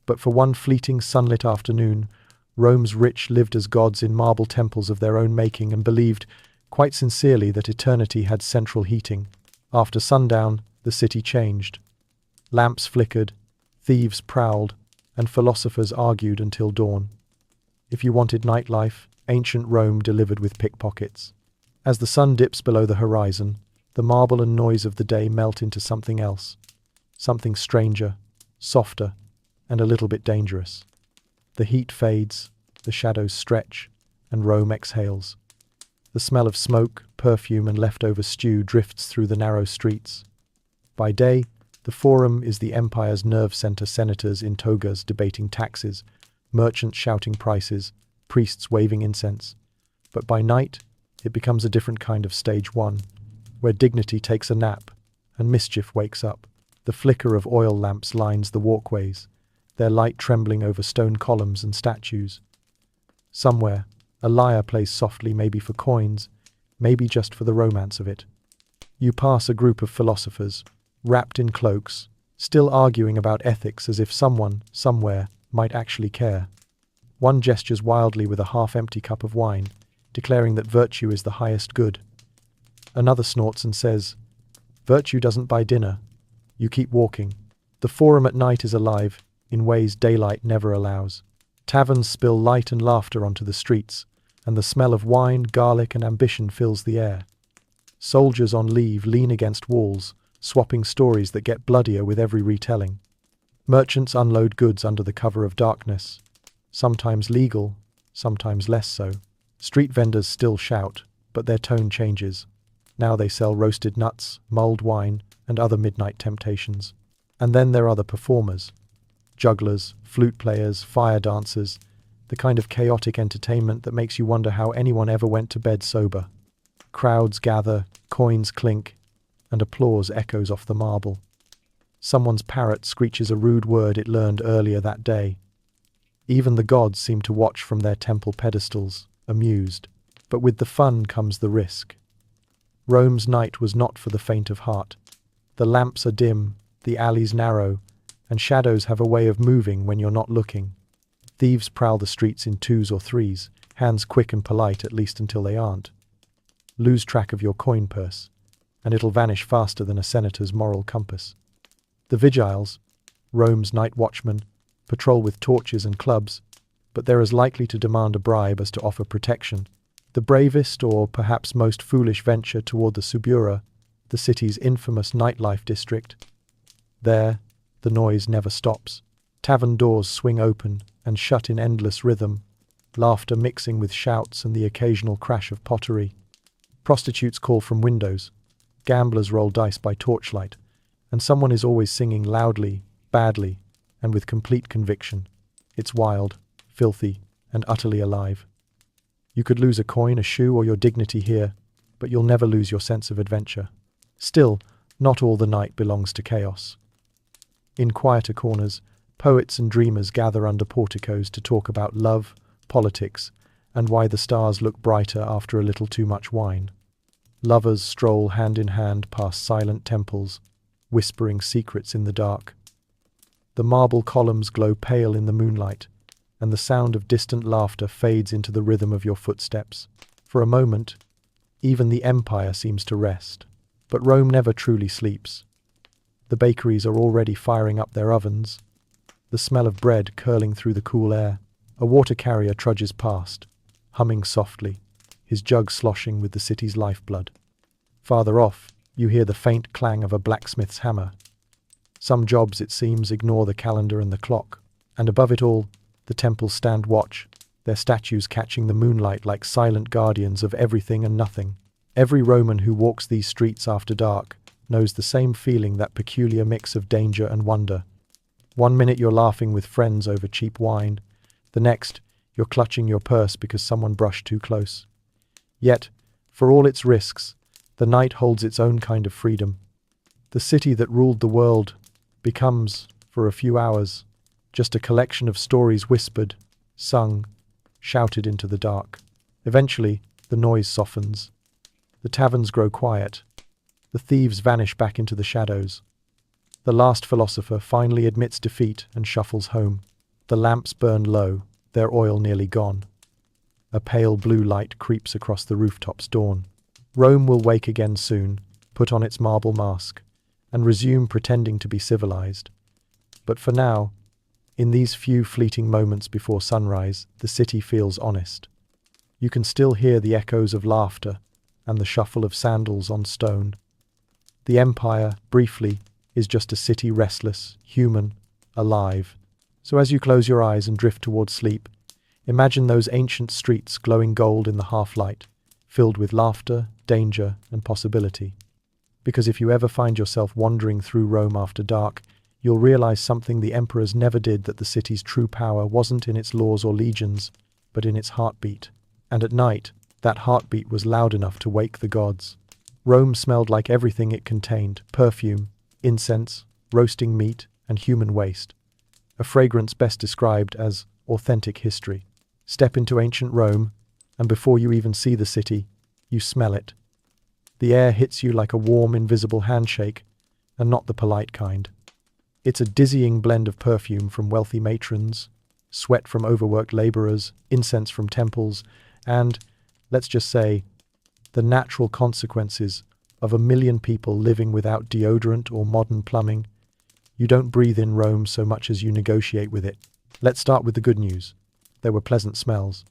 S1: But for one fleeting sunlit afternoon, Rome's rich lived as gods in marble temples of their own making and believed, quite sincerely, that eternity had central heating. After sundown, the city changed. Lamps flickered, thieves prowled, and philosophers argued until dawn. If you wanted nightlife, ancient Rome delivered with pickpockets. As the sun dips below the horizon, the marble and noise of the day melt into something else, something stranger, softer, and a little bit dangerous. The heat fades, the shadows stretch, and Rome exhales. The smell of smoke, perfume, and leftover stew drifts through the narrow streets. By day, the Forum is the empire's nerve center, senators in togas debating taxes, merchants shouting prices, priests waving incense. But by night, it becomes a different kind of stage one, where dignity takes a nap and mischief wakes up. The flicker of oil lamps lines the walkways, their light trembling over stone columns and statues. Somewhere, a lyre plays softly, maybe for coins, maybe just for the romance of it. You pass a group of philosophers, wrapped in cloaks, still arguing about ethics as if someone, somewhere, might actually care. One gestures wildly with a half-empty cup of wine, declaring that virtue is the highest good. Another snorts and says, "Virtue doesn't buy dinner. You keep walking." The Forum at night is alive, in ways daylight never allows. Taverns spill light and laughter onto the streets, and the smell of wine, garlic, and ambition fills the air. Soldiers on leave lean against walls, swapping stories that get bloodier with every retelling. Merchants unload goods under the cover of darkness, sometimes legal, sometimes less so. Street vendors still shout, but their tone changes. Now they sell roasted nuts, mulled wine, and other midnight temptations. And then there are the performers. Jugglers, flute players, fire dancers, the kind of chaotic entertainment that makes you wonder how anyone ever went to bed sober. Crowds gather, coins clink, and applause echoes off the marble. Someone's parrot screeches a rude word it learned earlier that day. Even the gods seem to watch from their temple pedestals, amused. But with the fun comes the risk. Rome's night was not for the faint of heart. The lamps are dim, the alleys narrow, and shadows have a way of moving when you're not looking. Thieves prowl the streets in twos or threes, hands quick and polite at least until they aren't. Lose track of your coin purse, and it'll vanish faster than a senator's moral compass. The vigiles, Rome's night watchmen, patrol with torches and clubs, but they're as likely to demand a bribe as to offer protection. The bravest or perhaps most foolish venture toward the Subura, the city's infamous nightlife district. There, the noise never stops. Tavern doors swing open and shut in endless rhythm, laughter mixing with shouts and the occasional crash of pottery. Prostitutes call from windows, gamblers roll dice by torchlight, and someone is always singing loudly, badly, and with complete conviction. It's wild, filthy, and utterly alive. You could lose a coin, a shoe, or your dignity here, but you'll never lose your sense of adventure. Still, not all the night belongs to chaos. In quieter corners, poets and dreamers gather under porticos to talk about love, politics, and why the stars look brighter after a little too much wine. Lovers stroll hand in hand past silent temples, whispering secrets in the dark. The marble columns glow pale in the moonlight, and the sound of distant laughter fades into the rhythm of your footsteps. For a moment, even the empire seems to rest. But Rome never truly sleeps. The bakeries are already firing up their ovens, the smell of bread curling through the cool air. A water carrier trudges past, humming softly, his jug sloshing with the city's lifeblood. Farther off, you hear the faint clang of a blacksmith's hammer. Some jobs, it seems, ignore the calendar and the clock, and above it all, the temples stand watch, their statues catching the moonlight like silent guardians of everything and nothing. Every Roman who walks these streets after dark knows the same feeling, that peculiar mix of danger and wonder. One minute you're laughing with friends over cheap wine, the next you're clutching your purse because someone brushed too close. Yet, for all its risks, the night holds its own kind of freedom. The city that ruled the world becomes, for a few hours, just a collection of stories whispered, sung, shouted into the dark. Eventually, the noise softens. The taverns grow quiet. The thieves vanish back into the shadows. The last philosopher finally admits defeat and shuffles home. The lamps burn low, their oil nearly gone. A pale blue light creeps across the rooftops' dawn. Rome will wake again soon, put on its marble mask, and resume pretending to be civilized. But for now, in these few fleeting moments before sunrise, the city feels honest. You can still hear the echoes of laughter and the shuffle of sandals on stone. The empire, briefly, is just a city restless, human, alive. So as you close your eyes and drift towards sleep, imagine those ancient streets glowing gold in the half-light, filled with laughter, danger, and possibility. Because if you ever find yourself wandering through Rome after dark, you'll realize something the emperors never did, that the city's true power wasn't in its laws or legions, but in its heartbeat. And at night, that heartbeat was loud enough to wake the gods. Rome smelled like everything it contained: perfume, incense, roasting meat, and human waste. A fragrance best described as authentic history. Step into ancient Rome, and before you even see the city, you smell it. The air hits you like a warm, invisible handshake, and not the polite kind. It's a dizzying blend of perfume from wealthy matrons, sweat from overworked laborers, incense from temples, and, let's just say, the natural consequences of 1 million people living without deodorant or modern plumbing. You don't breathe in Rome so much as you negotiate with it. Let's start with the good news. There were pleasant smells.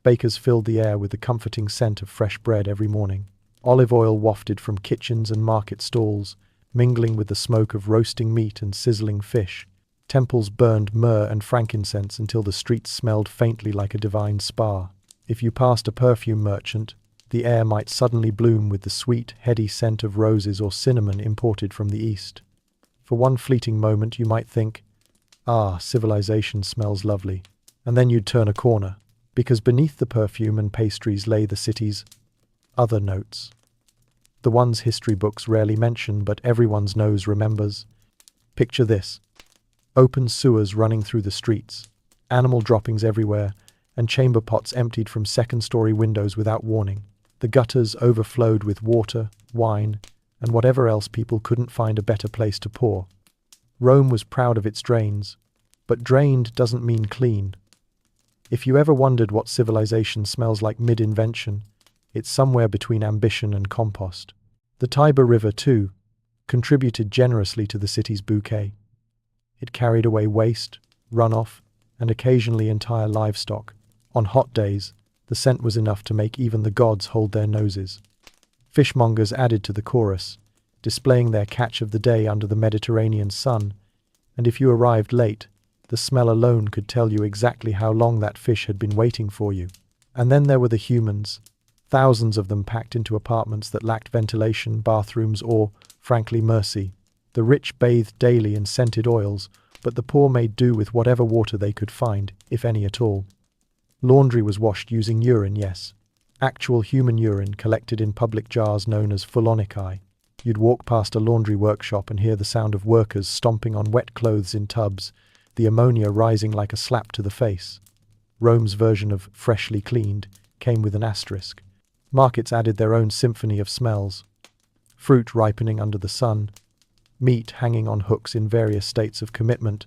S1: Bakers filled the air with the comforting scent of fresh bread every morning. Olive oil wafted from kitchens and market stalls, mingling with the smoke of roasting meat and sizzling fish. Temples burned myrrh and frankincense until the streets smelled faintly like a divine spa. If you passed a perfume merchant, the air might suddenly bloom with the sweet, heady scent of roses or cinnamon imported from the east. For one fleeting moment you might think, Ah, civilization smells lovely. And then you'd turn a corner, because beneath the perfume and pastries lay the city's other notes. The ones history books rarely mention, but everyone's nose remembers. Picture this: open sewers running through the streets, animal droppings everywhere, and chamber pots emptied from second-story windows without warning. The gutters overflowed with water, wine, and whatever else people couldn't find a better place to pour. Rome was proud of its drains, but drained doesn't mean clean. If you ever wondered what civilization smells like mid-invention, it's somewhere between ambition and compost. The Tiber River, too, contributed generously to the city's bouquet. It carried away waste, runoff, and occasionally entire livestock. On hot days, the scent was enough to make even the gods hold their noses. Fishmongers added to the chorus, displaying their catch of the day under the Mediterranean sun, and if you arrived late, the smell alone could tell you exactly how long that fish had been waiting for you. And then there were the humans, thousands of them packed into apartments that lacked ventilation, bathrooms, or, frankly, mercy. The rich bathed daily in scented oils, but the poor made do with whatever water they could find, if any at all. Laundry was washed using urine, yes. Actual human urine collected in public jars known as fulonicae. You'd walk past a laundry workshop and hear the sound of workers stomping on wet clothes in tubs, the ammonia rising like a slap to the face. Rome's version of freshly cleaned came with an asterisk. Markets added their own symphony of smells. Fruit ripening under the sun, meat hanging on hooks in various states of commitment,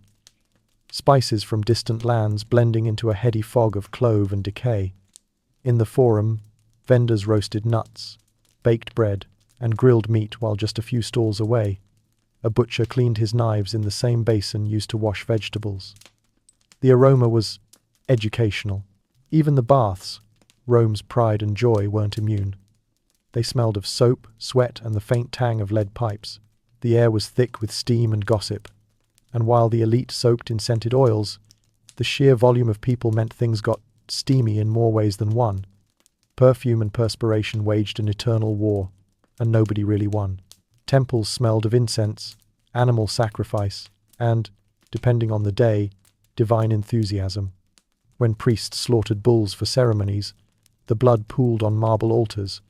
S1: spices from distant lands blending into a heady fog of clove and decay. In the forum, vendors roasted nuts, baked bread, and grilled meat while just a few stalls away. A butcher cleaned his knives in the same basin used to wash vegetables. The aroma was educational. Even the baths, Rome's pride and joy, weren't immune. They smelled of soap, sweat, and the faint tang of lead pipes. The air was thick with steam and gossip. And while the elite soaked in scented oils, the sheer volume of people meant things got steamy in more ways than one. Perfume and perspiration waged an eternal war, and nobody really won. Temples smelled of incense, animal sacrifice, and, depending on the day, divine enthusiasm. When priests slaughtered bulls for ceremonies, the blood pooled on marble altars,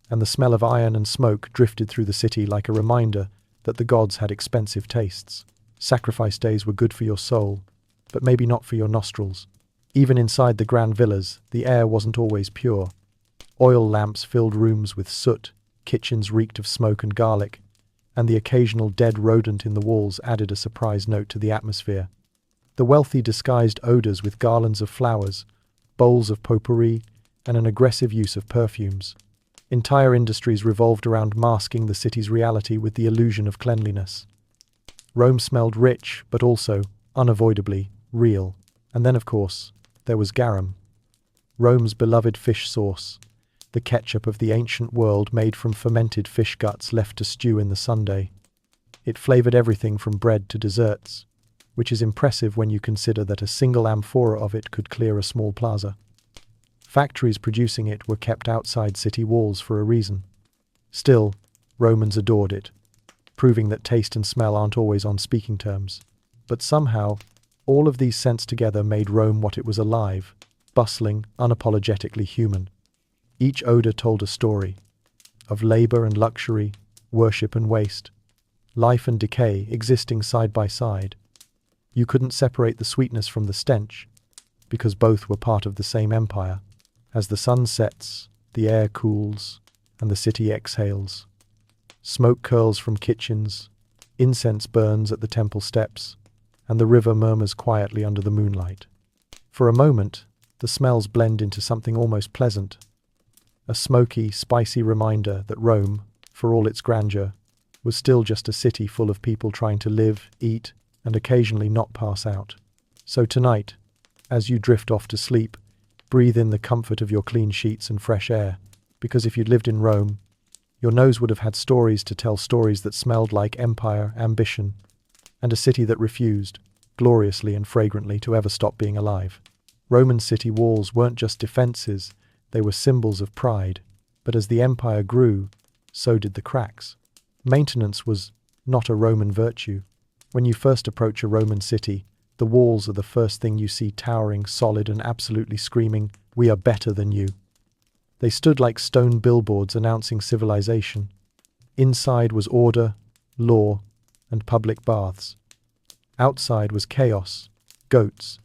S1: and the smell of iron and smoke drifted through the city like a reminder that the gods had expensive tastes. Sacrifice days were good for your soul, but maybe not for your nostrils. Even inside the grand villas, the air wasn't always pure. Oil lamps filled rooms with soot, kitchens reeked of smoke and garlic, and the occasional dead rodent in the walls added a surprise note to the atmosphere. The wealthy disguised odors with garlands of flowers, bowls of potpourri, and an aggressive use of perfumes. Entire industries revolved around masking the city's reality with the illusion of cleanliness. Rome smelled rich, but also, unavoidably, real. And then, of course, there was garum. Rome's beloved fish sauce, the ketchup of the ancient world made from fermented fish guts left to stew in the Sunday. It flavored everything from bread to desserts, which is impressive when you consider that a single amphora of it could clear a small plaza. Factories producing it were kept outside city walls for a reason. Still, Romans adored it, proving that taste and smell aren't always on speaking terms. But somehow, all of these scents together made Rome what it was: alive, bustling, unapologetically human. Each odor told a story of labor and luxury, worship and waste, life and decay existing side by side. You couldn't separate the sweetness from the stench, because both were part of the same empire. As the sun sets, the air cools, and the city exhales. Smoke curls from kitchens, incense burns at the temple steps, and the river murmurs quietly under the moonlight. For a moment, the smells blend into something almost pleasant, a smoky, spicy reminder that Rome, for all its grandeur, was still just a city full of people trying to live, eat, and occasionally not pass out. So tonight, as you drift off to sleep, breathe in the comfort of your clean sheets and fresh air, because if you'd lived in Rome, your nose would have had stories to tell, stories that smelled like empire, ambition, and a city that refused, gloriously and fragrantly, to ever stop being alive. Roman city walls weren't just defenses, they were symbols of pride, but as the empire grew, so did the cracks. Maintenance was not a Roman virtue. When you first approach a Roman city, The walls are the first thing you see, towering, solid, and absolutely screaming, "We are better than you." They stood like stone billboards announcing civilization. Inside was order, law, and public baths. Outside was chaos, goats,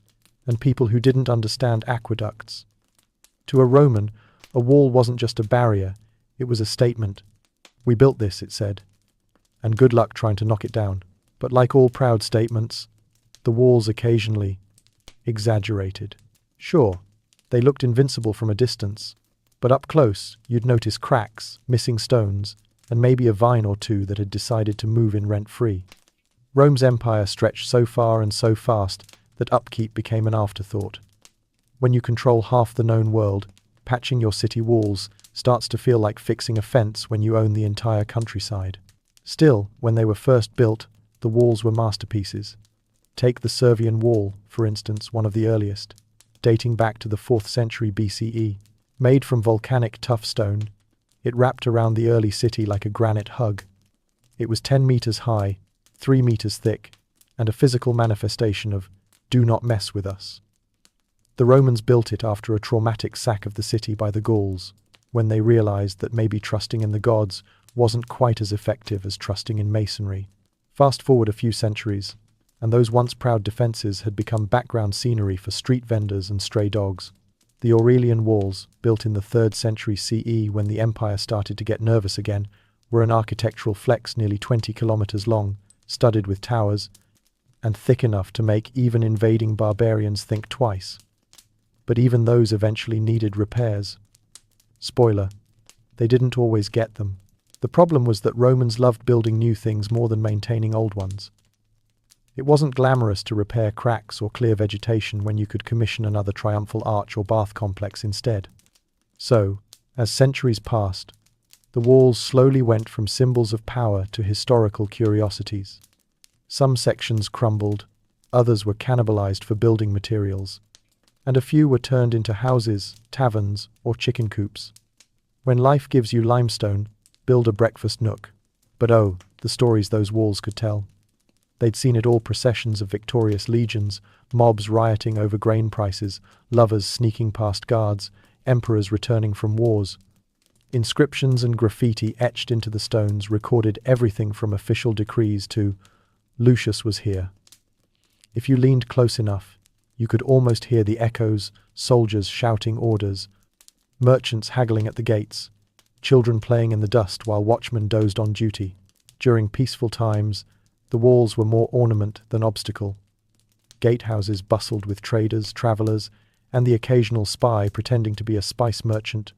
S1: and people who didn't understand aqueducts. To a Roman, a wall wasn't just a barrier, it was a statement. "We built this," it said, "and good luck trying to knock it down." But like all proud statements, the walls occasionally exaggerated. Sure, they looked invincible from a distance, but up close you'd notice cracks, missing stones, and maybe a vine or two that had decided to move in rent-free. Rome's empire stretched so far and so fast that upkeep became an afterthought. When you control half the known world, patching your city walls starts to feel like fixing a fence when you own the entire countryside. Still, when they were first built, the walls were masterpieces. Take the Servian Wall, for instance, one of the earliest, dating back to the 4th century BCE. Made from volcanic tough stone, it wrapped around the early city like a granite hug. It was 10 meters high, 3 meters thick, and a physical manifestation of "do not mess with us." The Romans built it after a traumatic sack of the city by the Gauls, when they realized that maybe trusting in the gods wasn't quite as effective as trusting in masonry. Fast forward a few centuries, and those once proud defenses had become background scenery for street vendors and stray dogs. The Aurelian walls, built in the 3rd century CE when the empire started to get nervous again, were an architectural flex nearly 20 kilometers long, studded with towers, and thick enough to make even invading barbarians think twice. But even those eventually needed repairs. Spoiler, they didn't always get them. The problem was that Romans loved building new things more than maintaining old ones. It wasn't glamorous to repair cracks or clear vegetation when you could commission another triumphal arch or bath complex instead. So, as centuries passed, the walls slowly went from symbols of power to historical curiosities. Some sections crumbled, others were cannibalized for building materials, and a few were turned into houses, taverns, or chicken coops. When life gives you limestone, build a breakfast nook. But oh, the stories those walls could tell. They'd seen it all: processions of victorious legions, mobs rioting over grain prices, lovers sneaking past guards, emperors returning from wars. Inscriptions and graffiti etched into the stones recorded everything from official decrees to "Lucius was here." If you leaned close enough, you could almost hear the echoes: soldiers shouting orders, merchants haggling at the gates, children playing in the dust while watchmen dozed on duty. During peaceful times, the walls were more ornament than obstacle. Gatehouses bustled with traders, travelers, and the occasional spy pretending to be a spice merchant.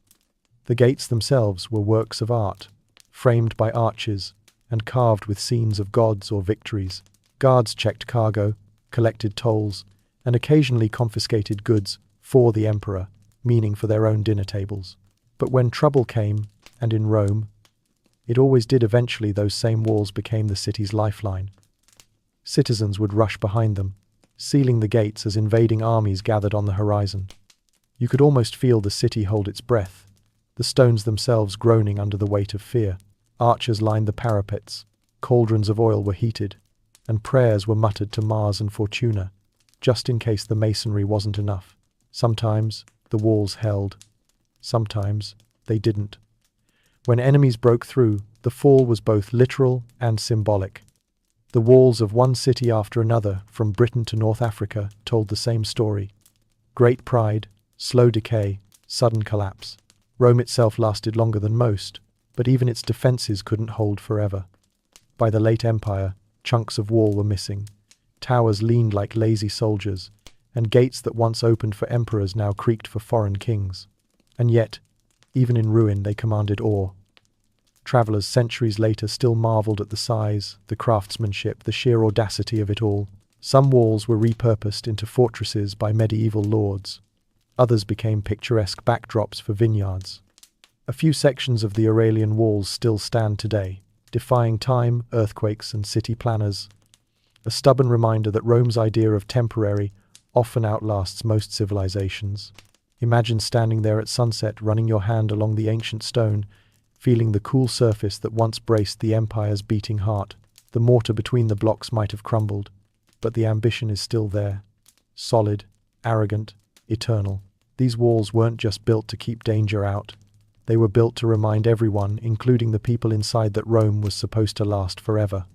S1: The gates themselves were works of art, framed by arches and carved with scenes of gods or victories. Guards checked cargo, collected tolls, and occasionally confiscated goods for the emperor, meaning for their own dinner tables. But when trouble came, and in Rome, it always did eventually, those same walls became the city's lifeline. Citizens would rush behind them, sealing the gates as invading armies gathered on the horizon. You could almost feel the city hold its breath, the stones themselves groaning under the weight of fear. Archers lined the parapets, cauldrons of oil were heated, and prayers were muttered to Mars and Fortuna, just in case the masonry wasn't enough. Sometimes the walls held, sometimes they didn't. When enemies broke through, the fall was both literal and symbolic. The walls of one city after another, from Britain to North Africa, told the same story. Great pride, slow decay, sudden collapse. Rome itself lasted longer than most, but even its defenses couldn't hold forever. By the late empire, chunks of wall were missing. Towers leaned like lazy soldiers, and gates that once opened for emperors now creaked for foreign kings. And yet, even in ruin, they commanded awe. Travelers centuries later still marveled at the size, the craftsmanship, the sheer audacity of it all. Some walls were repurposed into fortresses by medieval lords. Others became picturesque backdrops for vineyards. A few sections of the Aurelian walls still stand today, defying time, earthquakes, and city planners. A stubborn reminder that Rome's idea of temporary often outlasts most civilizations. Imagine standing there at sunset, running your hand along the ancient stone, feeling the cool surface that once braced the empire's beating heart. The mortar between the blocks might have crumbled, but the ambition is still there. Solid, arrogant, eternal. These walls weren't just built to keep danger out. They were built to remind everyone, including the people inside, that Rome was supposed to last forever.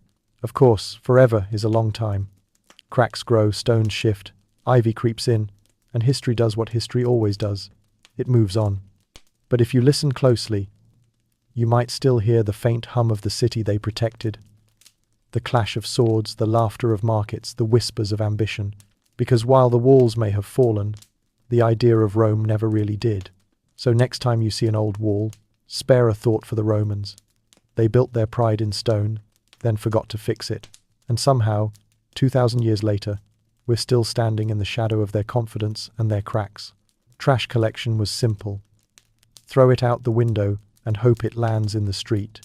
S1: Of course, forever is a long time. Cracks grow, stones shift, ivy creeps in, and history does what history always does. It moves on. But if you listen closely, you might still hear the faint hum of the city they protected. The clash of swords, the laughter of markets, the whispers of ambition. Because while the walls may have fallen, the idea of Rome never really did. So next time you see an old wall, spare a thought for the Romans. They built their pride in stone, then forgot to fix it. And somehow, 2,000 years later, we're still standing in the shadow of their confidence and their cracks. Trash collection was simple. Throw it out the window and hope it lands in the street.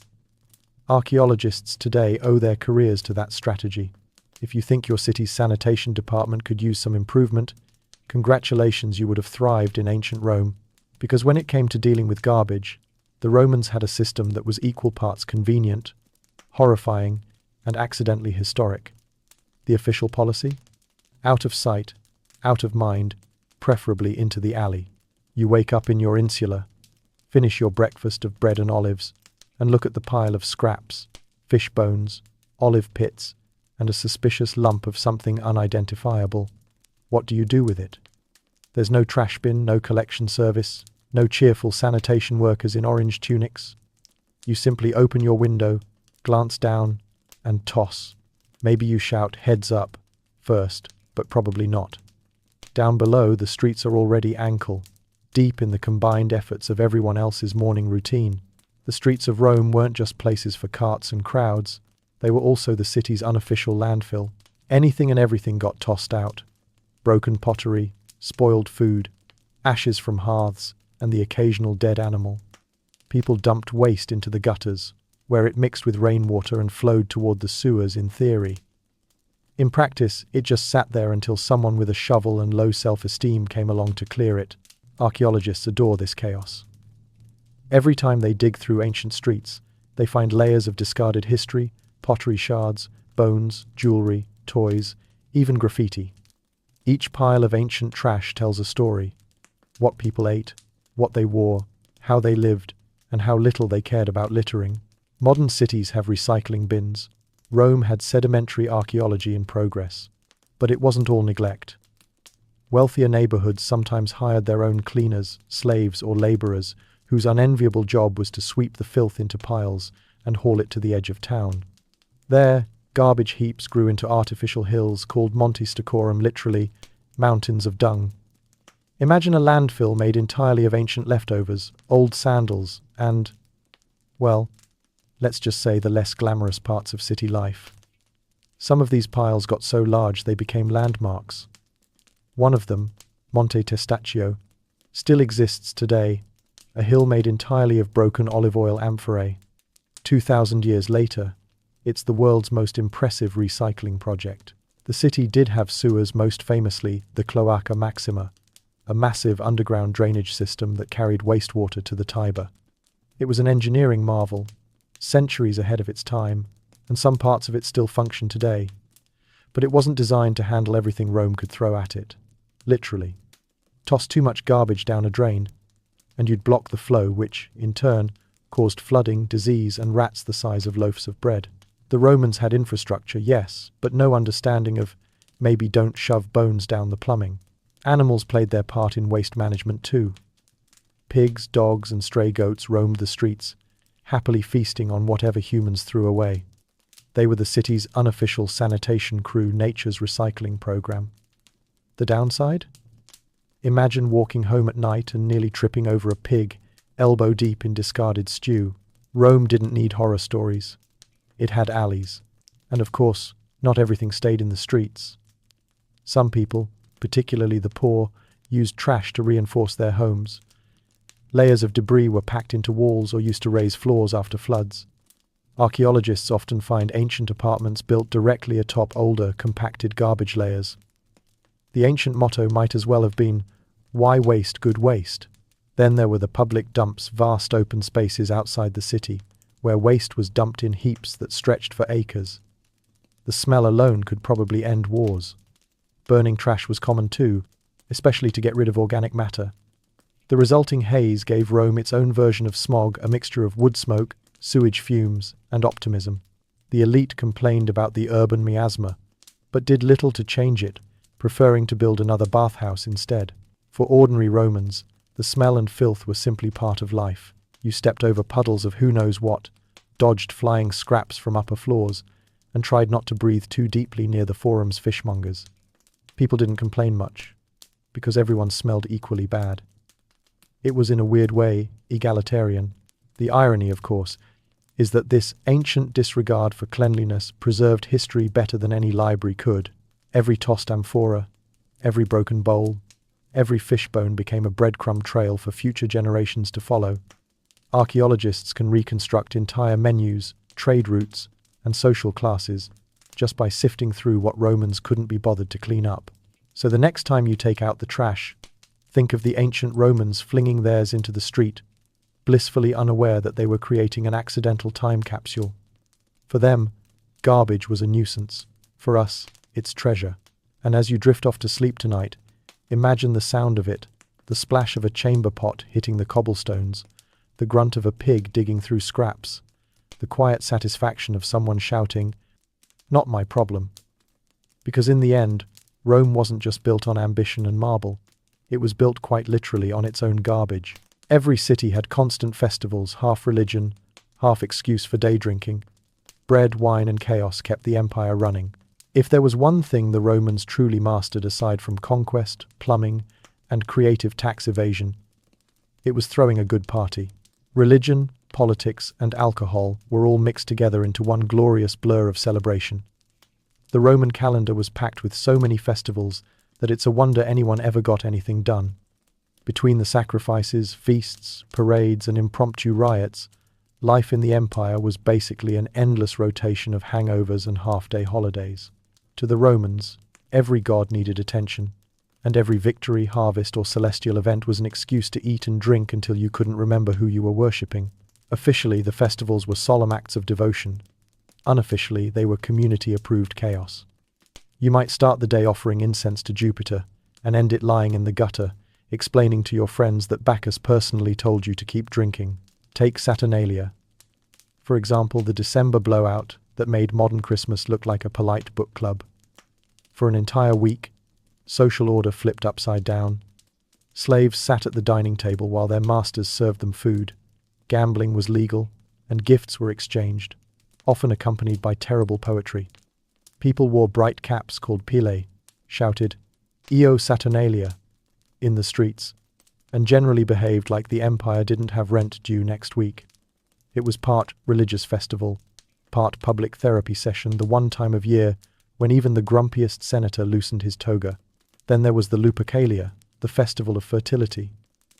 S1: Archaeologists today owe their careers to that strategy. If you think your city's sanitation department could use some improvement, congratulations, you would have thrived in ancient Rome. Because when it came to dealing with garbage, the Romans had a system that was equal parts convenient, horrifying, and accidentally historic. The official policy? Out of sight, out of mind, preferably into the alley. You wake up in your insula, finish your breakfast of bread and olives, and look at the pile of scraps, fish bones, olive pits, and a suspicious lump of something unidentifiable. What do you do with it? There's no trash bin, no collection service, no cheerful sanitation workers in orange tunics. You simply open your window, glance down, and toss. Maybe you shout "heads up" first, but probably not. Down below, the streets are already ankle deep in the combined efforts of everyone else's morning routine. The streets of Rome weren't just places for carts and crowds, they were also the city's unofficial landfill. Anything and everything got tossed out. Broken pottery, spoiled food, ashes from hearths, and the occasional dead animal. People dumped waste into the gutters, where it mixed with rainwater and flowed toward the sewers in theory. In practice, it just sat there until someone with a shovel and low self-esteem came along to clear it. Archaeologists adore this chaos. Every time they dig through ancient streets, they find layers of discarded history, pottery shards, bones, jewelry, toys, even graffiti. Each pile of ancient trash tells a story. What people ate, what they wore, how they lived, and how little they cared about littering. Modern cities have recycling bins. Rome had sedimentary archaeology in progress. But it wasn't all neglect. Wealthier neighborhoods sometimes hired their own cleaners, slaves, or laborers, whose unenviable job was to sweep the filth into piles and haul it to the edge of town. There, garbage heaps grew into artificial hills called Monte Stocorum, literally mountains of dung. Imagine a landfill made entirely of ancient leftovers, old sandals, and, well, let's just say the less glamorous parts of city life. Some of these piles got so large they became landmarks. One of them, Monte Testaccio, still exists today, a hill made entirely of broken olive oil amphorae. 2,000 years later, it's the world's most impressive recycling project. The city did have sewers, most famously the Cloaca Maxima, a massive underground drainage system that carried wastewater to the Tiber. It was an engineering marvel, centuries ahead of its time, and some parts of it still function today. But it wasn't designed to handle everything Rome could throw at it. Literally. Toss too much garbage down a drain, and you'd block the flow, which, in turn, caused flooding, disease, and rats the size of loaves of bread. The Romans had infrastructure, yes, but no understanding of maybe don't shove bones down the plumbing. Animals played their part in waste management too. Pigs, dogs, and stray goats roamed the streets, happily feasting on whatever humans threw away. They were the city's unofficial sanitation crew, nature's recycling program. The downside? Imagine walking home at night and nearly tripping over a pig, elbow deep in discarded stew. Rome didn't need horror stories. It had alleys. And of course, not everything stayed in the streets. Some people, particularly the poor, used trash to reinforce their homes. Layers of debris were packed into walls or used to raise floors after floods. Archaeologists often find ancient apartments built directly atop older, compacted garbage layers. The ancient motto might as well have been, "Why waste good waste?" Then there were the public dumps, vast open spaces outside the city, where waste was dumped in heaps that stretched for acres. The smell alone could probably end wars. Burning trash was common too, especially to get rid of organic matter. The resulting haze gave Rome its own version of smog, a mixture of wood smoke, sewage fumes, and optimism. The elite complained about the urban miasma, but did little to change it, preferring to build another bathhouse instead. For ordinary Romans, the smell and filth were simply part of life. You stepped over puddles of who knows what, dodged flying scraps from upper floors, and tried not to breathe too deeply near the forum's fishmongers. People didn't complain much, because everyone smelled equally bad. It was in a weird way egalitarian. The irony, of course, is that this ancient disregard for cleanliness preserved history better than any library could. Every tossed amphora, every broken bowl, every fishbone became a breadcrumb trail for future generations to follow. Archaeologists can reconstruct entire menus, trade routes, and social classes just by sifting through what Romans couldn't be bothered to clean up. So the next time you take out the trash, think of the ancient Romans flinging theirs into the street, blissfully unaware that they were creating an accidental time capsule. For them, garbage was a nuisance. For us, it's treasure. And as you drift off to sleep tonight, imagine the sound of it, the splash of a chamber pot hitting the cobblestones, the grunt of a pig digging through scraps, the quiet satisfaction of someone shouting, "Not my problem." Because in the end, Rome wasn't just built on ambition and marble. It was built quite literally on its own garbage. Every city had constant festivals, half religion, half excuse for day drinking. Bread, wine, and chaos kept the empire running. If there was one thing the Romans truly mastered aside from conquest, plumbing, and creative tax evasion, it was throwing a good party. Religion, politics, and alcohol were all mixed together into one glorious blur of celebration. The Roman calendar was packed with so many festivals that it's a wonder anyone ever got anything done. Between the sacrifices, feasts, parades, and impromptu riots, life in the empire was basically an endless rotation of hangovers and half-day holidays. To the Romans, every god needed attention, and every victory, harvest, or celestial event was an excuse to eat and drink until you couldn't remember who you were worshipping. Officially, the festivals were solemn acts of devotion. Unofficially, they were community-approved chaos. You might start the day offering incense to Jupiter and end it lying in the gutter, explaining to your friends that Bacchus personally told you to keep drinking. Take Saturnalia. For example, the December blowout that made modern Christmas look like a polite book club. For an entire week, social order flipped upside down. Slaves sat at the dining table while their masters served them food. Gambling was legal, and gifts were exchanged, often accompanied by terrible poetry. People wore bright caps called pile, shouted, "Io Saturnalia," in the streets, and generally behaved like the empire didn't have rent due next week. It was part religious festival, part public therapy session, the one time of year when even the grumpiest senator loosened his toga. Then there was the Lupercalia, the festival of fertility.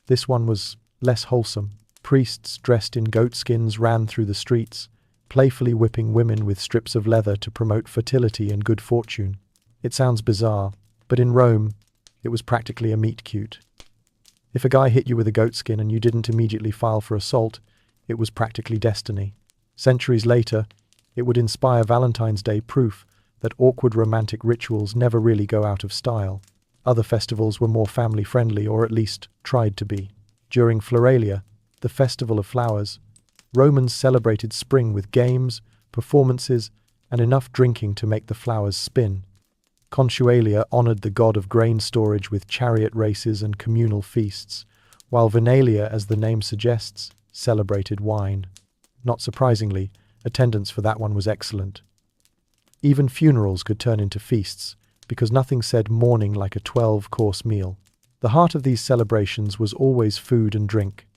S1: This one was less wholesome. Priests dressed in goatskins ran through the streets, playfully whipping women with strips of leather to promote fertility and good fortune. It sounds bizarre, but in Rome, it was practically a meet-cute. If a guy hit you with a goatskin and you didn't immediately file for assault, it was practically destiny. Centuries later, it would inspire Valentine's Day proof that awkward romantic rituals never really go out of style. Other festivals were more family-friendly, or at least tried to be. During Floralia, the festival of flowers, Romans celebrated spring with games, performances, and enough drinking to make the flowers spin. Consualia honored the god of grain storage with chariot races and communal feasts, while Venalia, as the name suggests, celebrated wine. Not surprisingly, attendance for that one was excellent. Even funerals could turn into feasts, because nothing said mourning like a 12-course meal. The heart of these celebrations was always food and drink.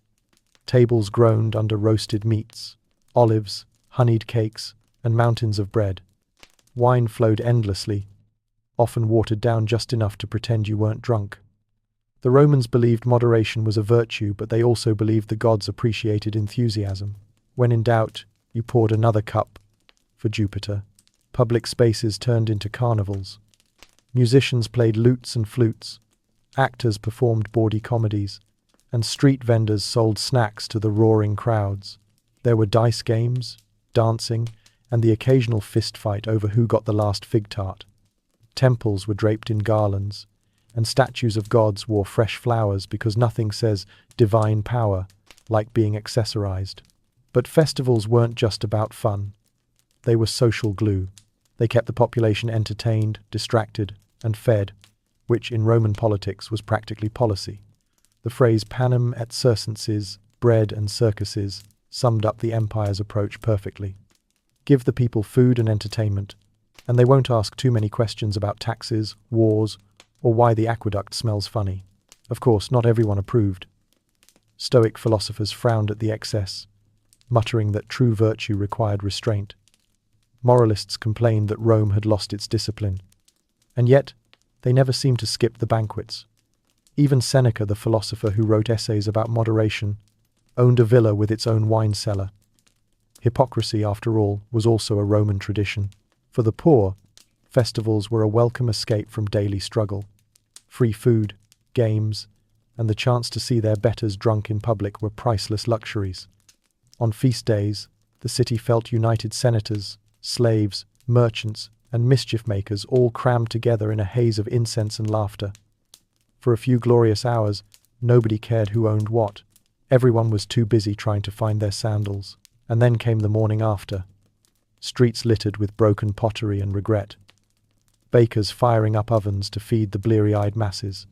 S1: Tables groaned under roasted meats, olives, honeyed cakes, and mountains of bread. Wine flowed endlessly, often watered down just enough to pretend you weren't drunk. The Romans believed moderation was a virtue, but they also believed the gods appreciated enthusiasm. When in doubt, you poured another cup for Jupiter. Public spaces turned into carnivals. Musicians played lutes and flutes. Actors performed bawdy comedies, and street vendors sold snacks to the roaring crowds. There were dice games, dancing, and the occasional fistfight over who got the last fig tart. Temples were draped in garlands, and statues of gods wore fresh flowers because nothing says divine power like being accessorized. But festivals weren't just about fun. They were social glue. They kept the population entertained, distracted, and fed, which in Roman politics was practically policy. The phrase panem et circenses, bread and circuses, summed up the empire's approach perfectly. Give the people food and entertainment, and they won't ask too many questions about taxes, wars, or why the aqueduct smells funny. Of course, not everyone approved. Stoic philosophers frowned at the excess, muttering that true virtue required restraint. Moralists complained that Rome had lost its discipline. And yet, they never seemed to skip the banquets. Even Seneca, the philosopher who wrote essays about moderation, owned a villa with its own wine cellar. Hypocrisy, after all, was also a Roman tradition. For the poor, festivals were a welcome escape from daily struggle. Free food, games, and the chance to see their betters drunk in public were priceless luxuries. On feast days, the city felt united senators, slaves, merchants, and mischief makers all crammed together in a haze of incense and laughter. For a few glorious hours, nobody cared who owned what. Everyone was too busy trying to find their sandals. And then came the morning after. Streets littered with broken pottery and regret. Bakers firing up ovens to feed the bleary-eyed masses.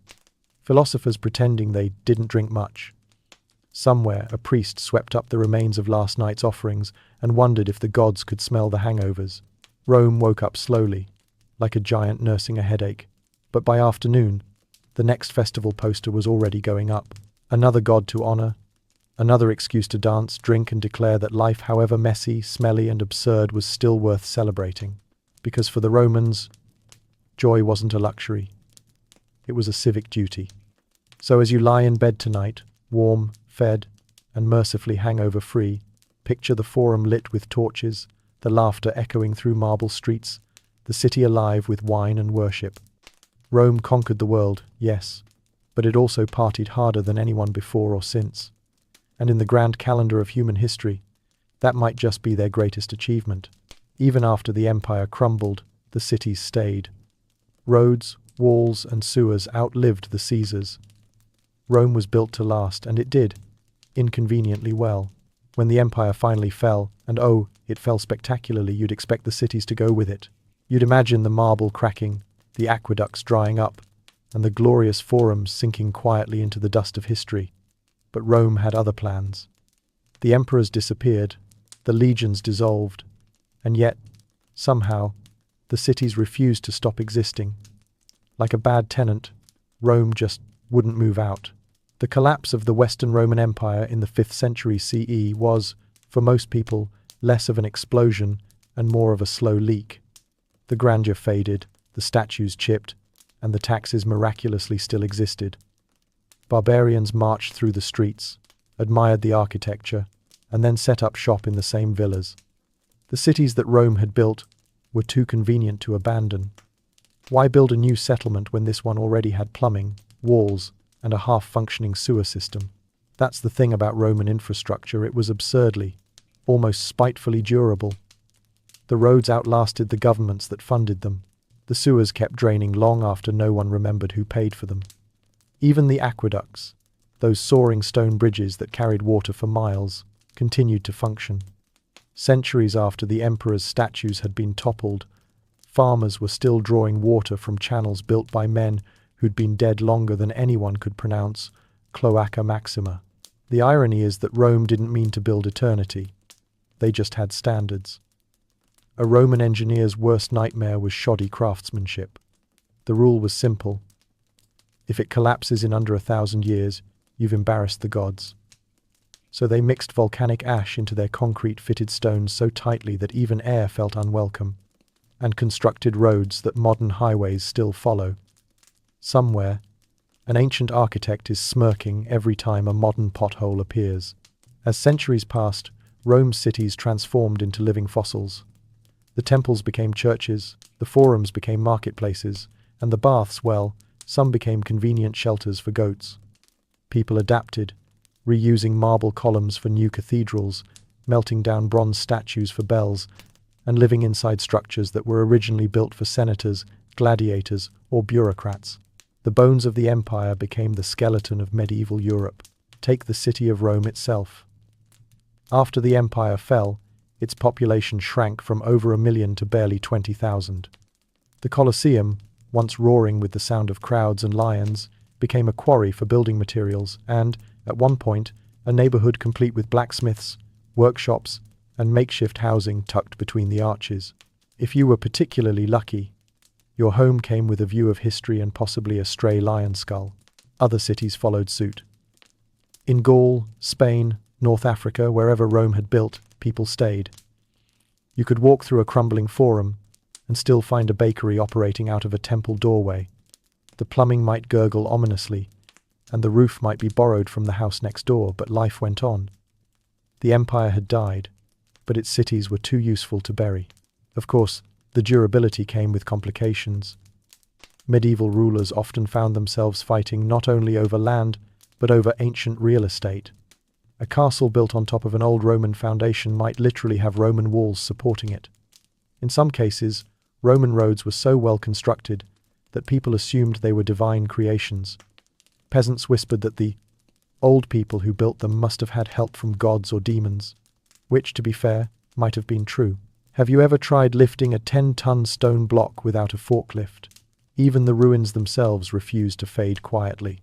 S1: Philosophers pretending they didn't drink much. Somewhere, a priest swept up the remains of last night's offerings and wondered if the gods could smell the hangovers. Rome woke up slowly, like a giant nursing a headache. But by afternoon, the next festival poster was already going up. Another god to honor, another excuse to dance, drink, and declare that life, however messy, smelly, and absurd, was still worth celebrating. Because for the Romans, joy wasn't a luxury. It was a civic duty. So as you lie in bed tonight, warm, fed, and mercifully hangover-free, picture the forum lit with torches, the laughter echoing through marble streets, the city alive with wine and worship. Rome conquered the world, yes, but it also partied harder than anyone before or since. And in the grand calendar of human history, that might just be their greatest achievement. Even after the empire crumbled, the cities stayed. Roads, walls, and sewers outlived the Caesars. Rome was built to last, and it did, inconveniently well. When the empire finally fell, and oh, it fell spectacularly, you'd expect the cities to go with it. You'd imagine the marble cracking, the aqueducts drying up, and the glorious forums sinking quietly into the dust of history. But Rome had other plans. The emperors disappeared, the legions dissolved, and yet, somehow, the cities refused to stop existing. Like a bad tenant, Rome just wouldn't move out. The collapse of the Western Roman Empire in the 5th century CE was, for most people, less of an explosion and more of a slow leak. The grandeur faded, the statues chipped, and the taxes miraculously still existed. Barbarians marched through the streets, admired the architecture, and then set up shop in the same villas. The cities that Rome had built were too convenient to abandon. Why build a new settlement when this one already had plumbing, walls, and a half-functioning sewer system? That's the thing about Roman infrastructure, it was absurdly, almost spitefully durable. The roads outlasted the governments that funded them. The sewers kept draining long after no one remembered who paid for them. Even the aqueducts, those soaring stone bridges that carried water for miles, continued to function. Centuries after the emperor's statues had been toppled, farmers were still drawing water from channels built by men who'd been dead longer than anyone could pronounce Cloaca Maxima. The irony is that Rome didn't mean to build eternity. They just had standards. A Roman engineer's worst nightmare was shoddy craftsmanship. The rule was simple. If it collapses in under 1,000 years, you've embarrassed the gods. So they mixed volcanic ash into their concrete-fitted stones so tightly that even air felt unwelcome, and constructed roads that modern highways still follow. Somewhere, an ancient architect is smirking every time a modern pothole appears. As centuries passed, Rome's cities transformed into living fossils. The temples became churches, the forums became marketplaces, and the baths, well, some became convenient shelters for goats. People adapted, reusing marble columns for new cathedrals, melting down bronze statues for bells, and living inside structures that were originally built for senators, gladiators, or bureaucrats. The bones of the empire became the skeleton of medieval Europe. Take the city of Rome itself. After the empire fell, its population shrank from over 1 million to barely 20,000. The Colosseum, once roaring with the sound of crowds and lions, became a quarry for building materials and, at one point, a neighborhood complete with blacksmiths, workshops, and makeshift housing tucked between the arches. If you were particularly lucky, your home came with a view of history and possibly a stray lion skull. Other cities followed suit. In Gaul, Spain, North Africa, wherever Rome had built, people stayed. You could walk through a crumbling forum and still find a bakery operating out of a temple doorway. The plumbing might gurgle ominously, and the roof might be borrowed from the house next door, but life went on. The empire had died, but its cities were too useful to bury. Of course, the durability came with complications. Medieval rulers often found themselves fighting not only over land, but over ancient real estate. A castle built on top of an old Roman foundation might literally have Roman walls supporting it. In some cases, Roman roads were so well constructed that people assumed they were divine creations. Peasants whispered that the old people who built them must have had help from gods or demons, which, to be fair, might have been true. Have you ever tried lifting a 10-ton stone block without a forklift? Even the ruins themselves refused to fade quietly.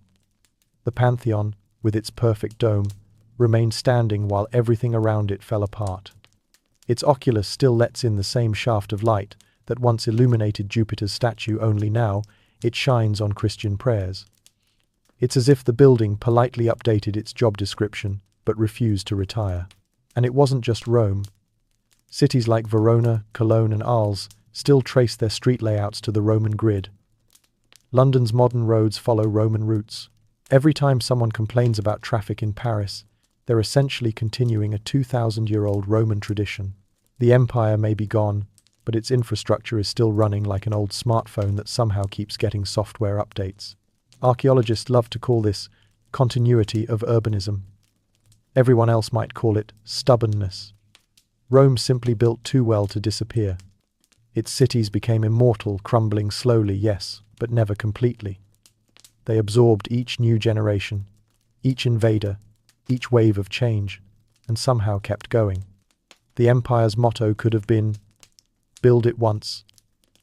S1: The Pantheon, with its perfect dome, remained standing while everything around it fell apart. Its oculus still lets in the same shaft of light that once illuminated Jupiter's statue, only now it shines on Christian prayers. It's as if the building politely updated its job description but refused to retire. And it wasn't just Rome. Cities like Verona, Cologne, and Arles still trace their street layouts to the Roman grid. London's modern roads follow Roman routes. Every time someone complains about traffic in Paris, they're essentially continuing a 2,000-year-old Roman tradition. The empire may be gone, but its infrastructure is still running like an old smartphone that somehow keeps getting software updates. Archaeologists love to call this continuity of urbanism. Everyone else might call it stubbornness. Rome simply built too well to disappear. Its cities became immortal, crumbling slowly, yes, but never completely. They absorbed each new generation, each invader, each wave of change, and somehow kept going. The empire's motto could have been, "Build it once,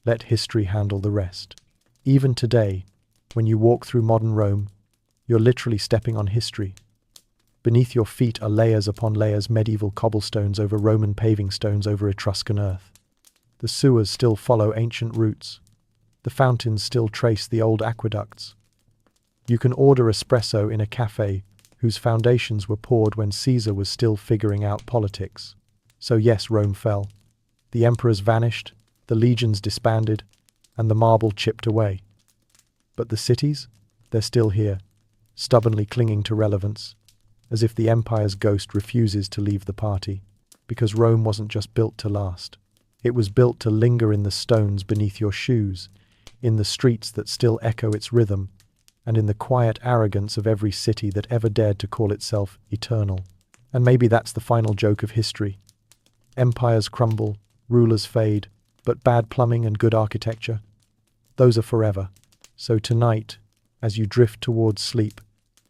S1: let history handle the rest." Even today, when you walk through modern Rome, you're literally stepping on history. Beneath your feet are layers upon layers, medieval cobblestones over Roman paving stones over Etruscan earth. The sewers still follow ancient routes. The fountains still trace the old aqueducts. You can order espresso in a cafe whose foundations were poured when Caesar was still figuring out politics. So yes, Rome fell. The emperors vanished, the legions disbanded, and the marble chipped away. But the cities? They're still here, stubbornly clinging to relevance, as if the empire's ghost refuses to leave the party. Because Rome wasn't just built to last. It was built to linger in the stones beneath your shoes, in the streets that still echo its rhythm, and in the quiet arrogance of every city that ever dared to call itself eternal. And maybe that's the final joke of history. Empires crumble, rulers fade, but bad plumbing and good architecture, those are forever. So tonight, as you drift towards sleep,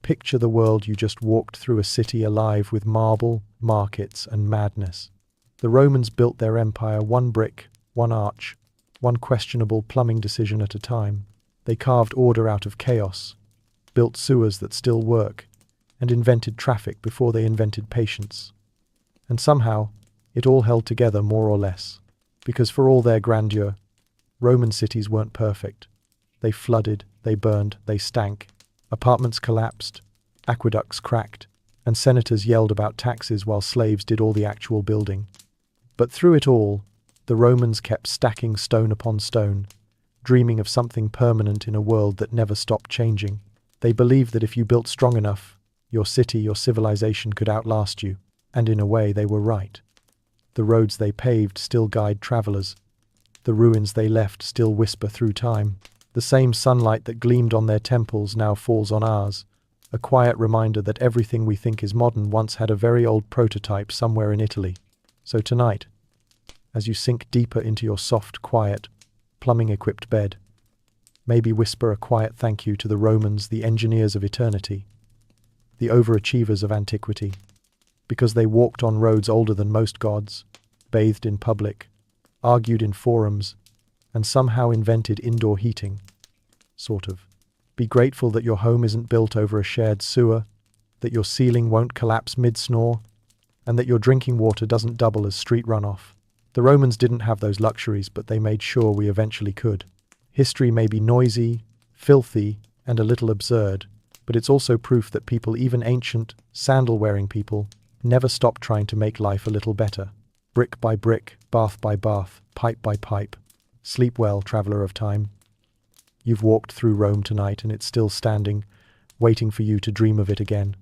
S1: picture the world you just walked through, a city alive with marble, markets, and madness. The Romans built their empire one brick, one arch, one questionable plumbing decision at a time. They carved order out of chaos, built sewers that still work, and invented traffic before they invented patience. And somehow, it all held together more or less. Because for all their grandeur, Roman cities weren't perfect. They flooded, they burned, they stank. Apartments collapsed, aqueducts cracked, and senators yelled about taxes while slaves did all the actual building. But through it all, the Romans kept stacking stone upon stone, dreaming of something permanent in a world that never stopped changing. They believed that if you built strong enough, your city, your civilization could outlast you, and in a way they were right. The roads they paved still guide travelers. The ruins they left still whisper through time. The same sunlight that gleamed on their temples now falls on ours, a quiet reminder that everything we think is modern once had a very old prototype somewhere in Italy. So tonight, as you sink deeper into your soft, quiet, plumbing-equipped bed. Maybe whisper a quiet thank you to the Romans, the engineers of eternity, the overachievers of antiquity, because they walked on roads older than most gods, bathed in public, argued in forums, and somehow invented indoor heating. Sort of. Be grateful that your home isn't built over a shared sewer, that your ceiling won't collapse mid-snore, and that your drinking water doesn't double as street runoff. The Romans didn't have those luxuries, but they made sure we eventually could. History may be noisy, filthy, and a little absurd, but it's also proof that people, even ancient, sandal-wearing people, never stopped trying to make life a little better. Brick by brick, bath by bath, pipe by pipe. Sleep well, traveler of time. You've walked through Rome tonight and it's still standing, waiting for you to dream of it again.